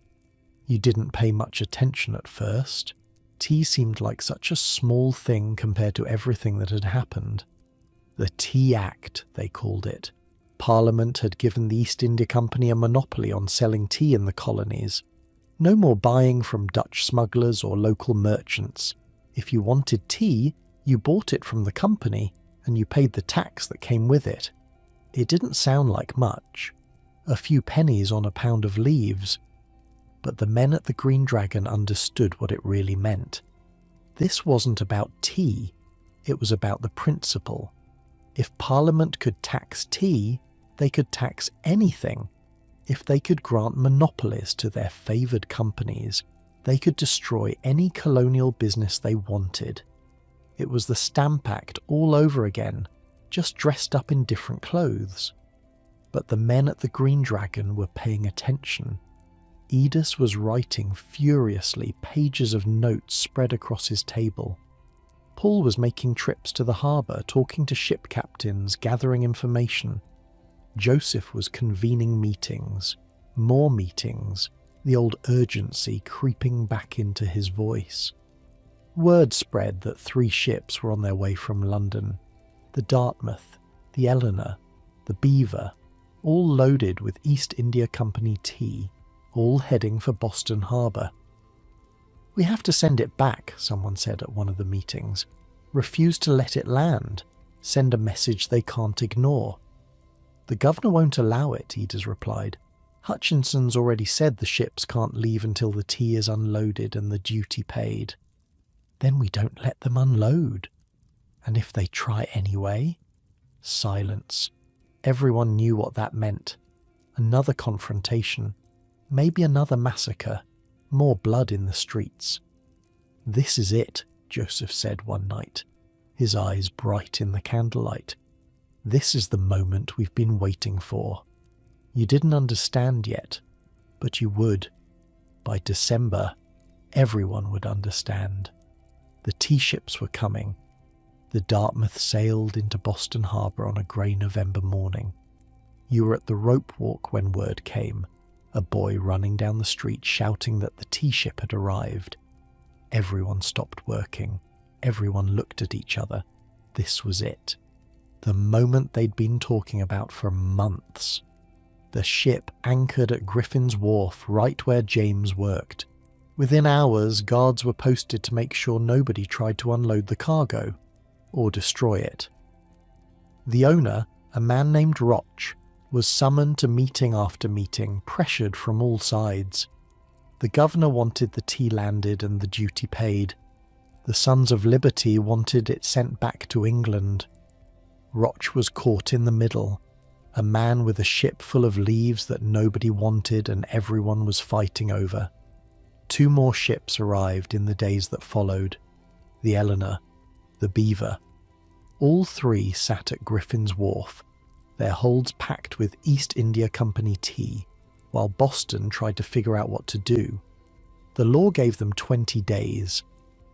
You didn't pay much attention at first. Tea seemed like such a small thing compared to everything that had happened. The Tea Act, they called it. Parliament had given the East India Company a monopoly on selling tea in the colonies. No more buying from Dutch smugglers or local merchants. If you wanted tea, you bought it from the company and you paid the tax that came with it. It didn't sound like much. A few pennies on a pound of leaves. But the men at the Green Dragon understood what it really meant. This wasn't about tea, it was about the principle. If Parliament could tax tea, they could tax anything. If they could grant monopolies to their favoured companies, they could destroy any colonial business they wanted. It was the Stamp Act all over again, just dressed up in different clothes. But the men at the Green Dragon were paying attention. Edis was writing furiously, pages of notes spread across his table. Paul was making trips to the harbour, talking to ship captains, gathering information. Joseph was convening meetings, more meetings, the old urgency creeping back into his voice. Word spread that 3 ships were on their way from London. The Dartmouth, the Eleanor, the Beaver, all loaded with East India Company tea, all heading for Boston Harbour. "We have to send it back," someone said at one of the meetings. "Refuse to let it land. Send a message they can't ignore." "The governor won't allow it," Edis replied. "Hutchinson's already said the ships can't leave until the tea is unloaded and the duty paid." "Then we don't let them unload." "And if they try anyway?" Silence. Everyone knew what that meant. Another confrontation. Maybe another massacre. More blood in the streets. "This is it," Joseph said one night, his eyes bright in the candlelight. "This is the moment we've been waiting for. You didn't understand yet, but you would. By December, everyone would understand." The tea ships were coming. The Dartmouth sailed into Boston Harbour on a grey November morning. You were at the rope walk when word came. A boy running down the street shouting that the tea ship had arrived. Everyone stopped working. Everyone looked at each other. This was it. The moment they'd been talking about for months. The ship anchored at Griffin's Wharf, right where James worked. Within hours, guards were posted to make sure nobody tried to unload the cargo or destroy it. The owner, a man named Roch, was summoned to meeting after meeting, pressured from all sides. The governor wanted the tea landed and the duty paid. The Sons of Liberty wanted it sent back to England. Roch was caught in the middle, a man with a ship full of leaves that nobody wanted and everyone was fighting over. 2 more ships arrived in the days that followed. The Eleanor, the Beaver. All 3 sat at Griffin's Wharf, their holds packed with East India Company tea, while Boston tried to figure out what to do. The law gave them 20 days.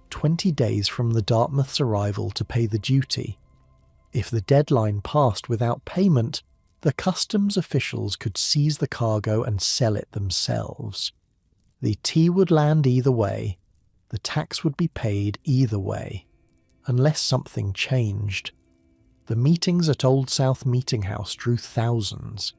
20 days from the Dartmouth's arrival to pay the duty. If the deadline passed without payment, the customs officials could seize the cargo and sell it themselves. The tea would land either way. The tax would be paid either way, unless something changed. The meetings at Old South Meeting House drew thousands.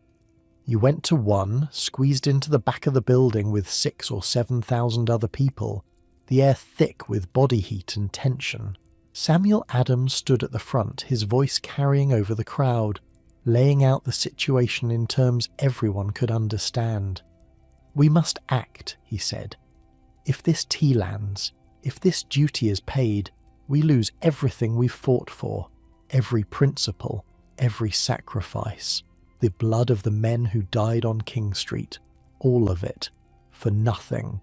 You went to one, squeezed into the back of the building with 6,000 or 7,000 other people, the air thick with body heat and tension. Samuel Adams stood at the front, his voice carrying over the crowd, laying out the situation in terms everyone could understand. "We must act," he said. "If this tea lands, if this duty is paid, we lose everything we've fought for, every principle, every sacrifice, the blood of the men who died on King Street, all of it, for nothing."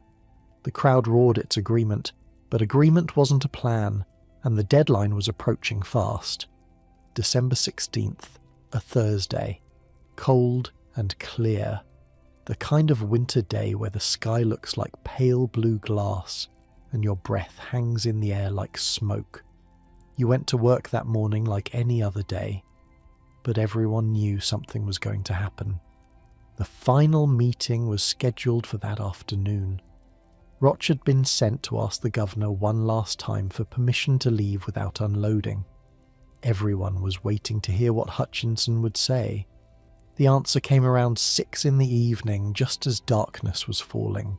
The crowd roared its agreement, but agreement wasn't a plan, and the deadline was approaching fast. December 16th, a Thursday, cold and clear, the kind of winter day where the sky looks like pale blue glass and your breath hangs in the air like smoke. You went to work that morning like any other day, but everyone knew something was going to happen. The final meeting was scheduled for that afternoon. Roch had been sent to ask the governor one last time for permission to leave without unloading. Everyone was waiting to hear what Hutchinson would say. The answer came around 6 in the evening, just as darkness was falling.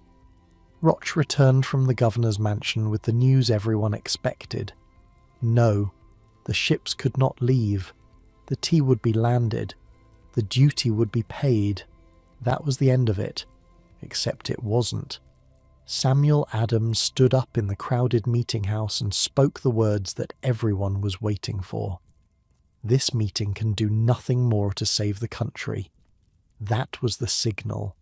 Roch returned from the governor's mansion with the news everyone expected. No, the ships could not leave. The tea would be landed. The duty would be paid. That was the end of it. Except it wasn't. Samuel Adams stood up in the crowded meeting house and spoke the words that everyone was waiting for. This meeting can do nothing more to save the country. That was the signal.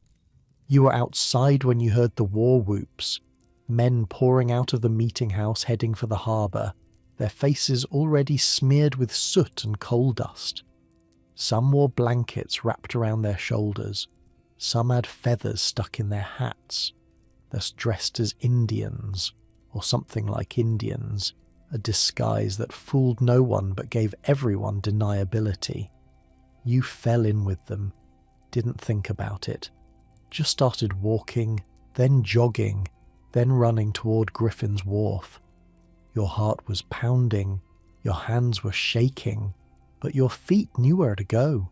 You were outside when you heard the war whoops, men pouring out of the meeting house heading for the harbour, their faces already smeared with soot and coal dust. Some wore blankets wrapped around their shoulders. Some had feathers stuck in their hats, thus dressed as Indians, or something like Indians, a disguise that fooled no one but gave everyone deniability. You fell in with them, didn't think about it, just started walking, then jogging, then running toward Griffin's Wharf. Your heart was pounding, your hands were shaking, but your feet knew where to go.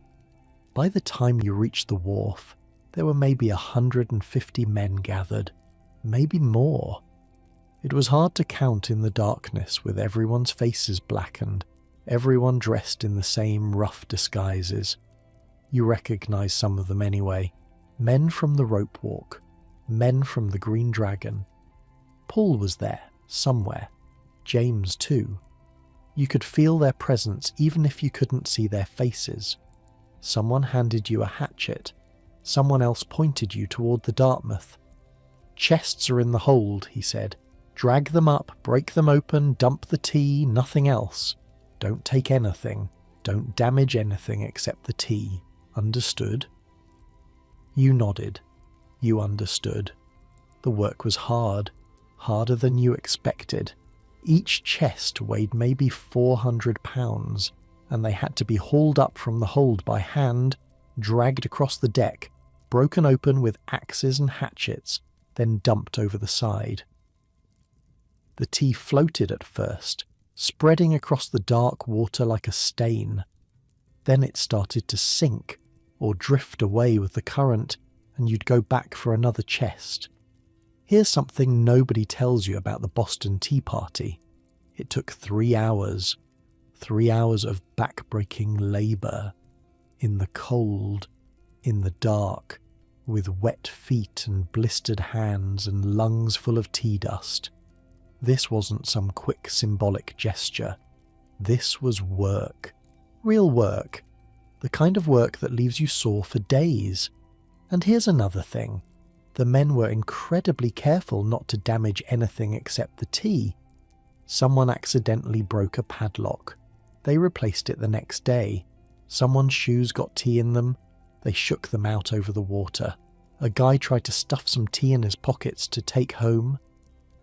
By the time you reached the wharf, there were maybe 150 men gathered, maybe more. It was hard to count in the darkness with everyone's faces blackened, everyone dressed in the same rough disguises. You recognized some of them anyway. Men from the rope walk, men from the Green Dragon. Paul was there, somewhere. James too. You could feel their presence even if you couldn't see their faces. Someone handed you a hatchet. Someone else pointed you toward the Dartmouth. "Chests are in the hold," he said. "Drag them up, break them open, dump the tea, nothing else. Don't take anything. Don't damage anything except the tea. Understood?" You nodded. You understood. The work was hard, harder than you expected. Each chest weighed maybe 400 pounds, and they had to be hauled up from the hold by hand, dragged across the deck, broken open with axes and hatchets, then dumped over the side. The tea floated at first, spreading across the dark water like a stain. Then it started to sink, or drift away with the current, and you'd go back for another chest. Here's something nobody tells you about the Boston Tea Party. It took 3 hours. 3 hours of back-breaking labour. In the cold, in the dark, with wet feet and blistered hands and lungs full of tea dust. This wasn't some quick symbolic gesture. This was work. Real work. The kind of work that leaves you sore for days. And here's another thing. The men were incredibly careful not to damage anything except the tea. Someone accidentally broke a padlock. They replaced it the next day. Someone's shoes got tea in them. They shook them out over the water. A guy tried to stuff some tea in his pockets to take home.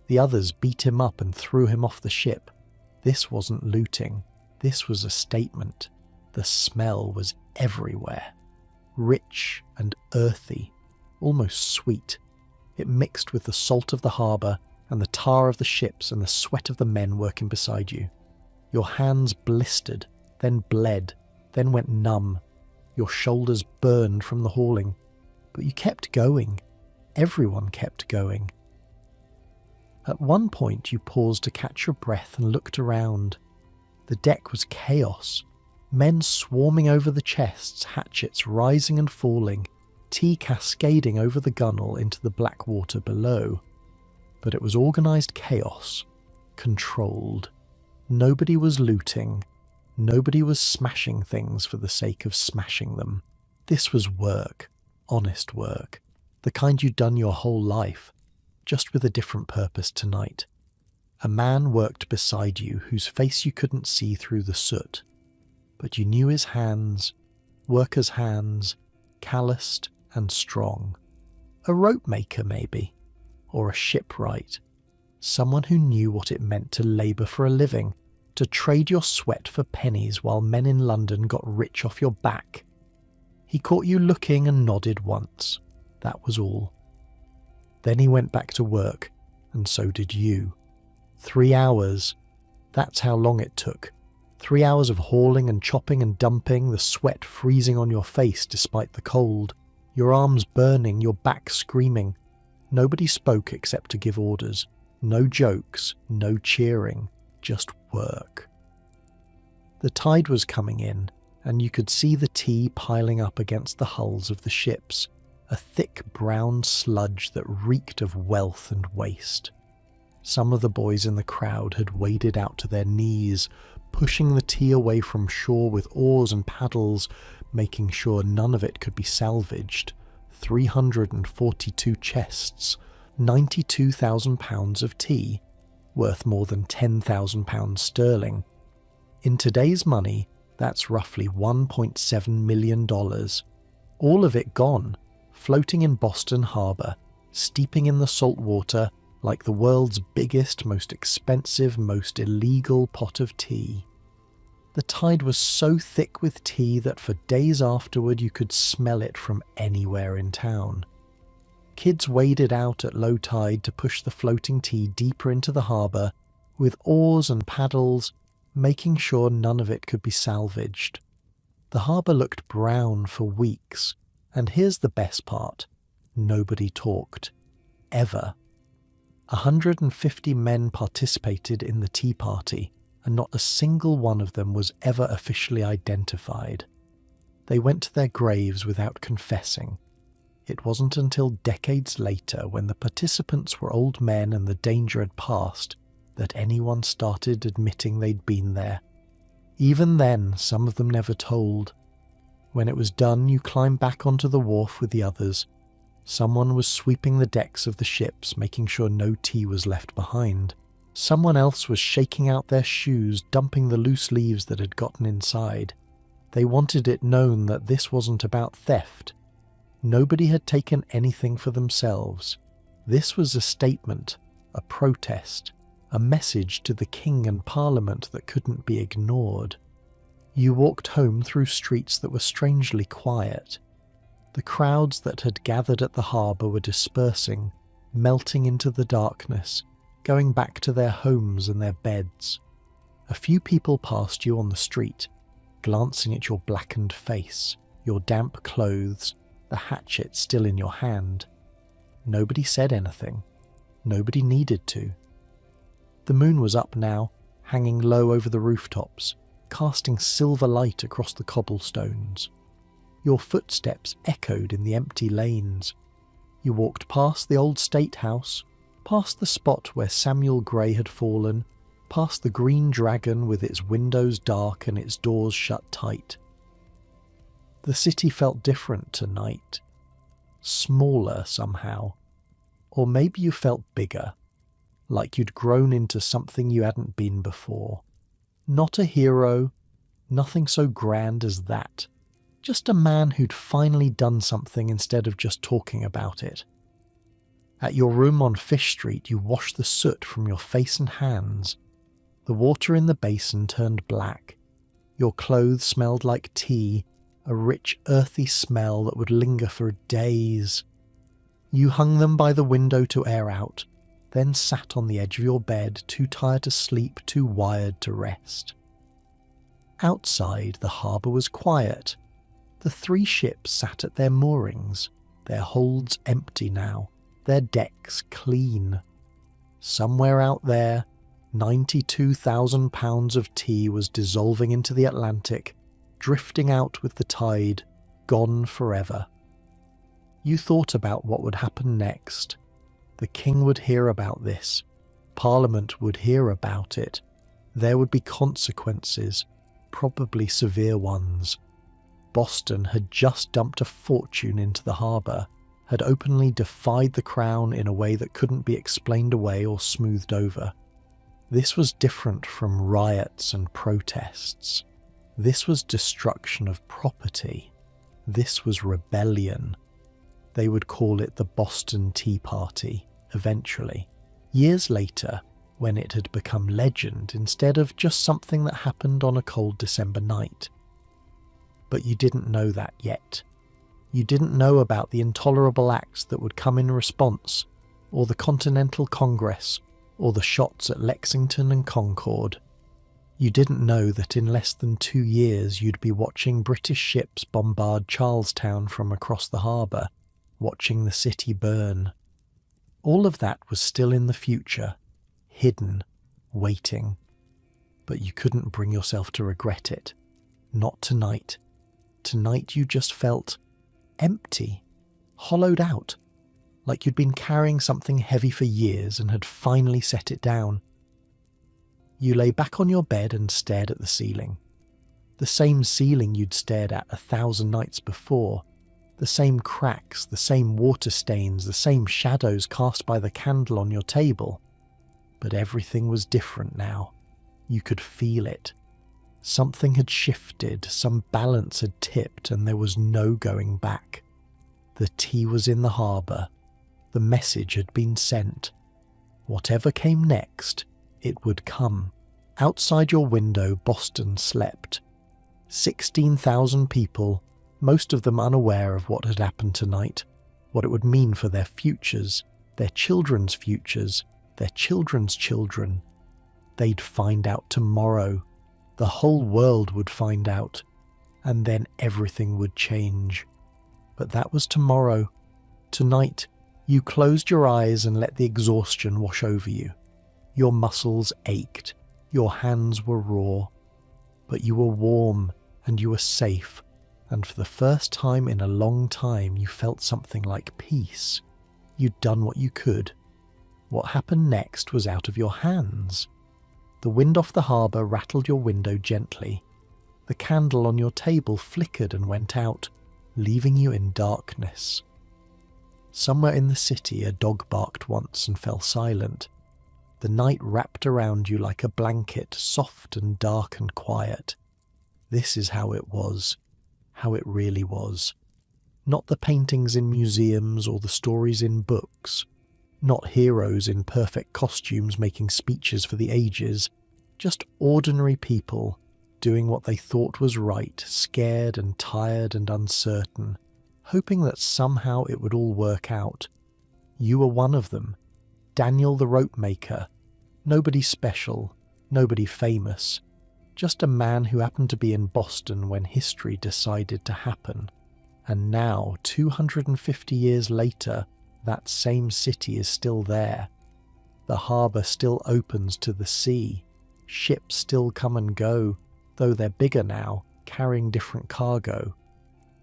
The others beat him up and threw him off the ship. This wasn't looting. This was a statement. The smell was everywhere. Rich and earthy, almost sweet. It mixed with the salt of the harbour and the tar of the ships and the sweat of the men working beside you. Your hands blistered, then bled, then went numb. Your shoulders burned from the hauling. But you kept going. Everyone kept going. At one point you paused to catch your breath and looked around. The deck was chaos. Men swarming over the chests, hatchets rising and falling, tea cascading over the gunwale into the black water below. But it was organised chaos, controlled. Nobody was looting. Nobody was smashing things for the sake of smashing them. This was work, honest work, the kind you'd done your whole life, just with a different purpose tonight. A man worked beside you whose face you couldn't see through the soot. But you knew his hands, workers' hands, calloused and strong. A rope maker, maybe, or a shipwright. Someone who knew what it meant to labour for a living, to trade your sweat for pennies while men in London got rich off your back. He caught you looking and nodded once. That was all. Then he went back to work, and so did you. 3 hours, that's how long it took. 3 hours of hauling and chopping and dumping, the sweat freezing on your face despite the cold, your arms burning, your back screaming. Nobody spoke except to give orders. No jokes, no cheering, just work. The tide was coming in, and you could see the tea piling up against the hulls of the ships, a thick brown sludge that reeked of wealth and waste. Some of the boys in the crowd had waded out to their knees, pushing the tea away from shore with oars and paddles, making sure none of it could be salvaged. 342 chests, 92,000 pounds of tea, worth more than 10,000 pounds sterling. In today's money, that's roughly $1.7 million. All of it gone, floating in Boston Harbor, steeping in the salt water like the world's biggest, most expensive, most illegal pot of tea. The tide was so thick with tea that for days afterward you could smell it from anywhere in town. Kids waded out at low tide to push the floating tea deeper into the harbour, with oars and paddles, making sure none of it could be salvaged. The harbour looked brown for weeks, and here's the best part: nobody talked. Ever. 150 men participated in the tea party, and not a single one of them was ever officially identified. They went to their graves without confessing. It wasn't until decades later, when the participants were old men and the danger had passed, that anyone started admitting they'd been there. Even then, some of them never told. When it was done, you climbed back onto the wharf with the others. Someone was sweeping the decks of the ships, making sure no tea was left behind. Someone else was shaking out their shoes, dumping the loose leaves that had gotten inside. They wanted it known that this wasn't about theft. Nobody had taken anything for themselves. This was a statement, a protest, a message to the King and Parliament that couldn't be ignored. You walked home through streets that were strangely quiet. The crowds that had gathered at the harbour were dispersing, melting into the darkness, going back to their homes and their beds. A few people passed you on the street, glancing at your blackened face, your damp clothes, the hatchet still in your hand. Nobody said anything. Nobody needed to. The moon was up now, hanging low over the rooftops, casting silver light across the cobblestones. Your footsteps echoed in the empty lanes. You walked past the old state house, past the spot where Samuel Gray had fallen, past the Green Dragon with its windows dark and its doors shut tight. The city felt different tonight. Smaller somehow. Or maybe you felt bigger, like you'd grown into something you hadn't been before. Not a hero, nothing so grand as that. Just a man who'd finally done something instead of just talking about it. At your room on Fish Street, you washed the soot from your face and hands. The water in the basin turned black. Your clothes smelled like tea, a rich, earthy smell that would linger for days. You hung them by the window to air out, then sat on the edge of your bed, too tired to sleep, too wired to rest. Outside, the harbour was quiet. The 3 ships sat at their moorings, their holds empty now, their decks clean. Somewhere out there, 92,000 pounds of tea was dissolving into the Atlantic, drifting out with the tide, gone forever. You thought about what would happen next. The King would hear about this. Parliament would hear about it. There would be consequences, probably severe ones. Boston had just dumped a fortune into the harbour, had openly defied the Crown in a way that couldn't be explained away or smoothed over. This was different from riots and protests. This was destruction of property. This was rebellion. They would call it the Boston Tea Party, eventually. Years later, when it had become legend instead of just something that happened on a cold December night. But you didn't know that yet. You didn't know about the intolerable acts that would come in response, or the Continental Congress, or the shots at Lexington and Concord. You didn't know that in less than 2 years you'd be watching British ships bombard Charlestown from across the harbour, watching the city burn. All of that was still in the future, hidden, waiting. But you couldn't bring yourself to regret it. Not tonight. Tonight you just felt empty, hollowed out, like you'd been carrying something heavy for years and had finally set it down. You lay back on your bed and stared at the ceiling. The same ceiling you'd stared at 1,000 nights before. The same cracks, the same water stains, the same shadows cast by the candle on your table. But everything was different now. You could feel it. Something had shifted, some balance had tipped, and there was no going back. The tea was in the harbour. The message had been sent. Whatever came next, it would come. Outside your window, Boston slept. 16,000 people, most of them unaware of what had happened tonight, what it would mean for their futures, their children's futures, their children's children. They'd find out tomorrow. The whole world would find out. And then everything would change. But that was tomorrow. Tonight, you closed your eyes and let the exhaustion wash over you. Your muscles ached. Your hands were raw. But you were warm and you were safe. And for the first time in a long time, you felt something like peace. You'd done what you could. What happened next was out of your hands. The wind off the harbour rattled your window gently. The candle on your table flickered and went out, leaving you in darkness. Somewhere in the city a dog barked once and fell silent. The night wrapped around you like a blanket, soft and dark and quiet. This is how it was, how it really was. Not the paintings in museums or the stories in books. Not heroes in perfect costumes making speeches for the ages. Just ordinary people doing what they thought was right, scared and tired and uncertain, hoping that somehow it would all work out. You were one of them. Daniel the rope maker. Nobody special, nobody famous. Just a man who happened to be in Boston when history decided to happen. And now, 250 years later, that same city is still there. The harbour still opens to the sea. Ships still come and go, though they're bigger now, carrying different cargo.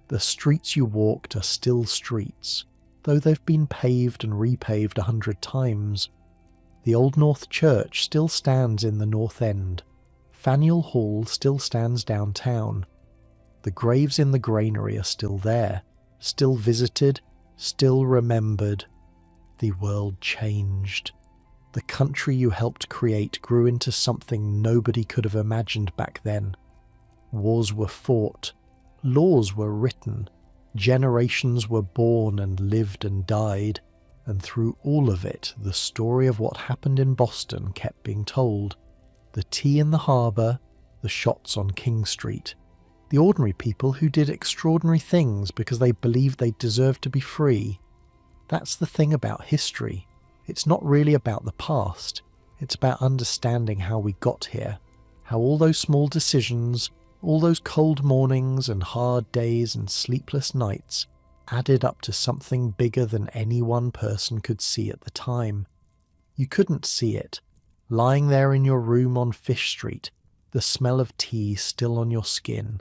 The streets you walked are still streets, though they've been paved and repaved 100 times. The Old North Church still stands in the North End. Faneuil Hall still stands downtown. The graves in the granary are still there, still visited, still remembered. The world changed. The country you helped create grew into something nobody could have imagined back then. Wars were fought. Laws were written. Generations were born and lived and died. And through all of it, the story of what happened in Boston kept being told. The tea in the harbour, the shots on King Street. The ordinary people who did extraordinary things because they believed they deserved to be free. That's the thing about history. It's not really about the past. It's about understanding how we got here. How all those small decisions, all those cold mornings and hard days and sleepless nights added up to something bigger than any one person could see at the time. You couldn't see it. Lying there in your room on Fish Street, the smell of tea still on your skin.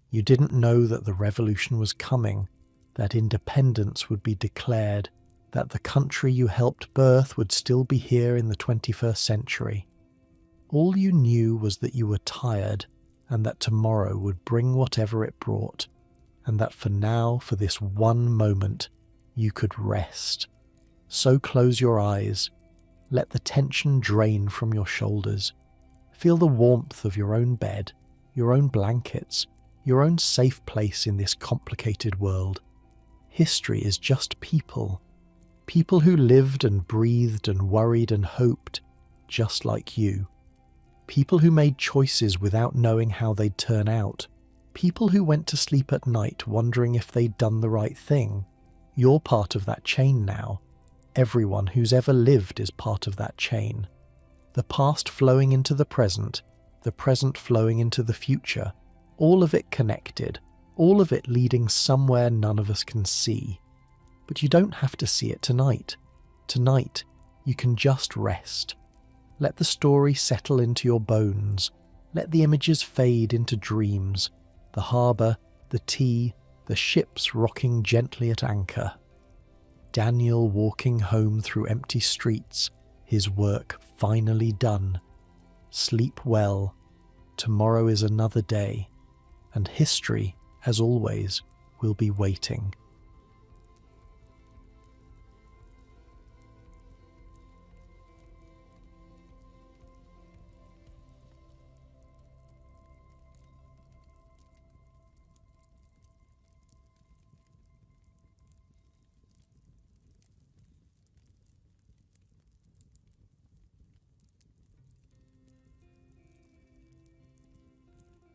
You didn't know that the revolution was coming, that independence would be declared, that the country you helped birth would still be here in the 21st century. All you knew was that you were tired, and that tomorrow would bring whatever it brought, and that for now, for this one moment, you could rest. So close your eyes. Let the tension drain from your shoulders. Feel the warmth of your own bed, your own blankets, your own safe place in this complicated world. History is just people. People who lived and breathed and worried and hoped, just like you. People who made choices without knowing how they'd turn out. People who went to sleep at night wondering if they'd done the right thing. You're part of that chain now. Everyone who's ever lived is part of that chain. The past flowing into the present flowing into the future, all of it connected, all of it leading somewhere none of us can see. But you don't have to see it tonight. Tonight, you can just rest. Let the story settle into your bones. Let the images fade into dreams. The harbour, the tea, the ships rocking gently at anchor. Daniel walking home through empty streets, his work finally done. Sleep well. Tomorrow is another day, and history, as always, will be waiting.